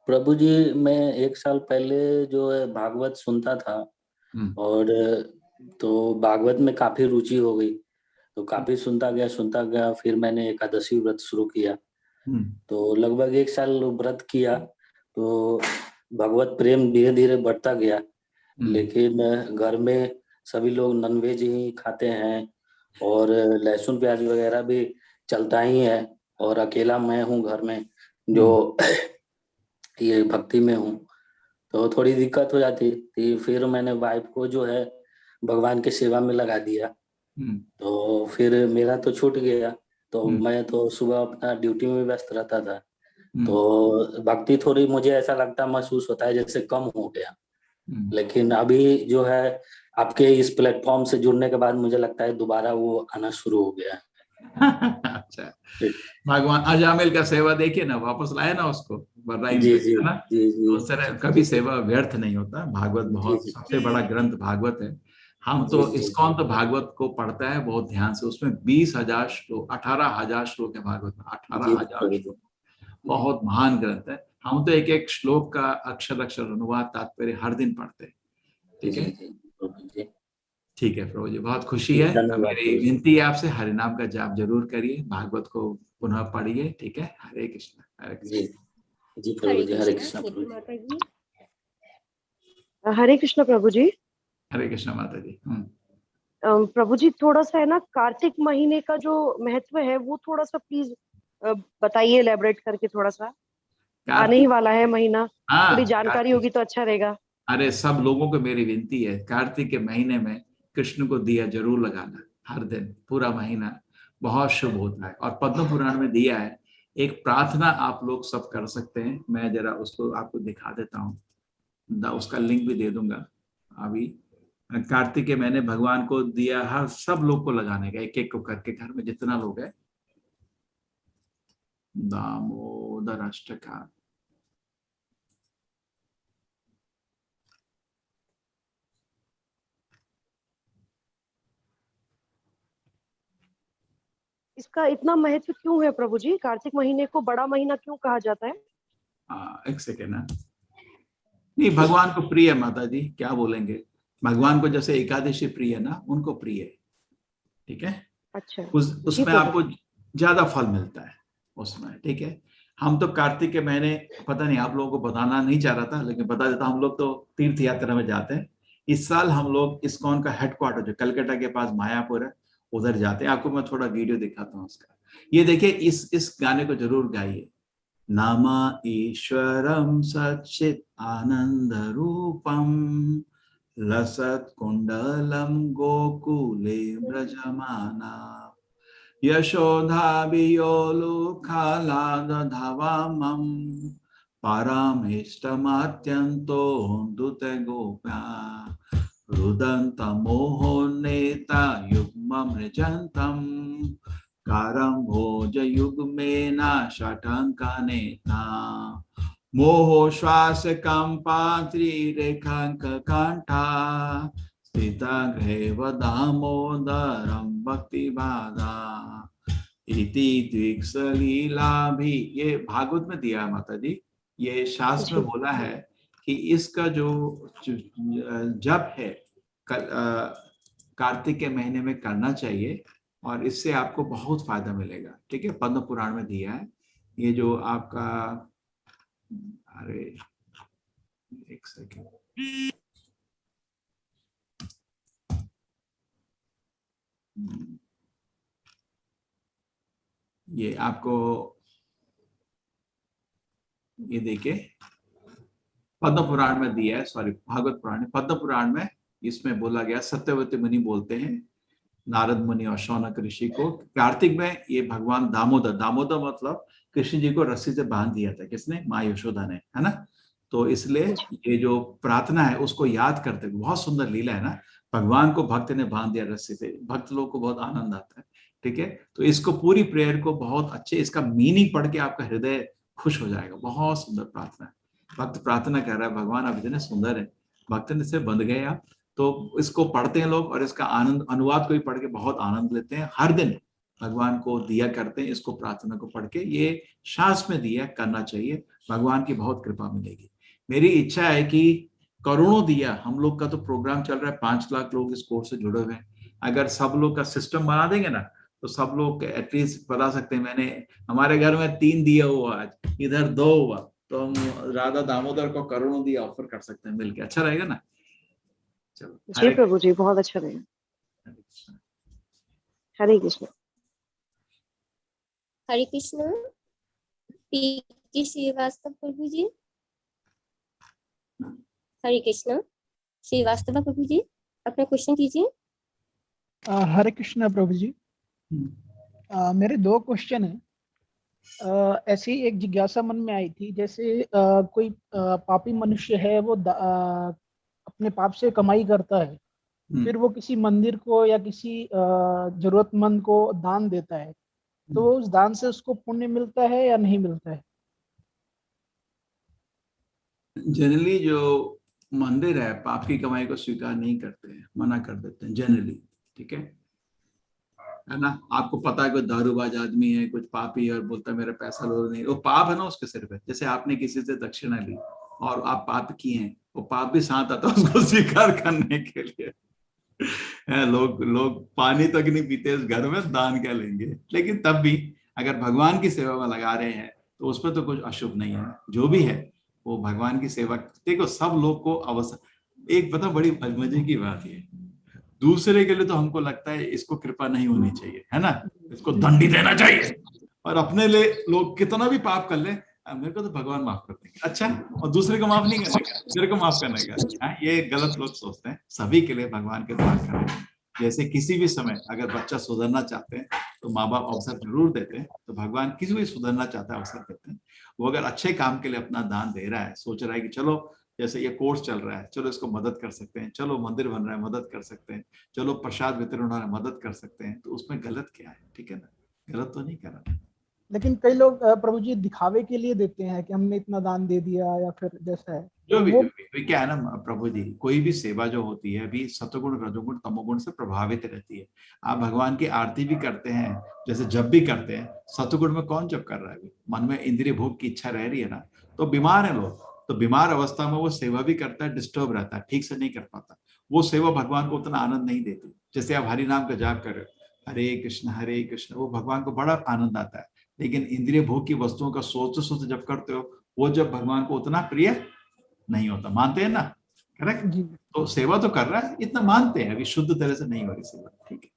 प्रभु जी, मैं 1 साल पहले जो है भागवत सुनता था और तो भागवत में काफी रुचि हो गई, तो काफी सुनता गया। फिर मैंने एकादशी व्रत शुरू किया, तो लगभग 1 साल व्रत किया, तो भगवत प्रेम धीरे धीरे बढ़ता गया। लेकिन घर में सभी लोग नॉनवेज ही खाते हैं और लहसुन प्याज वगैरह भी चलता ही है, और अकेला मैं हूँ घर में जो ये भक्ति में हूँ, तो थोड़ी दिक्कत हो जाती थी। फिर मैंने वाइफ को जो है भगवान की सेवा में लगा दिया, तो फिर मेरा तो छूट गया। तो मैं तो सुबह अपना ड्यूटी में व्यस्त रहता था, तो भक्ति थोड़ी मुझे ऐसा लगता महसूस होता है जैसे कम हो गया। लेकिन अभी जो है आपके इस प्लेटफॉर्म से जुड़ने के बाद मुझे लगता है दोबारा वो आना शुरू हो गया। अच्छा, भगवान अजामिल का सेवा देखिए ना, वापस लाए ना उसको बर्राइम जी, पे, जी, है ना? जी, जी, उस तरह कभी सेवा व्यर्थ नहीं होता। भागवत बहुत सबसे बड़ा ग्रंथ भागवत है। हम तो इस्कॉन तो भागवत को पढ़ता है बहुत ध्यान से। उसमें 20,000 श्लोक, 18,000 श्लोक है भागवत में, 18,000 श्लोक, बहुत महान ग्रंथ है। हम तो एक एक श्लोक का अक्षर अक्षर अनुवाद तात्पर्य हर दिन पढ़ते हैं। ठीक है, ठीक है प्रभु जी, बहुत खुशी है। मेरी विनती है आपसे हरिनाम का जाप जरूर करिए, भागवत को पुनः पढ़िए। ठीक है, हरे कृष्ण। हरे कृष्ण जी प्रभु जी। हरे कृष्ण प्रभु जी। हरे कृष्ण प्रभु जी। हरे कृष्ण माता जी। प्रभु जी थोड़ा सा है ना कार्तिक महीने का जो महत्व है वो थोड़ा सा प्लीज बताइए, एलैबोरेट करके थोड़ा सा। आने ही वाला है महीना, थोड़ी जानकारी होगी तो अच्छा रहेगा। अरे सब लोगों को मेरी विनती है, कार्तिक के महीने में कृष्ण को दिया जरूर लगाना हर दिन, पूरा महीना बहुत शुभ होता है। और पद्म पुराण में दिया है एक प्रार्थना, आप लोग सब कर सकते हैं। मैं जरा उसको आपको दिखा देता हूँ, उसका लिंक भी दे दूंगा अभी। कार्तिक के महीने भगवान को दिया, हर सब लोग को लगाने का, एक एक को करके घर में जितना लोग है। दामोदर अष्टका, इसका इतना महत्व क्यों है प्रभु जी? कार्तिक महीने को बड़ा महीना क्यों कहा जाता है? एक सेकेंड ना, नहीं भगवान को प्रिय है माता जी, क्या बोलेंगे। भगवान को जैसे एकादशी प्रिय है ना, उनको प्रिय है। ठीक है, अच्छा, उसमें आपको ज्यादा फल मिलता है उसमें। ठीक है, हम तो कार्तिक के महीने, पता नहीं आप लोगों को बताना नहीं चाह रहा था लेकिन बता देता, हम लोग तो तीर्थ यात्रा में जाते हैं। इस साल हम लोग इस्कॉन का हेडक्वार्टर जो कलकत्ता के पास मायापुर है उधर जाते हैं। आपको मैं थोड़ा वीडियो दिखाता हूँ उसका। ये देखिए, इस गाने को जरूर गाइए। नम ईश्वरं सच्चित् आनंद रूपम लसत् कुंडलम गोकुले व्रजमाना यशोधाभियोलुखालादधावामं परमेष्टमत्यन्तो दुतगोप्या रुदन्तमोहो नेता युग्ममृजन्तं करं भोजयुग्मेन षटङ्कनेता मोहो श्वासकम्पात्रिरेखाङ्ककण्ठा स्थितग्रेव दामोदरं भक्तिबाधा इति द्विक्सलीला भी। ये भागवत में दिया है माता जी, ये शास्त्र में बोला है कि इसका जो जप है कार्तिक के महीने में करना चाहिए और इससे आपको बहुत फायदा मिलेगा। ठीक है, पद्म पुराण में दिया है ये जो आपका, अरे एक सेकेंड, ये आपको ये देखिए पद्म पुराण में दिया है, सॉरी भागवत पुराण में, पद्म पुराण में इसमें बोला गया, सत्यवती मुनि बोलते हैं नारद मुनि और शौनक ऋषि को, कार्तिक में ये भगवान दामोदर, दामोदर मतलब कृष्ण जी को रस्सी से बांध दिया था किसने, माँ यशोदा ने, है ना। तो इसलिए ये जो प्रार्थना है उसको याद करते, बहुत सुंदर लीला है ना, भगवान को भक्त ने बांध दिया रस्सी से, भक्त लोग को बहुत आनंद आता है। ठीक है, तो इसको पूरी प्रेयर को बहुत अच्छे, इसका मीनिंग पढ़ के आपका हृदय खुश हो जाएगा। बहुत सुंदर प्रार्थना है, भक्त प्रार्थना कर रहा है, भगवान आप इतने सुंदर है, भक्त ने से बंध गए आप। तो इसको पढ़ते हैं लोग और इसका आनंद, अनुवाद को भी पढ़ के बहुत आनंद लेते हैं, हर दिन भगवान को दिया करते हैं इसको, प्रार्थना को पढ़ के, ये शास्त्र में दिया करना चाहिए, भगवान की बहुत कृपा मिलेगी। मेरी इच्छा है कि करोड़ों दिया, हम लोग का तो प्रोग्राम चल रहा है, 5 लाख लोग इस कोर्स से जुड़े हुए हैं, अगर सब लोग का सिस्टम बना देंगे ना तो सब लोग एटलीस्ट बता सकते हैं मैंने हमारे घर में 3 दिया हुआ, आज इधर 2 हुआ, तो हम राधा दामोदर को करोड़ों दिया ऑफर कर सकते हैं मिलके, अच्छा रहेगा ना। चलो जी प्रभु जी, बहुत अच्छा रहेगा। हरे कृष्ण। हरे कृष्ण। पीके श्रीवास्तव प्रभु जी। हरे कृष्ण। श्रीवास्तव प्रभु जी अपना क्वेश्चन कीजिए। हरे कृष्ण प्रभु जी। मेरे 2 क्वेश्चन है। ऐसी एक जिज्ञासा मन में आई थी, जैसे कोई पापी मनुष्य है, वो अपने पाप से कमाई करता है, फिर वो किसी मंदिर को या किसी जरूरतमंद को दान देता है, तो उस दान से उसको पुण्य मिलता है या नहीं मिलता है? जनरली जो मंदिर है पाप की कमाई को स्वीकार नहीं करते हैं, मना कर देते हैं जनरली। ठीक है ना, आपको पता है कोई दारूबाज आदमी है, कुछ पापी है और बोलता है मेरा पैसा लो, नहीं, वो पाप है ना उसके सिर पे। जैसे आपने किसी से दक्षिणा ली और आप पाप किए हैं, वो पाप भी साथ आता है उसको स्वीकार करने के लिए। लोग पानी तक नहीं पीते इस घर में, दान क्या लेंगे। लेकिन तब भी अगर भगवान की सेवा में लगा रहे हैं तो उसमें तो कुछ अशुभ नहीं है, जो भी है वो भगवान की सेवा। देखो सब लोग को अवसर, एक पता बड़ी मजे की बात है, दूसरे के लिए तो हमको लगता है इसको कृपा नहीं होनी चाहिए, है ना, इसको दंड ही देना चाहिए, और अपने लिए लोग कितना भी पाप कर ले, मेरे को तो भगवान माफ कर देंगे, अच्छा, और दूसरे को माफ नहीं करेगा, मेरे को माफ करने का। ये गलत लोग सोचते हैं। सभी के लिए भगवान के द्वार करें। जैसे किसी भी समय अगर बच्चा सुधरना चाहते हैं तो माँ बाप अवसर जरूर देते हैं, तो भगवान किसी भी सुधरना चाहता है अवसर देते हैं। वो अगर अच्छे काम के लिए अपना दान दे रहा है, सोच रहा है कि चलो जैसे ये कोर्स चल रहा है, चलो इसको मदद कर सकते हैं, चलो मंदिर बन रहा है मदद कर सकते हैं, चलो प्रसाद वितरण हो रहा है मदद कर सकते हैं, तो उसमें गलत क्या है? ठीक है ना, गलत तो नहीं कर रहा। लेकिन कई लोग प्रभु जी दिखावे के लिए देते हैं कि हमने इतना दान दे दिया, या फिर जैसा है जो भी क्या है ना प्रभु जी, कोई भी सेवा जो होती है अभी सत्वगुण रजोगुण तमोगुण से प्रभावित रहती है। आप भगवान की आरती भी करते हैं, जैसे जब भी करते हैं, सत्वगुण में कौन जब कर रहा है? मन में इंद्रिय भोग की इच्छा रह रही है ना, तो बीमार है लोग, तो बीमार अवस्था में वो सेवा भी करता है, डिस्टर्ब रहता है, ठीक से नहीं कर पाता, वो सेवा भगवान को उतना आनंद नहीं देती। जैसे आप हरि नाम का जाप कर रहे हो, हरे कृष्ण, वो भगवान को बड़ा आनंद आता है। लेकिन इंद्रिय भोग की वस्तुओं का सोचते सोचते जब करते हो, वो जब भगवान को उतना प्रिय नहीं होता। मानते हैं ना? करेक्ट। तो सेवा तो कर रहा है, इतना मानते हैं, अभी शुद्ध तरह से नहीं हो रही सेवा। ठीक है,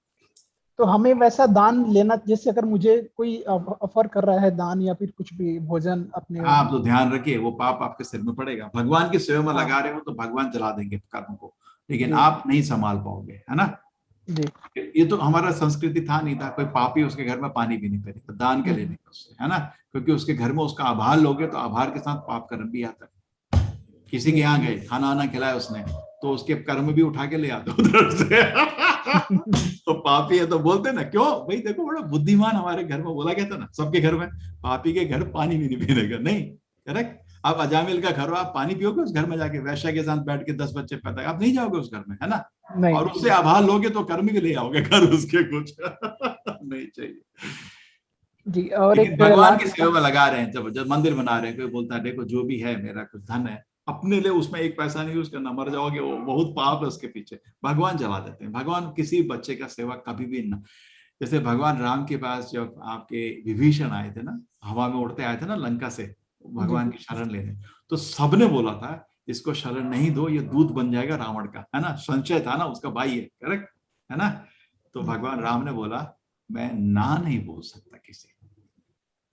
तो हमें वैसा दान लेना, जैसे अगर मुझे कोई ऑफर कर रहा है दान या फिर कुछ भी भोजन अपने, आप तो ध्यान रखिए वो पाप आपके सिर में पड़ेगा। भगवान की सेवा में हाँ। लगा रहे हो तो भगवान चला देंगे कर्म को, लेकिन जी। आप नहीं संभाल पाओगे, है ना। जी ये तो हमारा संस्कृति था नहीं था, कोई पापी उसके घर में पानी भी नहीं पीएगा, दान के लेने का उससे, है ना, क्योंकि उसके घर में उसका आभार लोगे तो आभार के साथ पाप कर्म भी आता है। किसी के यहाँ गए, खाना आना खिलाया उसने, तो उसके कर्म भी उठा के ले आते उधर से तो पापी है तो बोलते ना, क्यों भाई देखो बड़ा बुद्धिमान हमारे घर में, बोला गया था ना सबके घर में, पापी के घर पानी भी नहीं पीने का, नहीं, करेक्ट। आप अजामिल का घर हो, आप पानी पियोगे उस घर में जाके, वैश्य के साथ बैठ के 10 बच्चे पैदा, आप नहीं जाओगे उस घर में, है ना। नहीं। और उससे आभार लोगे तो कर्म भी ले आओगे घर उसके कुछ नहीं चाहिए जी। और एक भगवान की सेवा में लगा रहे हैं, जब मंदिर बना रहे हैं, कोई बोलता है देखो जो भी है मेरा कुछ धन है, अपने लिए उसमें एक पैसा नहीं यूज करना, मर जाओगे, वो बहुत पाप है उसके पीछे, भगवान जला देते हैं। भगवान किसी बच्चे का सेवा कभी भी ना, जैसे भगवान राम के पास जब आपके विभीषण आए थे ना, हवा में उड़ते आए थे ना लंका से भगवान की शरण लेने, तो सबने बोला था इसको शरण नहीं दो, ये दूत बन जाएगा रावण का, है ना, संशय था ना, उसका भाई है, करेक्ट है ना। तो भगवान राम ने बोला मैं ना नहीं बोल सकता किसी,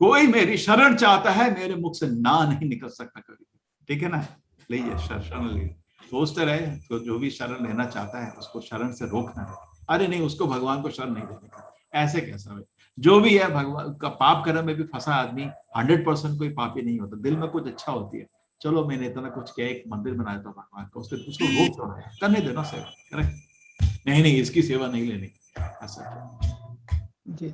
कोई मेरी शरण चाहता है मेरे मुख से ना नहीं निकल सकता कभी, ठीक है ना, लीजिए शरण लीजिए, सोचते रहे तो जो भी शरण लेना चाहता है उसको शरण से रोकना है, अरे नहीं उसको भगवान को शरण नहीं देने का, ऐसे कैसा है, जो भी है भगवान का पाप कर्म में भी फंसा आदमी 100% कोई पापी नहीं होता, दिल में कुछ अच्छा होती है, चलो मैंने इतना कुछ किया, एक मंदिर बनाया था भगवान का, उसको रोक छोड़ा करने देना सेवा, करेक्ट, नहीं इसकी सेवा नहीं लेनी, ऐसा। जी।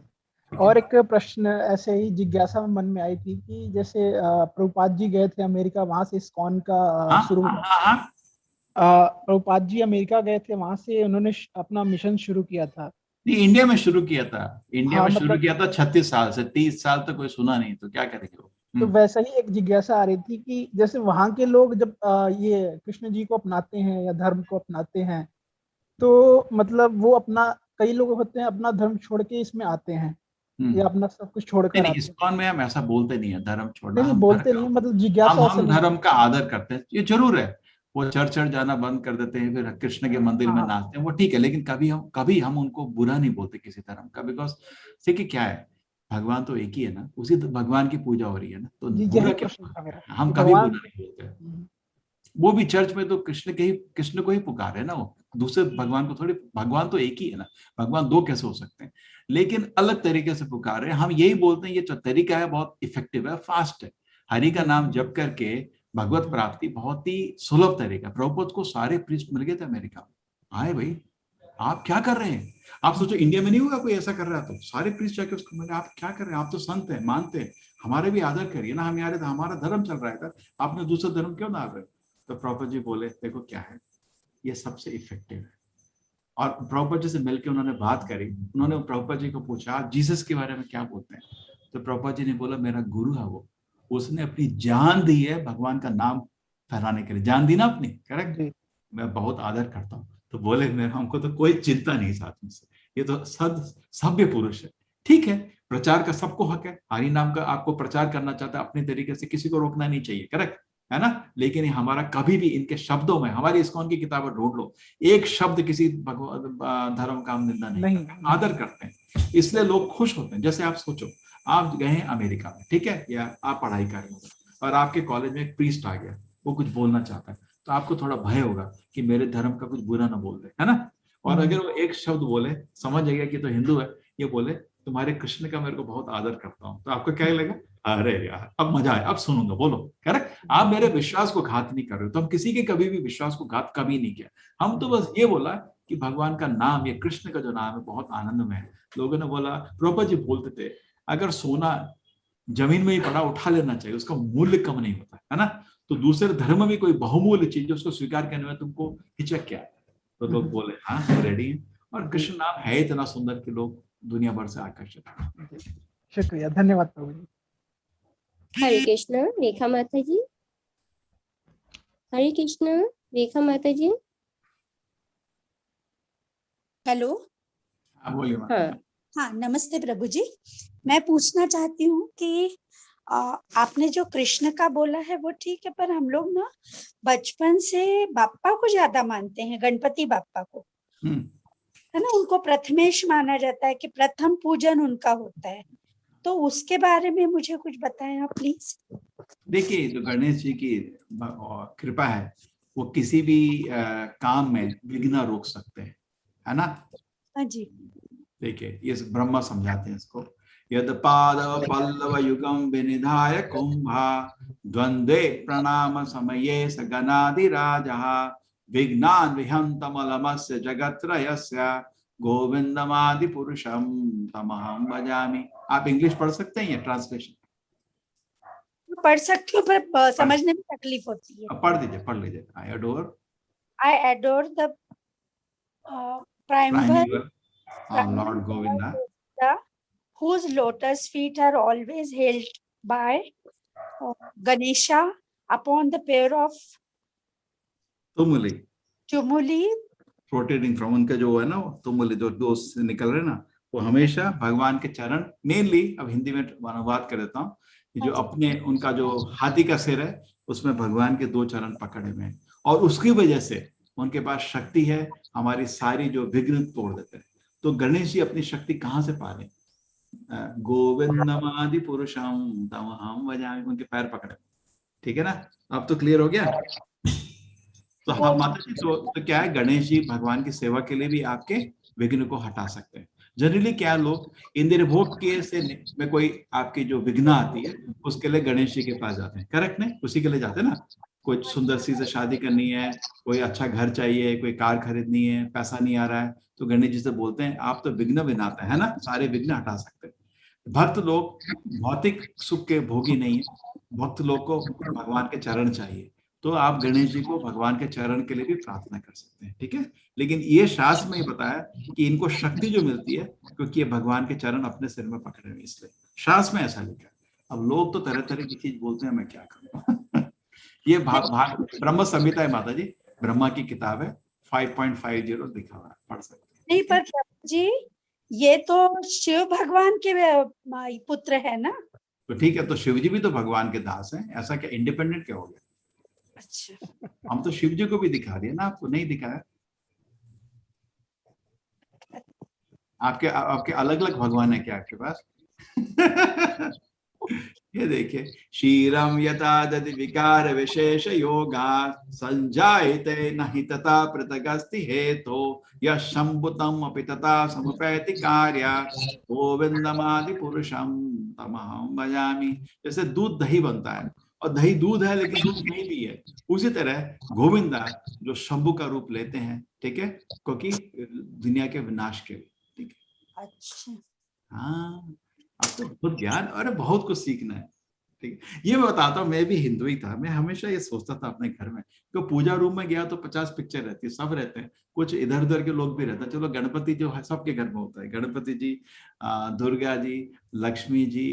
और एक प्रश्न ऐसे ही जिज्ञासा मन में आई थी कि जैसे प्रभुपाद जी गए थे अमेरिका, वहां से इस्कॉन का शुरू हुआ। प्रभुपाद जी अमेरिका गए थे, वहां से उन्होंने अपना मिशन शुरू किया था। नहीं, इंडिया में शुरू किया था, इंडिया हाँ, में शुरू किया था 36 साल से, 30 साल तक कोई सुना नहीं, तो क्या करेंगे वो। तो वैसा ही एक जिज्ञासा आ रही थी कि जैसे वहां के लोग जब ये कृष्ण जी को अपनाते हैं या धर्म को अपनाते हैं, तो मतलब वो अपना, कई लोग होते हैं अपना धर्म छोड़ के इसमें आते हैं या अपना सब कुछ छोड़कर नहीं, इस्कॉन में हम ऐसा बोलते नहीं है धर्म छोड़ना, नहीं बोलते नहीं, मतलब जिज्ञासा हम धर्म का आदर करते हैं, ये जरूर है, वो चर्च जाना बंद कर देते हैं, फिर कृष्ण के मंदिर में नाचते हैं, वो ठीक है, लेकिन कभी हम उनको बुरा नहीं बोलते किसी धर्म का, बिकॉज देखिए क्या है, भगवान तो एक ही है ना, उसी भगवान की पूजा हो रही है ना, तो बुरा क्या, हम कभी बुरा नहीं बोलते। वो भी चर्च में तो कृष्ण को ही पुकार है ना, वो दूसरे भगवान को थोड़ी, भगवान तो एक ही है ना, भगवान दो कैसे हो सकते हैं, लेकिन अलग तरीके से पुकार रहे हैं। हम यही बोलते हैं ये जो तरीका है बहुत इफेक्टिव है, फास्ट है, हरि का नाम जप करके भगवत प्राप्ति बहुत ही सुलभ तरीका। प्रभुपाद को सारे प्रीस्ट मिल गए थे अमेरिका में, आए भाई आप क्या कर रहे हैं, आप सोचो इंडिया में नहीं होगा कोई ऐसा कर रहा है, तो सारे प्रीस्ट जाके उसको मिले, आप क्या कर रहे हैं, आप तो संत हैं, मानते हैं, हमारे भी आदर करिए ना, हम यार हमारा धर्म चल रहा है था, आपने दूसरा धर्म क्यों ना आ रहे। तो प्रभुपाद जी बोले देखो क्या है, ये सबसे इफेक्टिव है। और प्रभुपाद जी से मिलकर उन्होंने बात करी, उन्होंने प्रभुपाद जी को पूछा आप जीसस के बारे में क्या बोलते हैं, तो प्रभुपाद जी ने बोला मेरा गुरु है वो, उसने अपनी जान दी है भगवान का नाम फैलाने के लिए, जान दी ना अपनी, करेक्ट, मैं बहुत आदर करता हूँ। तो बोले मेरा हमको तो कोई चिंता नहीं साथ में से, ये तो सभ्य पुरुष है, ठीक है, प्रचार का सबको हक है, हरि नाम का आपको प्रचार करना चाहता है अपने तरीके से, किसी को रोकना नहीं चाहिए, करेक्ट है ना, लेकिन हमारा कभी भी इनके शब्दों में, हमारी इस्कॉन की किताबें ढूंढ लो, एक शब्द किसी धर्म का हम निंदा नहीं, आदर करते हैं, इसलिए लोग खुश होते हैं। जैसे आप सोचो आप गए हैं अमेरिका में, ठीक है, या आप पढ़ाई कर रहे हो और आपके कॉलेज में एक प्रीस्ट आ गया, वो कुछ बोलना चाहता है, तो आपको थोड़ा भय होगा कि मेरे धर्म का कुछ बुरा ना बोल दे, है ना, और अगर वो एक शब्द बोले, समझ जाएगा कि तो हिंदू है, ये बोले तुम्हारे कृष्ण का मेरे को बहुत आदर करता हूँ, तो आपको क्या लगेगा, अरे यार अब मजा आया, अब सुनूंगा, बोलो, करेक्ट, आप मेरे विश्वास को घात नहीं कर रहे हो। तो हम किसी के कभी भी विश्वास को घात कभी नहीं किया, हम तो बस ये बोला कि भगवान का नाम, ये कृष्ण का जो नाम है बहुत आनंदमय है। लोगों ने बोला, प्रभुपाद जी बोलते थे अगर सोना जमीन में ही पड़ा उठा लेना चाहिए, उसका मूल्य कम नहीं होता है ना, तो दूसरे धर्म में कोई बहुमूल्य चीज है उसको स्वीकार करने में तुमको हिचक क्या है। तो लोग बोले हाँ रेडी है, और कृष्ण नाम है इतना सुंदर कि लोग दुनिया भर से आकर्षित हैं। शुक्रिया, धन्यवाद प्रभु जी। हरे कृष्ण रेखा माता जी। हरे कृष्ण रेखा माता जी। हेलो, बोलिए। हाँ नमस्ते प्रभु जी। मैं पूछना चाहती हूँ कि आपने जो कृष्ण का बोला है वो ठीक है, पर हम लोग ना बचपन से बाप्पा को ज्यादा मानते हैं, गणपति बाप्पा को। है ना, उनको प्रथमेश माना जाता है कि प्रथम पूजन उनका होता है, तो उसके बारे में मुझे कुछ बताएं आप प्लीज। देखिए, जो गणेश जी की कृपा है वो किसी भी काम में विघ्न रोक सकते हैं, है ना। हाँ जी। देखिए, ये ब्रह्मा समझाते हैं इसको। यद पाद पल्लव युगम विनिधाय कुंभा द्वंद्वे प्रणाम समये स गणाधिराजः विघ्नान् विहन्तमलमस्य जगत्रयस्य गोविंदमादि पुरुषम तमहं भजामि। आप इंग्लिश पढ़ सकते हैं, ये ट्रांसलेशन पढ़ सकती हूँ पर समझने में तकलीफ होती है। पढ़ लीजिए। I adore the primeval Lord Govinda, whose lotus feet are always held by Ganesha upon the pair of tumuli protruding from, उनका जो है ना तुमुली जो दो से निकल रहे ना, वो हमेशा भगवान के चरण, मेनली अब हिंदी में अनुवाद कर देता हूँ, जो अपने उनका जो हाथी का सिर है उसमें भगवान के दो चरण पकड़े हुए हैं, और उसकी वजह से उनके पास शक्ति है, हमारी सारी जो विघ्न तोड़ देते हैं। तो गणेश जी अपनी शक्ति कहाँ से पा रहे? गोविंदमादि पुरुषम तमहं भजामि, उनके पैर पकड़े। ठीक है ना, अब तो क्लियर हो गया। तो हाँ माता जी, तो क्या है, गणेश जी भगवान की सेवा के लिए भी आपके विघ्न को हटा सकते हैं। जनरली क्या लोग इंद्र भोग के से में कोई आपकी जो विघ्न आती है उसके लिए गणेश जी के पास जाते हैं, करेक्ट नहीं? उसी के लिए जाते हैं ना। कोई सुंदर सी से शादी करनी है, कोई अच्छा घर चाहिए, कोई कार खरीदनी है, पैसा नहीं आ रहा है, तो गणेश जी से बोलते हैं आप तो विघ्न विनाता है ना, सारे विघ्न हटा सकते हैं। भक्त लोग भौतिक सुख के भोगी नहीं है, भक्त लोग को भगवान के चरण चाहिए, तो आप गणेश जी को भगवान के चरण के लिए भी प्रार्थना कर सकते हैं। ठीक है, लेकिन ये शास्त्र में बताया कि इनको शक्ति जो मिलती है क्योंकि ये भगवान के चरण अपने सिर में पकड़े हुए, इसलिए शास्त्र में ऐसा लिखा है। अब लोग तो तरह तरह की चीज बोलते हैं, मैं क्या करूं। ये ब्रह्म संहिता है माता जी, ब्रह्मा की किताब है, 5.50 लिखा हुआ है, पढ़ सकते हैं। नहीं पर प्रभु जी, ये तो शिव भगवान के पुत्र है ना। तो ठीक है, तो शिव जी भी तो भगवान के दास हैं, ऐसा क्या इंडिपेंडेंट क्या हो गया? अच्छा, हम तो शिव जी को भी दिखा दिए ना, आपको नहीं दिखाया? आपके अलग अलग भगवान है क्या आपके पास? ये देखिए, क्षीरम यथा दधि विकार विशेष योगा संजायते नहि तथा पृथगस्ति हेतो यः शंभुतम अपि तथा समुपैति कार्या गोविंदमादि पुरुषम तमहं भजामि। जैसे दूध दही बनता है, और दही दूध है लेकिन दूध नहीं भी है, उसी तरह गोविंदा जो शंभु का रूप लेते हैं, ठीक है, क्योंकि दुनिया के विनाश के लिए। ठीक है, अच्छा, हाँ, अब तो बहुत ज्ञान और बहुत कुछ सीखना है। ठीक है, ये मैं बताता हूँ, मैं भी हिंदू ही था, मैं हमेशा ये सोचता था अपने घर में, तो पूजा रूम में गया तो 50 पिक्चर रहती है, सब रहते हैं, कुछ इधर उधर के लोग भी रहते हैं। चलो गणपति जो है सबके घर में होता है, गणपति जी, दुर्गा जी, लक्ष्मी जी,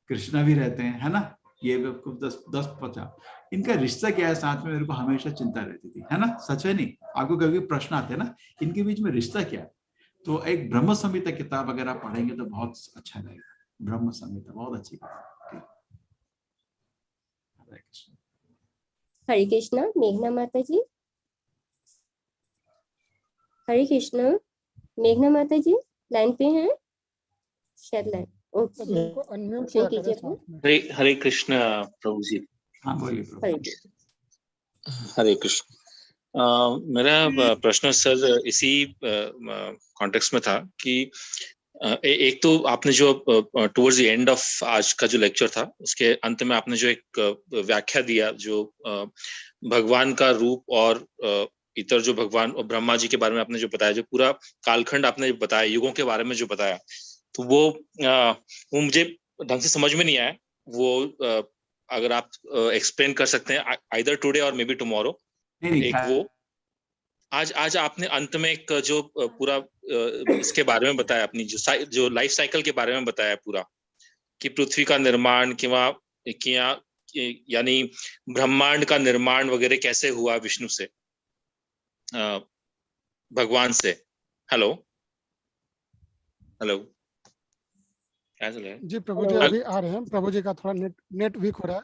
कृष्णा भी रहते हैं, है ना। ये 10-50 इनका रिश्ता क्या है साथ में, मेरे को हमेशा चिंता रहती थी, है ना। सच है नहीं? आपको कभी प्रश्न आते हैं ना, इनके बीच में रिश्ता क्या है? तो एक ब्रह्म संहिता किताब अगर आप पढ़ेंगे तो बहुत अच्छा लगेगा। ब्रह्म संहिता बहुत अच्छी किताब। हरे कृष्णा। मेघना माता जी, हरे कृष्णा। मेघना माता जी लाइन पे हैं, शायद लाइन। हरे कृष्ण प्रभु जी। हाँ बोलिए। हरे कृष्ण। मेरा प्रश्न सर इसी कॉन्टेक्स्ट में था कि एक तो आपने जो टुवर्ड्स द एंड ऑफ आज का जो लेक्चर था उसके अंत में आपने जो एक व्याख्या दिया, जो भगवान का रूप और इतर जो भगवान और ब्रह्मा जी के बारे में आपने जो बताया, जो पूरा कालखंड आपने बताया, युगों के बारे में जो बताया, तो वो मुझे ढंग से समझ में नहीं आया। वो अगर आप एक्सप्लेन कर सकते हैं आइदर टुडे और मे बी टुमारो। एक वो आज आपने अंत में एक जो पूरा इसके बारे में बताया, अपनी जो लाइफ साइकिल के बारे में बताया पूरा, कि पृथ्वी का निर्माण किया, यानी ब्रह्मांड का निर्माण वगैरह कैसे हुआ विष्णु से, भगवान से। हेलो क्या चल रहा है जी? प्रभु जी अभी आ रहे हैं, प्रभु जी का थोड़ा नेट वीक हो रहा है।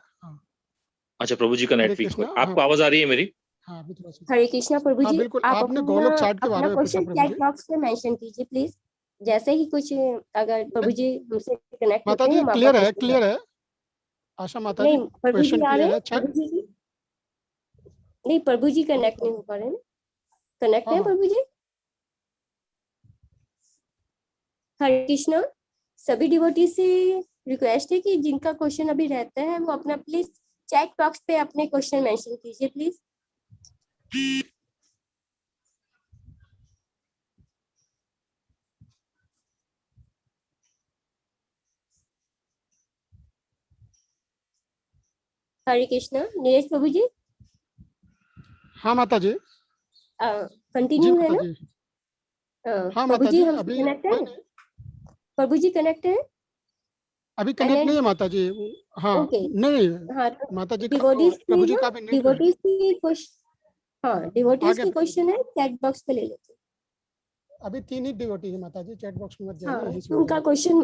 अच्छा, प्रभु जी का नेट वीक हो रहा है। आपको आवाज आ रही है मेरी? हाँ अभी थोड़ा सा। हरे कृष्णा प्रभु हाँ जी, बिल्कुल, आप आपने गोलोक चार्ट के अपना बारे में पूछा क्वेश्चन प्रभु जी। चैट बॉक्स में मेंशन कीजिए प्लीज। जैसे ही कुछ अगर प्रभु जी हमसे कनेक्ट माता होते हैं जी हम आपका क्लियर है, क्वेश्चन क्लियर है आशा माता जी, नहीं प्रभु जी क्वेश्चन आ रहे क्लियर हैं, है। प्रभु जी की नहीं, प्रभु जी कनेक्ट नहीं हो पा रहे हैं। कनेक्ट हाँ है हाँ प्रभु जी? हरे कृष्णा, सभी डिवोटी से रिक्वेस्ट है कि जिनका क्वेश्चन अभी रहता है वो अपना प्लीज चैट बॉक्स पे अपने क्वेश्चन मेंशन कीजिए प्लीज। हरे कृष्णा, नीरज प्रभु जी हाँ माता जी, जी कंटिन्यू है माता ना? जी। हाँ प्रभु माता जी जी, हम अभी कनेक्ट है? प्रभु जी कनेक्ट है? अभी कनेक्ट नहीं है माता जी। हाँ ओके नहीं, हाँ, माता जी का तो डिवोटीज प्रभु की जी ना, का भी नेट डिवोटीज की क्वेश्चन, हाँ डिवोटीज आगे की क्वेश्चन है चैट बॉक्स पे ले लेते हैं। अभी 3 ही डिवोटी है माता जी, चैट बॉक्स में मत जाइए, हाँ यहीं से तो हो उनका जाएगा। क्वेश्चन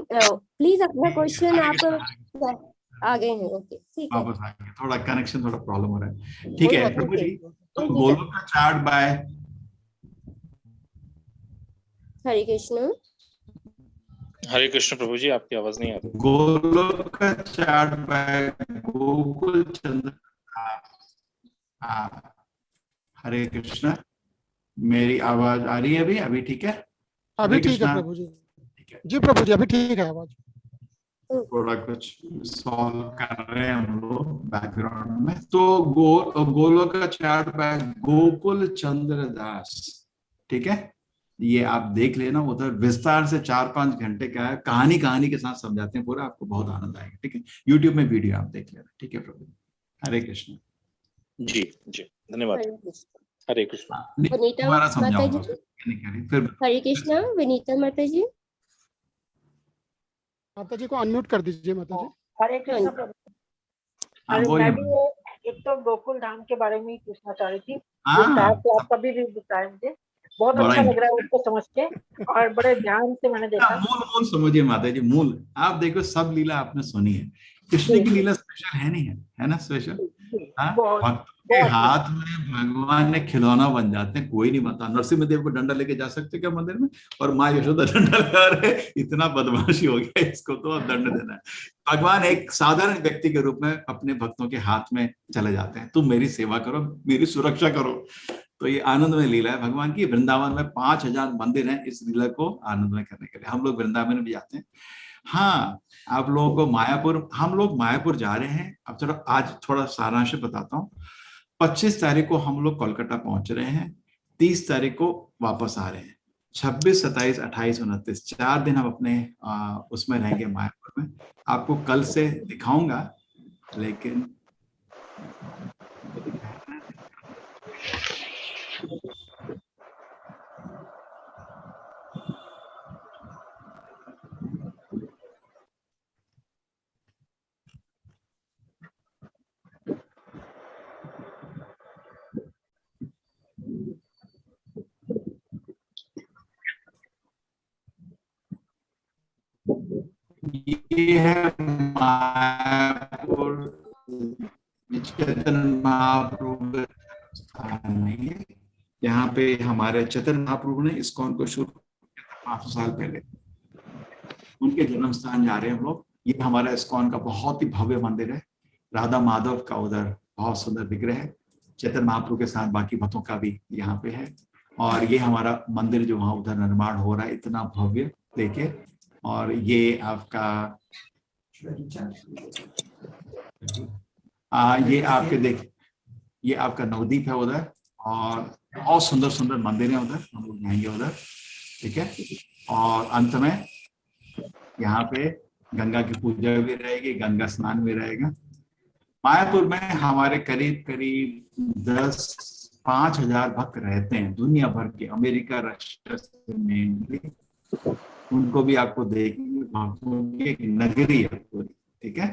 प्लीज अपना क्वेश्चन हरे आप कृष्णा, आगे हैं। ओके ठीक है, वापस आ गए, थोड़ा कनेक्शन थोड़ा प्रॉब्लम हो रहा है। ठीक कोई है बात प्रभु ओके जी, तो ठीक है। गोलोक का चार्ट बाय हरे कृष्ण। हरे कृष्ण प्रभु जी, आपकी आवाज नहीं आ रही। गोलोक का चार्ट बाय गोकुल चंद्र। हाँ, हरे कृष्णा, मेरी आवाज आ रही है अभी? अभी ठीक है? अभी हरे ठीक है कृष्णा। प्रभु जी। जी प्रभु जी अभी ठीक है आवाज। थोड़ा कुछ सॉल्व कर रहे हैं हम लोग बैकग्राउंड में। तो गोलोक का चार्ट बाय गोकुल चंद्र दास, ठीक है? ये आप देख लेना, उधर विस्तार से 4-5 घंटे का है, कहानी कहानी के साथ समझाते हैं पूरा, आपको बहुत आनंद आएगा। ठीक है, यूट्यूब में वीडियो आप देख लेना। ठीक है प्रभु, हरे कृष्ण। जी जी, धन्यवाद। हरे कृष्ण। हरे कृष्ण। वनीता दोबारा माता समझाऊंगा जी, फिर। हरे कृष्णा। वनीता माता जी, माता जी को अनम्यूट कर दीजिए माता जी। हरे कृष्ण प्रभु। हाँ अरे बोलिए। मैं भी एक तो गोकुल धाम के बारे में ही पूछना चाह रही थी। विस्तार हाँ, से आप कभी भी बताएं, मुझे बहुत बड़ा अच्छा लग रहा है उसको समझ के, और बड़े ध्यान से मैंने देखा। मूल मूल समझिए माता जी, मूल। आप देखो सब लीला आपने सुनी है, कृष्ण की लीला स्पेशल है नहीं है? है ना स्पेशल? भक्तों के हाथ में भगवान ने खिलौना बन जाते हैं, कोई नहीं मानता। नरसिंह देव को डंडा लेके जा सकते क्या मंदिर में? और माँ यशोदा डंडा लगा रहे, इतना बदमाशी हो गया, इसको तो अब दंड देना है। भगवान एक साधारण व्यक्ति के रूप में अपने भक्तों के हाथ में चले जाते हैं, तुम मेरी सेवा करो, मेरी सुरक्षा करो। तो ये आनंदमय लीला है भगवान की। वृंदावन में 5000 मंदिर हैं इस लीला को आनंदमय करने के लिए। हम लोग वृंदावन भी जाते हैं। हाँ, आप लोगों को मायापुर, हम लोग मायापुर जा रहे हैं। अब थोड़ा आज थोड़ा सारांश बताता हूँ। 25 तारीख को हम लोग कोलकाता पहुंच रहे हैं, 30 तारीख को वापस आ रहे हैं। 26, 27, 28, 29 4 दिन हम अपने उसमें रहेंगे मायापुर में। आपको कल से दिखाऊंगा, लेकिन ये है मायापुर चैतन्य महाप्रभु स्थान है। यहाँ पे हमारे चैतन्य महाप्रभु ने इस्कॉन को शुरू किया 500 साल पहले। उनके जन्म स्थान जा रहे हैं हम लोग। ये हमारा इस्कॉन का बहुत ही भव्य मंदिर है। राधा माधव का उधर बहुत सुंदर विग्रह है। चैतन्य महाप्रभु के साथ बाकी भक्तों का भी यहाँ पे है। और ये हमारा मंदिर जो वहाँ उधर निर्माण हो रहा है, इतना भव्य देखिए। और ये आपका ये आपके देख, ये आपका नवदीप है उधर, और बहुत सुंदर सुंदर मंदिर है उधर, हम लोग जाएंगे उधर। ठीक है, और अंत में यहाँ पे गंगा की पूजा भी रहेगी, गंगा स्नान भी रहेगा। मायापुर में हमारे करीब करीब 5,000 भक्त रहते हैं, दुनिया भर के, अमेरिका, रशिया से मेनली। उनको भी आपको देखेंगे, भक्तों की एक नगरी है पूरी। ठीक है,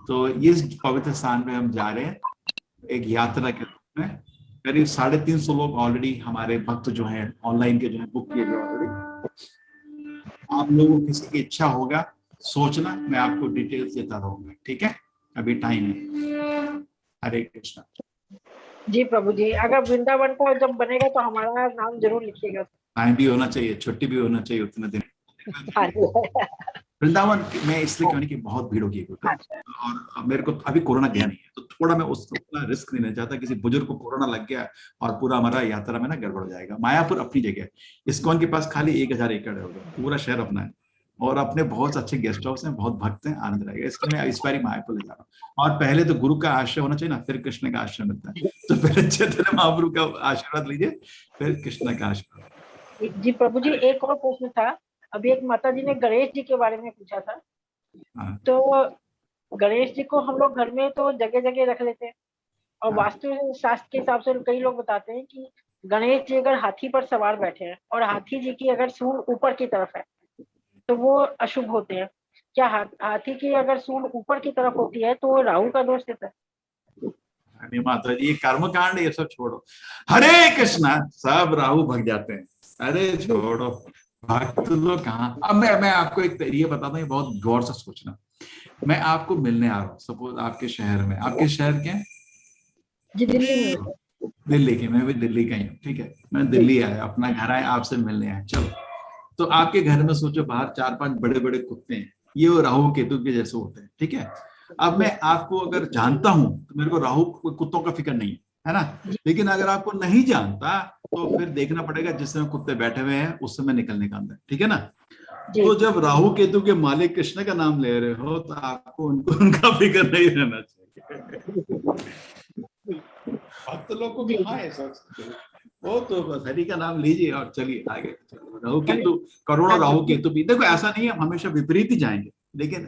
तो इस पवित्र स्थान पे हम जा रहे हैं एक यात्रा के रूप में। करीब 350 लोग ऑलरेडी हमारे भक्त जो हैं ऑनलाइन के जो है बुक किए गए ऑलरेडी। आप लोगों को किसी की इच्छा होगा सोचना, मैं आपको डिटेल्स देता रहूंगा। ठीक है, अभी टाइम है। हरे कृष्णा। जी प्रभु जी, अगर वृंदावन का जब बनेगा तो हमारा नाम जरूर लिखिएगा। टाइम भी होना चाहिए, छुट्टी भी होना चाहिए उतने दिन। वृंदावन में इसलिए क्यों नहीं कि बहुत भीड़ होगी और मेरे को अभी कोरोना गया नहीं है, तो थोड़ा मैं उतना रिस्क नहीं लेना चाहता। किसी बुजुर्ग को कोरोना लग गया और पूरा हमारा यात्रा में ना गड़बड़ हो जाएगा। मायापुर अपनी जगह है, इस्कॉन के पास खाली 1000 एकड़ है, पूरा शहर अपना है और अपने बहुत अच्छे गेस्ट हाउस हैं, बहुत भक्त हैं, आनंद रहेगा। इसलिए मैं इस बार मायापुर ले जा रहा हूँ। और पहले तो गुरु का आश्रय होना चाहिए ना, फिर कृष्ण का आश्रय मिलता है। तो पहले चैतन्य महाप्रभु का आशीर्वाद लीजिए, फिर कृष्ण का आशीर्वाद। जी प्रभु जी, एक और प्रश्न था। अभी एक माता जी ने गणेश जी के बारे में पूछा था। तो गणेश जी को हम लोग घर में तो जगह जगह रख लेते हैं, और वास्तु शास्त्र के हिसाब से कई लोग बताते हैं कि गणेश जी अगर हाथी पर सवार बैठे हैं और हाथी जी की अगर सूंड ऊपर की तरफ है तो वो अशुभ होते हैं। क्या हाथी की अगर सूंड ऊपर की तरफ होती है तो राहु का दोष देता है? अरे माता जी, ये कर्मकांड ये सब छोड़ो, हरे कृष्णा, सब राहु भग जाते हैं। अरे छोड़ो, भक्त लोग कहाँ। अब मैं आपको एक ये बताता हूँ, बहुत गौर से सोचना। मैं आपको मिलने आ रहा हूँ, सपोज आपके शहर में, आपके शहर के दिल्ली के, मैं भी दिल्ली का ही हूँ, ठीक है। मैं दिल्ली आया, अपना घर आया, आपसे मिलने आया, चलो। तो आपके घर में सोचो बाहर 4-5 बड़े बड़े कुत्ते हैं, ये वो राहु केतु के जैसे होते हैं, ठीक है। अब मैं आपको अगर जानता हूं तो मेरे को राहु कुत्तों का फिक्र नहीं है ना। लेकिन अगर आपको नहीं जानता तो फिर देखना पड़ेगा जिस समय कुत्ते बैठे हुए हैं उस समय निकलने का अंदर, ठीक है ना। तो जब राहु केतु के मालिक कृष्ण का नाम ले रहे हो तो आपको उनका फिक्र नहीं रहना चाहिए। भक्त लोग को भी हाँ ऐसा वो तो बस हरि का नाम लीजिए और चलिए आगे। राहु केतु, करोड़ों राहु केतु भी देखो, ऐसा नहीं है हम हमेशा विपरीत ही जाएंगे, लेकिन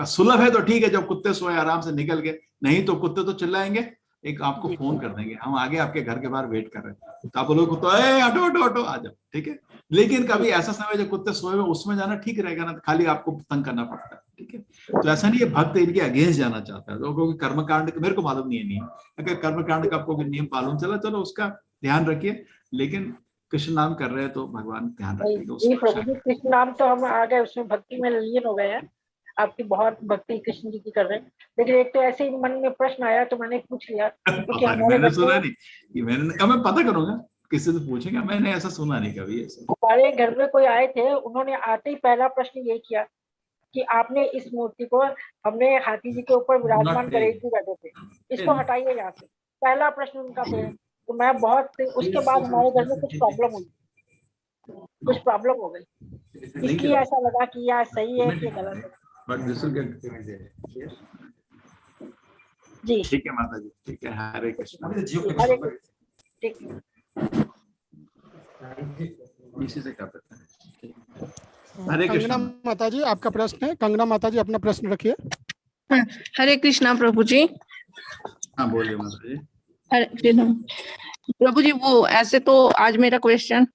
सुलभ है तो ठीक है, जब कुत्ते सोए आराम से निकल गए, नहीं तो कुत्ते तो चिल्लाएंगे, एक आपको फोन कर देंगे, हम आगे आपके घर के बाहर वेट कर रहे हैं, तो आप बोलोगे कुत्ता हटो हटो हटो आ जाओ, ठीक है। लेकिन कभी ऐसा समय जब कुत्ते सोए हुए उसमें जाना ठीक रहेगा ना, खाली आपको तंग करना पड़ता है, ठीक है। तो ऐसा नहीं है भक्त इनके अगेंस्ट जाना चाहता है, क्योंकि कर्मकांड मेरे को मालूम नहीं है नियम, अगर कर्मकांड का आपको नियम मालूम चला चलो उसका ध्यान रखिए, लेकिन कृष्ण नाम कर रहे हैं तो भगवान ध्यान रखेंगे। कृष्ण नाम तो हम आ गए, उसमें भक्ति में लीन हो गए हैं, आपकी बहुत भक्ति कृष्ण जी की कर रहे हैं। लेकिन एक तो ऐसे ही मन में प्रश्न आया तो मैंने पूछ लिया, क्योंकि मैंने सुना नहीं, ये मैं पता करूंगा, किसी से पूछेंगे, मैंने ऐसा सुना नहीं कभी ऐसा। हमारे घर में कोई आए थे, उन्होंने आते ही पहला प्रश्न यही किया कि आपने इस मूर्ति को, हमने हाथी जी के ऊपर विराजमान गणेश जी बैठे थे, इसको हटाइए यहाँ से, पहला प्रश्न उनका थे। तो मैं बहुत, उसके बाद हमारे घर में कुछ प्रॉब्लम हो गई, इसलिए ऐसा लगा कि यार सही है कि गलत है। जी ठीक है माता जी, ठीक है, हरे कृष्ण। ठीक इसी से कर देते हैं। हरे कृष्ण। कंगना माता जी आपका प्रश्न है, कंगना माता जी अपना प्रश्न रखिए। हरे कृष्णा प्रभु जी। हाँ बोलिए माता जी। हरे कृष्णा प्रभु जी, वो ऐसे तो आज मेरा क्वेश्चन,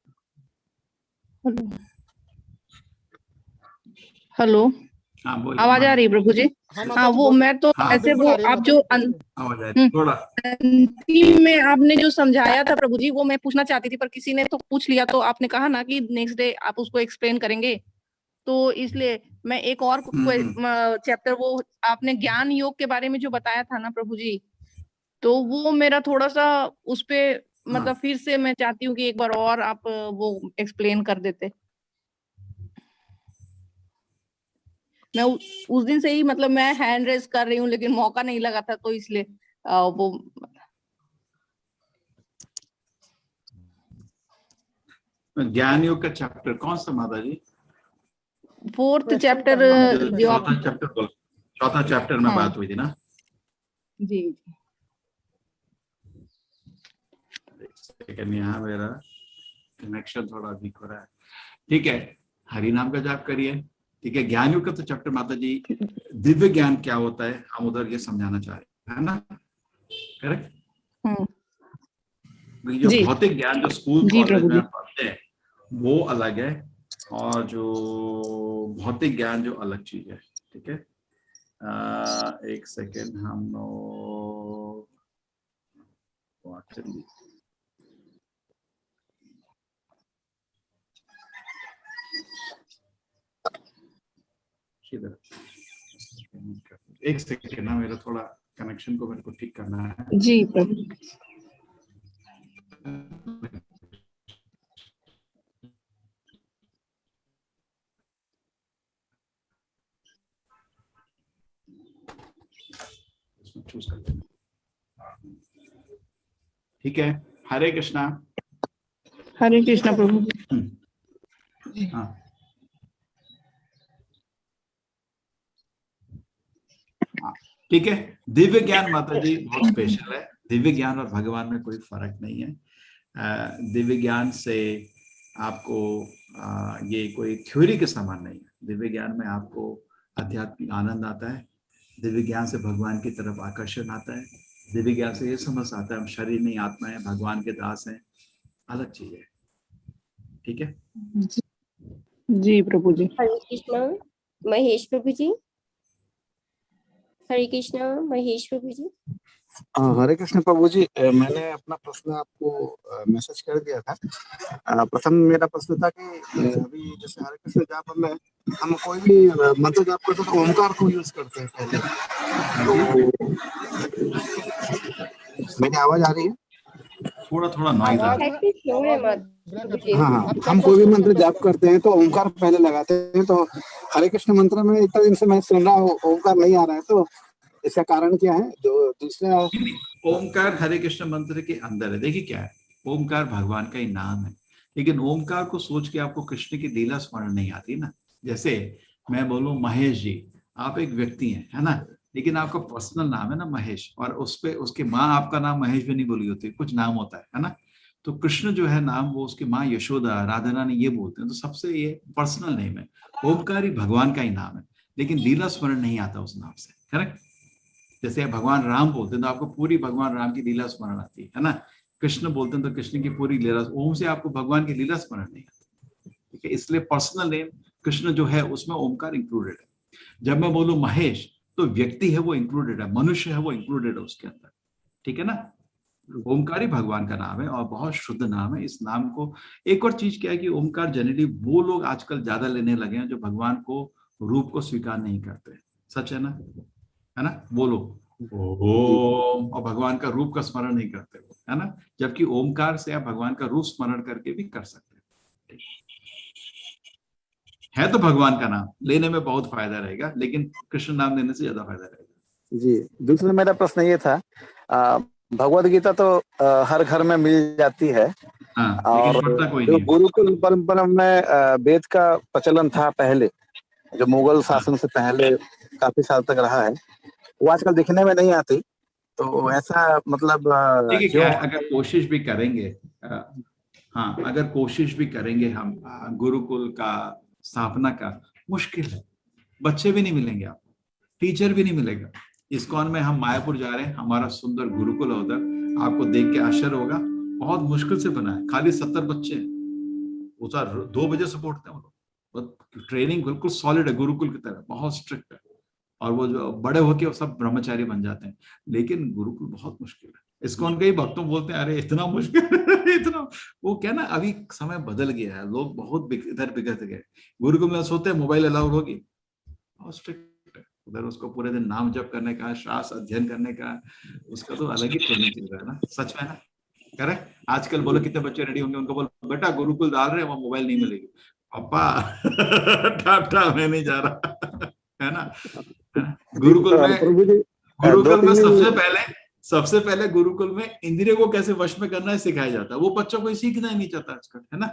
हेलो आवाज आ रही है प्रभु जी? हाँ वो मैं तो ऐसे वो आप जो अंतिम में आपने जो समझाया था प्रभु जी, वो मैं पूछना चाहती थी, पर किसी ने तो पूछ लिया, तो आपने कहा ना कि नेक्स्ट डे आप उसको एक्सप्लेन करेंगे, तो इसलिए मैं एक और चैप्टर, वो आपने ज्ञान योग के बारे में जो बताया था ना प्रभु जी, तो वो मेरा थोड़ा सा उस पे मतलब फिर से मैं चाहती हूँ कि एक बार और आप वो एक्सप्लेन कर देते। मैं उस दिन से ही मतलब मैं हैंड रेज कर रही हूँ, लेकिन मौका नहीं लगा था, तो इसलिए वो ज्ञान योग का चैप्टर कौन सा माता जी? 4th चैप्टर जो चौथा चैप्टर में बात हुई थी ना जी। लेकिन यहाँ मेरा कनेक्शन थोड़ा वीक हो रहा है, ठीक है। हरि नाम का जाप करिए, ठीक है। ज्ञान योग का तो चैप्टर माता जी, दिव्य ज्ञान क्या होता है हम उधर ये समझाना चाह रहे हैं, है ना, करेक्ट? जो भौतिक ज्ञान जो स्कूल कॉलेज में पढ़ते हैं वो अलग है, और जो भौतिक ज्ञान जो अलग चीज है, ठीक है। एक सेकेंड, हम लोग एक सेकेंड ना, मेरा थोड़ा कनेक्शन को मेरे को ठीक करना है जी प्रभु। चूज कर लेना। ठीक है, हरे कृष्णा। हरे कृष्णा प्रभु। हाँ, ठीक है। दिव्य ज्ञान माता जी बहुत स्पेशल है। दिव्य ज्ञान और भगवान में कोई फर्क नहीं है। दिव्य ज्ञान से आपको ये कोई थ्योरी के समान नहीं है। दिव्य ज्ञान में आपको आध्यात्मिक आनंद आता है। दिव्य ज्ञान से भगवान की तरफ आकर्षण आता है। दिव्य ज्ञान से ये समझ आता है हम शरीर नहीं आत्मा है, भगवान के दास हैं। अलग चीज है। ठीक है जी प्रभु जी। हरे कृष्णा महेश प्रभु जी। हरे कृष्णा महेश प्रभु जी। हरे कृष्ण प्रभु जी, मैंने अपना प्रश्न आपको मैसेज कर दिया था। प्रथम मेरा प्रश्न था कि अभी जैसे हरे कृष्ण जाप में हम कोई भी मंत्र जाप करते तो ओमकार को यूज करते हैं पहले। तो मेरी आवाज आ रही है? थोड़ा थोड़ा नॉइज आ रहा है। हाँ, हम कोई भी मंत्र जाप करते हैं तो ओमकार पहले लगाते हैं। तो हरे कृष्ण मंत्र में इतना दिन से मैं सुन रहा हूँ ओमकार नहीं आ रहा है, तो इसका कारण क्या है? दूसरा ओमकार हरे कृष्ण मंत्र के अंदर है। देखिए क्या है, ओमकार भगवान का ही नाम है, लेकिन ओमकार को सोच के आपको कृष्ण की लीला स्मरण नहीं आती ना। जैसे मैं बोलूं महेश जी, आप एक व्यक्ति हैं, है ना, लेकिन आपका पर्सनल नाम है ना महेश, और उस पे उसके माँ आपका नाम महेश भी नहीं बोली होती, कुछ नाम होता है ना। तो कृष्ण जो है नाम, वो उसकी माँ यशोदा, राधा रानी ये बोलते हैं, तो सबसे ये पर्सनल नेम है। ओमकार ही भगवान का ही नाम है, लेकिन लीला स्मरण नहीं आता उस नाम से। करेक्ट? जैसे भगवान राम बोलते हैं तो आपको पूरी भगवान राम की लीला स्मरण आती है ना। कृष्ण बोलते हैं तो कृष्ण की पूरी लीला, ओम से आपको भगवान की लीला स्मरण नहीं आती। ठीक है, इसलिए पर्सनल नेम कृष्ण जो है उसमें ओमकार इंक्लूडेड है। जब मैं बोलूं महेश, तो व्यक्ति है वो इंक्लूडेड है, मनुष्य है वो इंक्लूडेड है उसके अंदर। ठीक है ना। ओमकार ही भगवान का नाम है और बहुत शुद्ध नाम है। इस नाम को एक और चीज क्या है कि ओमकार जनरली वो लोग आजकल ज्यादा लेने लगे हैं जो भगवान को रूप को स्वीकार नहीं करते। सच है ना, है ना। बोलो ओम, और भगवान का रूप का स्मरण नहीं करते, है ना। जबकि ओमकार से आप भगवान का रूप स्मरण करके भी कर सकते हैं। है तो भगवान का नाम लेने में बहुत फायदा रहेगा, लेकिन कृष्ण नाम लेने से ज्यादा फायदा रहेगा। जी, दूसरा मेरा प्रश्न ये था, भगवद गीता तो हर घर में मिल जाती है। हाँ, और जो गुरुकुल परंपरा में वेद का प्रचलन था पहले, जो मुगल शासन से पहले काफी साल तक रहा है, वो आजकल दिखने में नहीं आती। तो ऐसा मतलब देखिए क्या है, अगर कोशिश भी करेंगे, हाँ अगर कोशिश भी करेंगे हम गुरुकुल का स्थापना का, मुश्किल है। बच्चे भी नहीं मिलेंगे आपको, टीचर भी नहीं मिलेगा। इस्कॉन में हम मायापुर जा रहे हैं, हमारा सुंदर गुरुकुल है उधर, आपको देख के आश्चर्य होगा। बहुत मुश्किल से बना है, खाली 70 बच्चे, वो 2 बजे से पढ़ते हैं वो लोग। ट्रेनिंग बिल्कुल सॉलिड है, गुरुकुल की तरह बहुत स्ट्रिक्ट है। और वो जो बड़े होके सब ब्रह्मचारी बन जाते हैं, लेकिन गुरुकुल बहुत मुश्किल है। इस्कॉन के ही भक्तों बोलते हैं अरे इतना मुश्किल इतना, वो क्या ना, अभी समय बदल गया है, लोग बहुत इधर बिगड़ गए। गुरुकुल में सोते हैं मोबाइल अलाउड होगी, बहुत स्ट्रिक्ट है उधर। उसको पूरे दिन नाम जप करने का, शास्त्र अध्ययन करने का, उसका तो अलग ही ट्रेनिंग चल रहा है ना। सच में ना, करेक्ट। आजकल बोलो कितने बच्चे रेडी होंगे, उनको बोलो बेटा गुरुकुल डाल रहे हैं, वहां मोबाइल नहीं मिलेगी। पापा टाटा मैं नहीं जा रहा, है ना। गुरुकुल में सबसे पहले गुरुकुल में इंद्रियों को कैसे वश में करना है सिखाया जाता है। वो बच्चों को सीखना ही नहीं चाहता आजकल, है ना।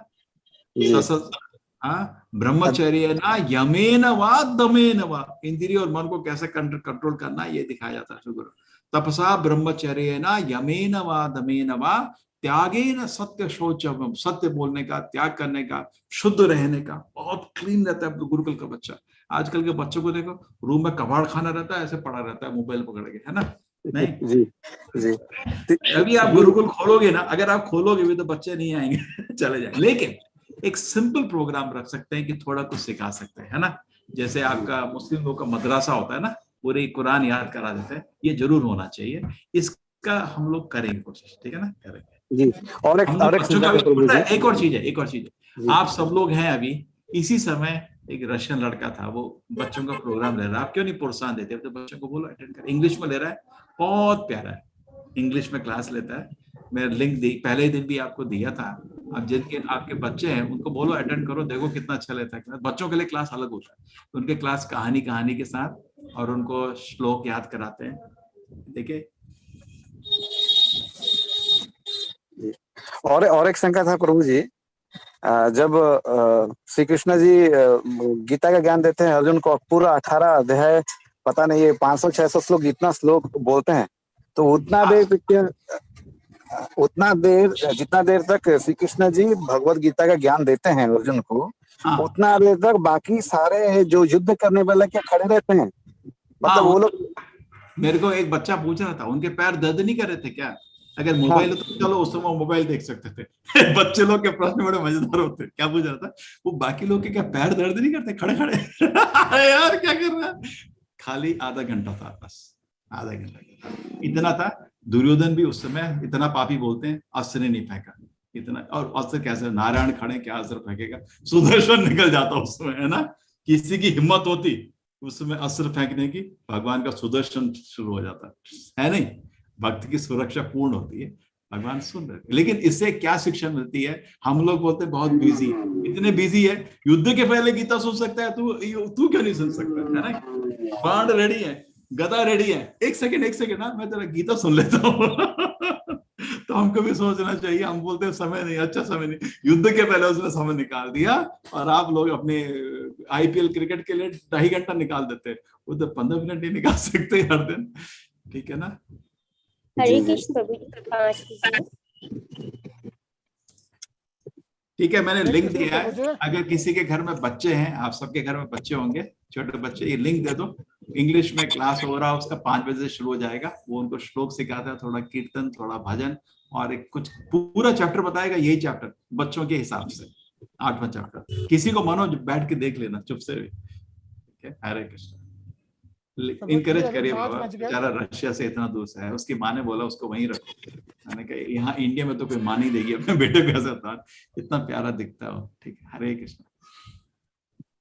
हाँ, ब्रह्मचर्य ना यमेन वा दमेन वा, इंद्रिय और मन को कैसे कंट्रोल करना ये दिखाया जाता है गुरु। तपसा ब्रह्मचर्य ना यमेन वा दमेन वा, त्यागे न सत्य शौचम, सत्य बोलने का, त्याग करने का, शुद्ध रहने का। बहुत क्लीन रहता है गुरुकुल का बच्चा। आजकल के बच्चों को देखो, रूम में कबाड़ खाना रहता है, ऐसे पड़ा रहता है मोबाइल पकड़ के, है ना। नहीं जी जी, अभी आप गुरुकुल खोलोगे ना, अगर आप खोलोगे भी तो बच्चे नहीं आएंगे चले जाए। लेकिन एक सिंपल प्रोग्राम रख सकते हैं कि थोड़ा कुछ सिखा सकते हैं, है ना। जैसे आपका मुस्लिम लोग का मदरसा होता है ना, पूरी कुरान याद करा देते हैं, ये जरूर होना चाहिए। इसका हम लोग करेंगे कोशिश, ठीक है ना, करेंगे जी। और एक और चीज है, आप सब लोग हैं अभी इसी समय, एक रशियन लड़का था, वो बच्चों का प्रोग्राम ले रहा है। आप क्यों नहीं प्रोत्साहन देते? तो बच्चों को बोलो अटेंड कर, इंग्लिश में ले रहा है, बहुत प्यारा है। इंग्लिश में क्लास लेता है। मैं लिंक दी, पहले ही दिन भी आपको दिया था। अब जिनके आपके बच्चे हैं उनको बोलो अटेंड करो, देखो कितना अच्छा लेता है। बच्चों के लिए क्लास अलग होता है, उनके क्लास कहानी के साथ, और उनको श्लोक याद कराते हैं। देखिए और एक शंका था प्रभु जी, जब श्री कृष्ण जी गीता का ज्ञान देते हैं अर्जुन को, पूरा 18 अध्याय, पता नहीं ये 500-600 श्लोक, इतना श्लोक बोलते हैं, तो उतना देर जितना देर तक श्री कृष्ण जी भगवत गीता का ज्ञान देते हैं अर्जुन को, उतना देर तक बाकी सारे जो युद्ध करने वाले क्या खड़े रहते हैं? मतलब वो लोग, मेरे को एक बच्चा पूछ रहा था, उनके पैर दर्द नहीं कर रहे थे क्या? अगर मोबाइल तो चलो उस समय मोबाइल देख सकते थे। बच्चे लोग के प्रश्न बड़े मजेदार होते। क्या पूछ रहा था वो, बाकी लोग के क्या पैर दर्द नहीं करते खड़े खड़े? यार क्या कर रहा है? खाली आधा घंटा था, बस आधा घंटा इतना था। दुर्योधन भी उस समय इतना पापी बोलते हैं, अस्त्र ने नहीं फेंका इतना। और अस्त्र कैसे, नारायण खड़े क्या अस्त्र फेंकेगा? सुदर्शन निकल जाता उस समय, है ना। किसी की हिम्मत होती उस समय अस्त्र फेंकने की, भगवान का सुदर्शन शुरू हो जाता है नहीं। भक्त की सुरक्षा पूर्ण होती है, भगवान सुन रहे। लेकिन इससे क्या शिक्षा मिलती है? हम लोग बोलते हैं बहुत बिजी है, इतने बिजी है, युद्ध के पहले गीता सुन सकता है, तू क्यों नहीं सुन सकता, है ना। बाण रेडी है, गदा रेडी है, एक सेकंड ना मैं तेरा गीता सुन लेता हूँ। तो हमको भी सोचना चाहिए। हम बोलते हैं समय नहीं, अच्छा समय नहीं, युद्ध के पहले उसने समय निकाल दिया। और आप लोग अपने IPL क्रिकेट के लिए 2.5 घंटा निकाल देते हैं, वो तो 15 मिनट नहीं निकाल सकते हर दिन, ठीक है ना। हरे कृष्ण प्रभु जी। ठीक है, मैंने लिंक दिया है। अगर किसी के घर में बच्चे हैं, आप सबके घर में बच्चे होंगे, छोटे बच्चे, ये लिंक दे दो। इंग्लिश में क्लास हो रहा है, उसका 5 बजे से शुरू हो जाएगा। वो उनको श्लोक सिखाता है, थोड़ा कीर्तन, थोड़ा भजन, और एक कुछ पूरा चैप्टर बताएगा। यही चैप्टर बच्चों के हिसाब से 8वां चैप्टर। किसी को मनो बैठ के देख लेना चुप से भी, ठीक है। हरे कृष्ण। इनकरेज करिए बाबा, बेचारा रशिया से इतना दूर से है, उसकी माँ ने बोला उसको वहीं रखो। मैंने कहा यहाँ इंडिया में तो कोई मान ही देगी अपने बेटे को ऐसा था, इतना प्यारा दिखता है वो, ठीक है। हरे कृष्ण।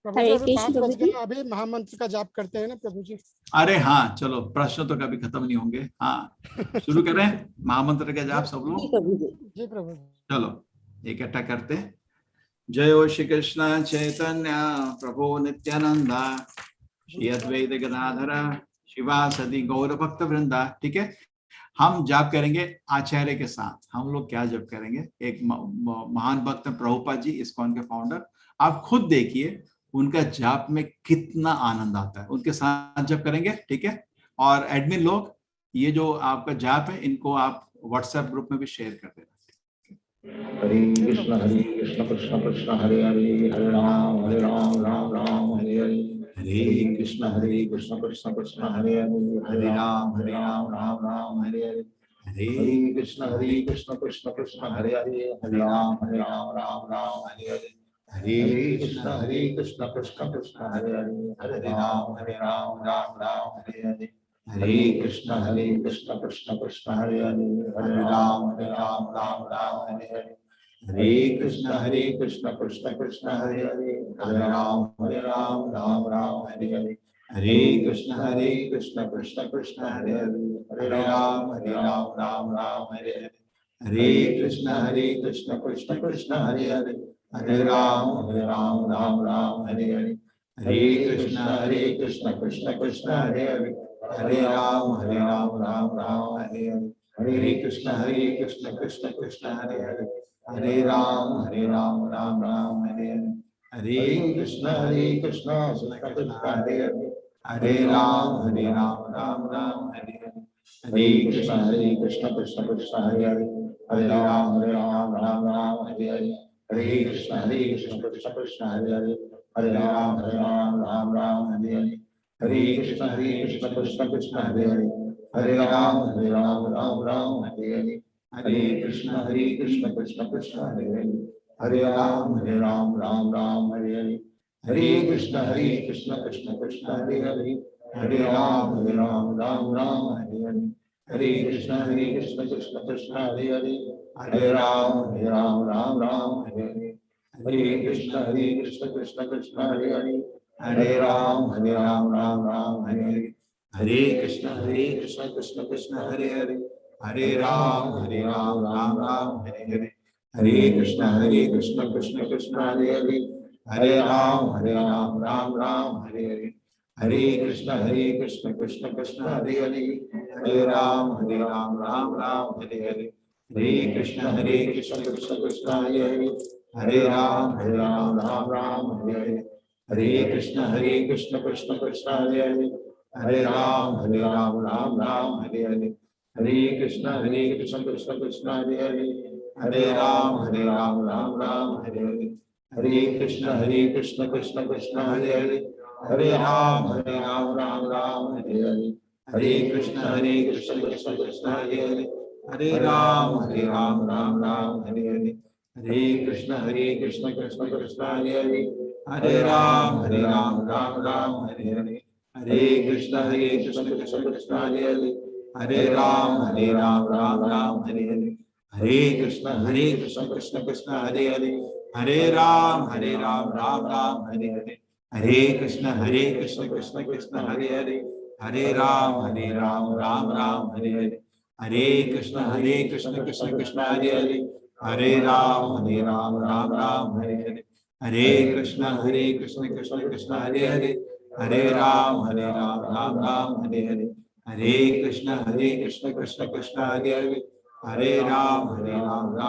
प्रभु जी अभी 5 बज गए, अभी महामंत्र का जाप करते हैं ना प्रभु जी। अरे हाँ चलो, प्रश्न तो कभी खत्म नहीं होंगे। हाँ शुरू करें महामंत्र का जाप सब लोग। जी प्रभु। चलो इकट्ठा करते हैं। जय श्री कृष्ण चैतन्य प्रभु नित्यानंदा, श्री अद्वैत गदाधर शिवासदि गौर भक्त वृंदा। ठीक है, हम जाप करेंगे आचार्य के साथ। हम लोग क्या जप करेंगे? एक महान भक्त प्रभुपाद जी, इस्कॉन के फाउंडर, आप खुद देखिए उनका जाप में कितना आनंद आता है। उनके साथ जप करेंगे, ठीक है। और एडमिन लोग, ये जो आपका जाप है इनको आप व्हाट्सएप ग्रुप में भी शेयर कर देना। हरे कृष्ण कृष्ण कृष्ण हरे हरे, हरे राम राम राम हरे हरे, हरे कृष्ण कृष्ण कृष्ण हरे हरे, हरे राम राम राम हरे हरे, हरे कृष्ण कृष्ण कृष्ण हरे हरे, हरे राम राम हरे हरे, हरे कृष्ण कृष्ण कृष्ण हरे हरे, हरे राम राम हरे हरे, हरे कृष्ण कृष्ण कृष्ण हरे हरे, हरे राम राम हरे हरे, हरे कृष्ण कृष्ण कृष्ण हरे हरे, हरे राम राम हरे हरे, हरे कृष्ण कृष्ण कृष्ण हरे हरे, हरे राम राम हरे हरे, हरे कृष्ण कृष्ण कृष्ण हरे हरे, हरे राम राम हरे हरे, हरे कृष्ण कृष्ण कृष्ण हरे हरे, हरे राम राम हरे हरे, हरे कृष्ण कृष्ण कृष्ण हरे हरे, हरे राम राम हरे हरे, हरे कृष्ण कृष्ण कृष्ण हरे हरे, हरे राम राम हरे हरे, हरे कृष्ण कृष्ण कृष्ण हरे हरे, हरे राम राम हरे हरे, हरे कृष्ण कृष्ण कृष्ण हरे हरे, हरे राम राम हरे हरे, हरे कृष्ण कृष्ण कृष्ण हरे हरे, हरे राम राम हरे हरे, हरे कृष्ण कृष्ण कृष्ण हरे हरे, हरे राम राम हरे हरे, हरे कृष्ण कृष्ण कृष्ण हरे हरे, हरे राम राम हरे हरे, हरे कृष्ण कृष्ण कृष्ण हरे हरे, हरे राम राम हरे हरे, हरे कृष्ण कृष्ण कृष्ण हरे हरे, हरे राम राम हरे हरे, हरे कृष्ण कृष्ण कृष्ण हरे हरे, हरे राम राम राम हरे हरे, हरे कृष्ण कृष्ण कृष्ण हरे हरे, हरे राम राम राम हरे हरे, हरे कृष्ण कृष्ण कृष्ण हरे हरे, हरे राम राम राम हरे हरे, हरे कृष्ण कृष्ण कृष्ण हरे हरे, हरे राम राम राम हरे हरे, हरे कृष्ण कृष्ण कृष्ण हरे हरे, हरे राम राम राम हरे हरे, हरे कृष्ण कृष्ण कृष्ण हरे हरे, हरे राम राम राम हरे हरे, हरे कृष्ण कृष्ण कृष्ण हरे हरे, हरे राम राम राम हरे हरे, हरे कृष्ण कृष्ण कृष्ण हरे हरे, हरे राम राम राम हरे हरे, हरे कृष्ण कृष्ण कृष्ण हरे हरे, हरे राम राम राम हरे हरे, हरे कृष्ण कृष्ण कृष्ण हरे हरे, हरे राम राम राम हरे हरे, हरे कृष्ण कृष्ण कृष्ण हरे हरे, हरे राम राम राम हरे हरे, हरे कृष्ण कृष्ण कृष्ण हरे हरे, हरे राम राम राम हरे हरे, हरे कृष्ण कृष्ण कृष्ण हरे हरे, हरे राम राम राम हरे हरे, हरे कृष्ण कृष्ण कृष्ण हरे हरे, हरे राम राम राम हरे हरे, हरे कृष्ण कृष्ण कृष्ण हरे हरे, हरे राम राम राम हरे हरे, हरे कृष्ण कृष्ण कृष्ण हरे हरे, हरे राम राम हरे हरे, हरे कृष्ण कृष्ण कृष्ण हरे हरे, हरे राम राम हरे हरे, हरे कृष्ण कृष्ण कृष्ण हरे हरे, हरे राम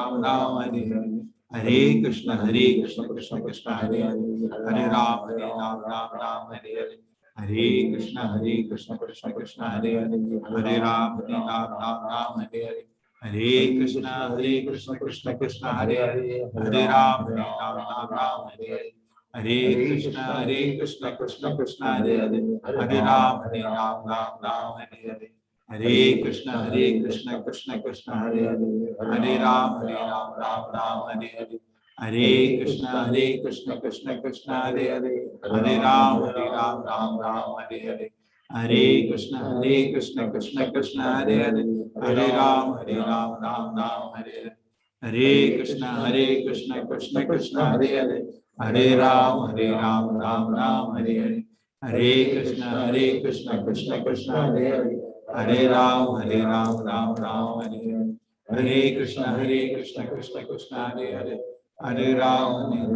राम हरे हरे, हरे कृष्ण कृष्ण कृष्ण हरे हरे, हरे राम राम हरे हरे, हरे कृष्ण कृष्ण कृष्ण हरे हरे, हरे राम राम हरे हरे, हरे कृष्ण कृष्ण कृष्ण हरे हरे, हरे राम राम हरे हरे, हरे कृष्ण कृष्ण कृष्ण हरे हरे, हरे राम राम हरे हरे, हरे कृष्ण कृष्ण कृष्ण हरे हरे, हरे राम राम हरे हरे, हरे कृष्ण कृष्ण कृष्ण हरे हरे, हरे राम राम हरे हरे, हरे कृष्ण कृष्ण कृष्ण हरे हरे, हरे राम राम हरे हरे, हरे कृष्ण कृष्ण कृष्ण हरे हरे, हरे राम राम हरे हरे, हरे कृष्ण कृष्ण कृष्ण हरे हरे, हरे राम राम हरे हरे, हरे कृष्ण कृष्ण कृष्ण हरे हरे, हरे राम राम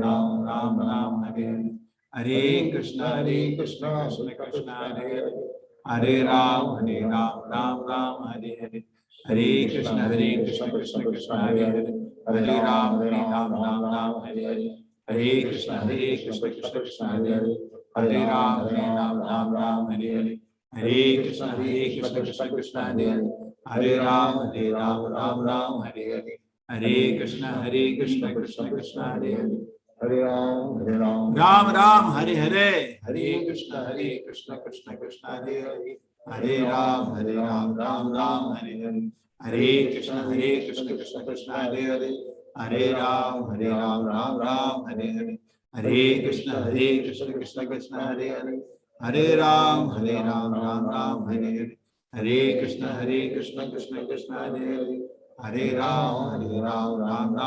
हरे हरे, हरे कृष्ण कृष्ण कृष्ण हरे हरे, हरे राम राम हरे हरे, हरे कृष्ण कृष्ण कृष्ण हरे हरे, हरे राम राम हरे हरे, हरे कृष्ण कृष्ण कृष्ण हरे हरे, हरे राम राम राम हरे हरे, हरे कृष्ण कृष्ण कृष्ण हरे हरे, हरे राम राम राम हरे हरे, हरे कृष्ण कृष्ण कृष्ण हरे हरे, हरे राम राम राम हरे हरे, हरे कृष्ण कृष्ण कृष्ण हरे हरे, हरे राम राम राम हरे हरे, हरे कृष्ण कृष्ण कृष्ण हरे हरे, हरे राम राम राम हरे हरे, हरे कृष्ण कृष्ण कृष्ण हरे हरे, हरे राम राम राम हरे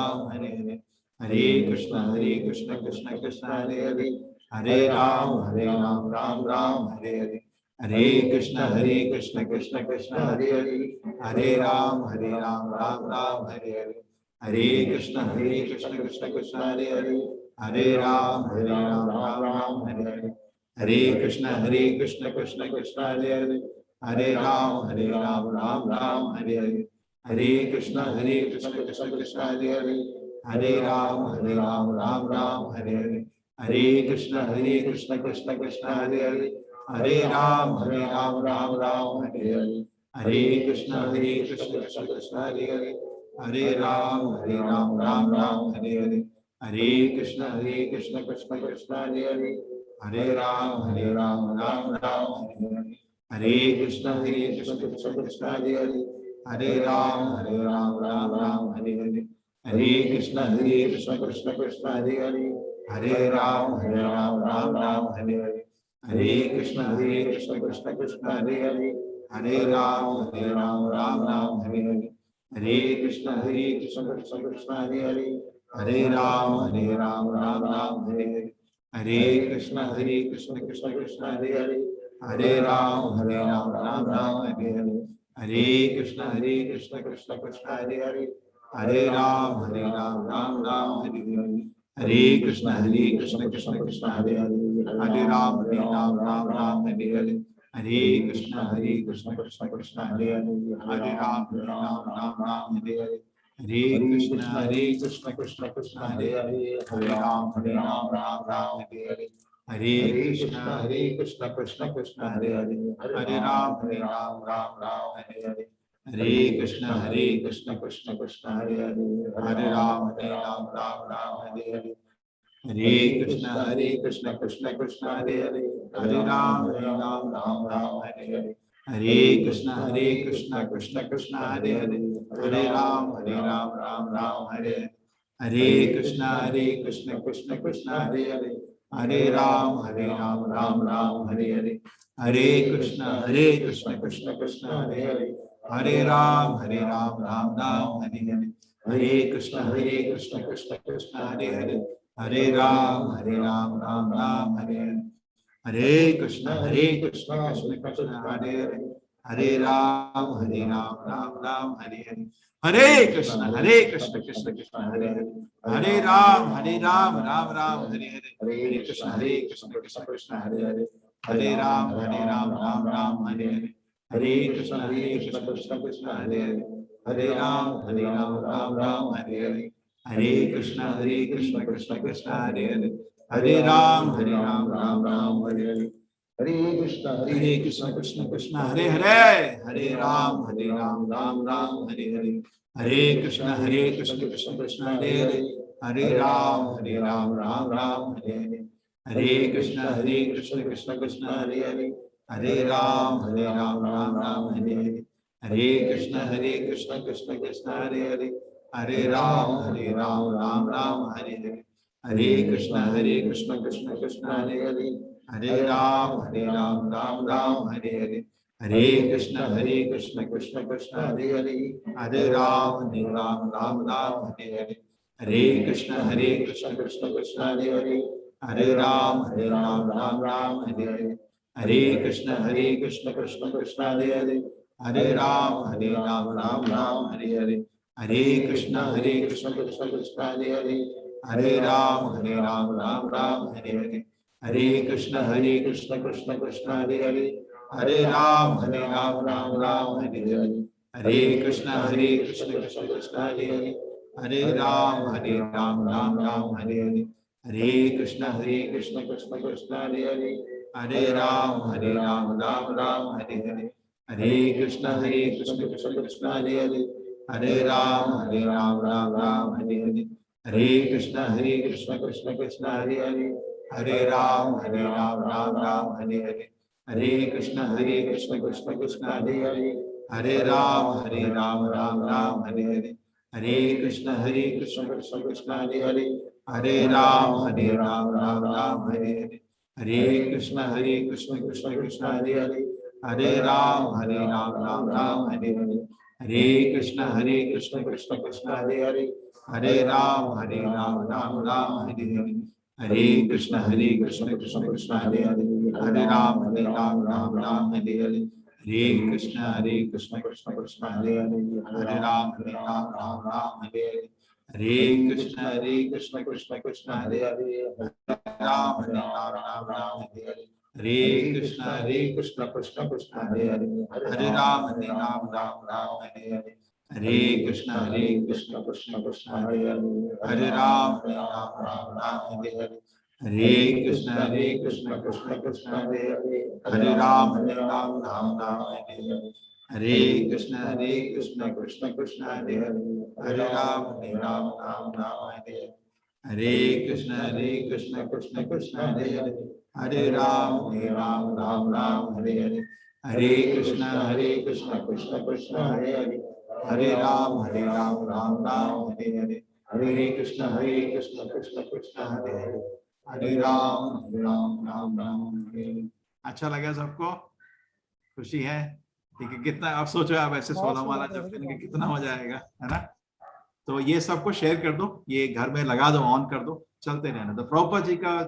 हरे, हरे कृष्ण कृष्ण कृष्ण हरे हरे, हरे राम राम हरे हरे, हरे कृष्ण कृष्ण कृष्ण हरे हरे, हरे राम राम राम हरे हरे, हरे कृष्ण कृष्ण कृष्ण हरे हरे, हरे राम राम राम हरे हरे, हरे कृष्ण कृष्ण कृष्ण हरे हरे, हरे राम राम राम हरे हरे, हरे कृष्ण कृष्ण कृष्ण हरे हरे, हरे राम राम राम हरे हरे, हरे कृष्ण कृष्ण कृष्ण हरे हरे, हरे राम राम राम हरे हरे, हरे कृष्ण कृष्ण कृष्ण हरे हरे, हरे राम राम हरे हरे, हरे कृष्ण कृष्ण कृष्ण हरे हरे, हरे राम राम हरे हरे, हरे कृष्ण कृष्ण कृष्ण हरे हरे, हरे राम राम हरे हरे, हरे कृष्ण कृष्ण कृष्ण हरे हरे, हरे राम राम हरे हरे, हरे कृष्ण कृष्ण कृष्ण हरे हरे, हरे राम राम हरे हरे, हरे कृष्ण कृष्ण कृष्ण हरे हरे, हरे राम राम राम हरे हरे, हरे कृष्ण कृष्ण कृष्ण हरे हरे, हरे राम राम राम हरे हरे, हरे कृष्ण कृष्ण कृष्ण हरे हरे, हरे राम राम हरे हरे, हरे कृष्ण कृष्ण कृष्ण हरे हरे, हरे राम राम राम हरे हरे, हरे कृष्ण कृष्ण कृष्ण हरे हरे, हरे राम राम हरे हरे, हरे कृष्ण कृष्ण कृष्ण हरे हरे, हरे राम राम हरे हरे, हरे कृष्ण कृष्ण कृष्ण हरे हरे, हरे राम राम हरे हरे, हरे कृष्ण कृष्ण कृष्ण हरे हरे, हरे राम राम हरे हरे, हरे कृष्ण कृष्ण कृष्ण हरे हरे, हरे राम राम हरे हरे, हरे कृष्ण कृष्ण कृष्ण हरे हरे, हरे राम राम राम हरे हरे, हरे कृष्ण कृष्ण कृष्ण हरे हरे, हरे राम राम राम हरे हरे, हरे कृष्ण कृष्ण कृष्ण हरे हरे, हरे राम राम राम हरे हरे, हरे कृष्ण कृष्ण कृष्ण हरे हरे, हरे राम राम राम हरे हरे, हरे कृष्ण कृष्ण कृष्ण हरे हरे, हरे राम राम राम हरे हरे, हरे कृष्ण कृष्ण कृष्ण हरे हरे, हरे राम राम राम हरे हरे, हरे कृष्ण कृष्ण कृष्ण हरे हरे, हरे राम राम राम हरे हरे, हरे कृष्ण कृष्ण कृष्ण हरे हरे, हरे राम राम राम हरे हरे, हरे कृष्ण कृष्ण कृष्ण हरे हरे, हरे राम राम हरे हरे, हरे कृष्ण कृष्ण कृष्ण हरे हरे, हरे राम राम हरे हरे, हरे कृष्ण कृष्ण कृष्ण हरे हरे, हरे राम राम हरे हरे, हरे कृष्ण कृष्ण कृष्ण हरे हरे, हरे राम राम हरे हरे, हरे कृष्ण कृष्ण कृष्ण हरे हरे, हरे राम राम हरे हरे, हरे कृष्ण कृष्ण कृष्ण हरे हरे, हरे राम राम हरे हरे, हरे कृष्ण कृष्ण कृष्ण हरे हरे, हरे राम राम हरे हरे, हरे कृष्ण कृष्ण कृष्ण हरे हरे, हरे राम राम हरे हरे, हरे कृष्ण कृष्ण कृष्ण हरे हरे, हरे राम राम हरे हरे, हरे कृष्ण कृष्ण कृष्ण हरे हरे, हरे राम राम हरे हरे, हरे कृष्ण कृष्ण कृष्ण हरे हरे, हरे राम राम हरे हरे, हरे कृष्ण कृष्ण कृष्ण हरे हरे, हरे राम राम हरे हरे, हरे कृष्ण कृष्ण कृष्ण हरे हरे, हरे राम राम हरे हरे, हरे कृष्ण कृष्ण कृष्ण हरे हरे, हरे राम राम हरे हरे, हरे कृष्ण कृष्ण कृष्ण हरे हरे, हरे राम राम हरे हरे, हरे कृष्ण कृष्ण कृष्ण हरे हरे, हरे राम राम हरे हरे, हरे कृष्ण कृष्ण कृष्ण हरे हरे, हरे राम राम हरे हरे, हरे कृष्ण कृष्ण कृष्ण हरे हरे, हरे राम राम हरे हरे, हरे कृष्ण कृष्ण कृष्ण हरे हरे, हरे राम राम हरे हरे, हरे कृष्ण कृष्ण कृष्ण हरे हरे, हरे राम राम हरे हरे, हरे कृष्ण कृष्ण कृष्ण हरे हरे, हरे राम राम हरे हरे, हरे कृष्ण कृष्ण कृष्ण हरे हरे, हरे राम राम हरे हरे, हरे कृष्ण कृष्ण कृष्ण हरे हरे, हरे राम राम हरे हरे, हरे कृष्ण कृष्ण कृष्ण हरे हरे, हरे राम राम हरे हरे, हरे कृष्ण कृष्ण कृष्ण हरे हरे, हरे राम राम हरे हरे, हरे कृष्ण कृष्ण कृष्ण हरे हरे, हरे राम राम हरे हरे, हरे कृष्ण कृष्ण कृष्ण हरे हरे, हरे राम राम हरे हरे। अच्छा लगा सबको? खुशी है? ठीक है। कितना आप सोचो, आप ऐसे 16 माला जप करने के कितना मजा आएगा, है ना? तो ये सबको शेयर कर दो, ये घर में लगा दो, ऑन कर दो, चलते रहना। तो प्रभुपाद जी का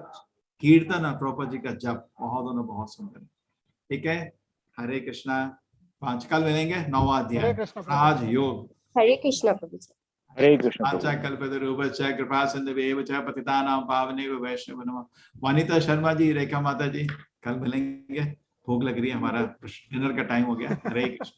कीर्तन और प्रभुपाद जी का जप बहुत सुंदर है। ठीक है, हरे कृष्णा। 5 कल मिलेंगे 9वां अध्याय राज योग। हरे कृष्णा प्रभु जी। हरे कृष्ण आचा कल्पतरुभ्यश्च कृपा सिन्धुभ्येव च पतितानां पावनेभ्यो वैष्णवो नमः। वनिता शर्मा जी, रेखा माता जी, कल मिलेंगे। भूख लग रही है, हमारा डिनर का टाइम हो गया। हरे कृष्ण।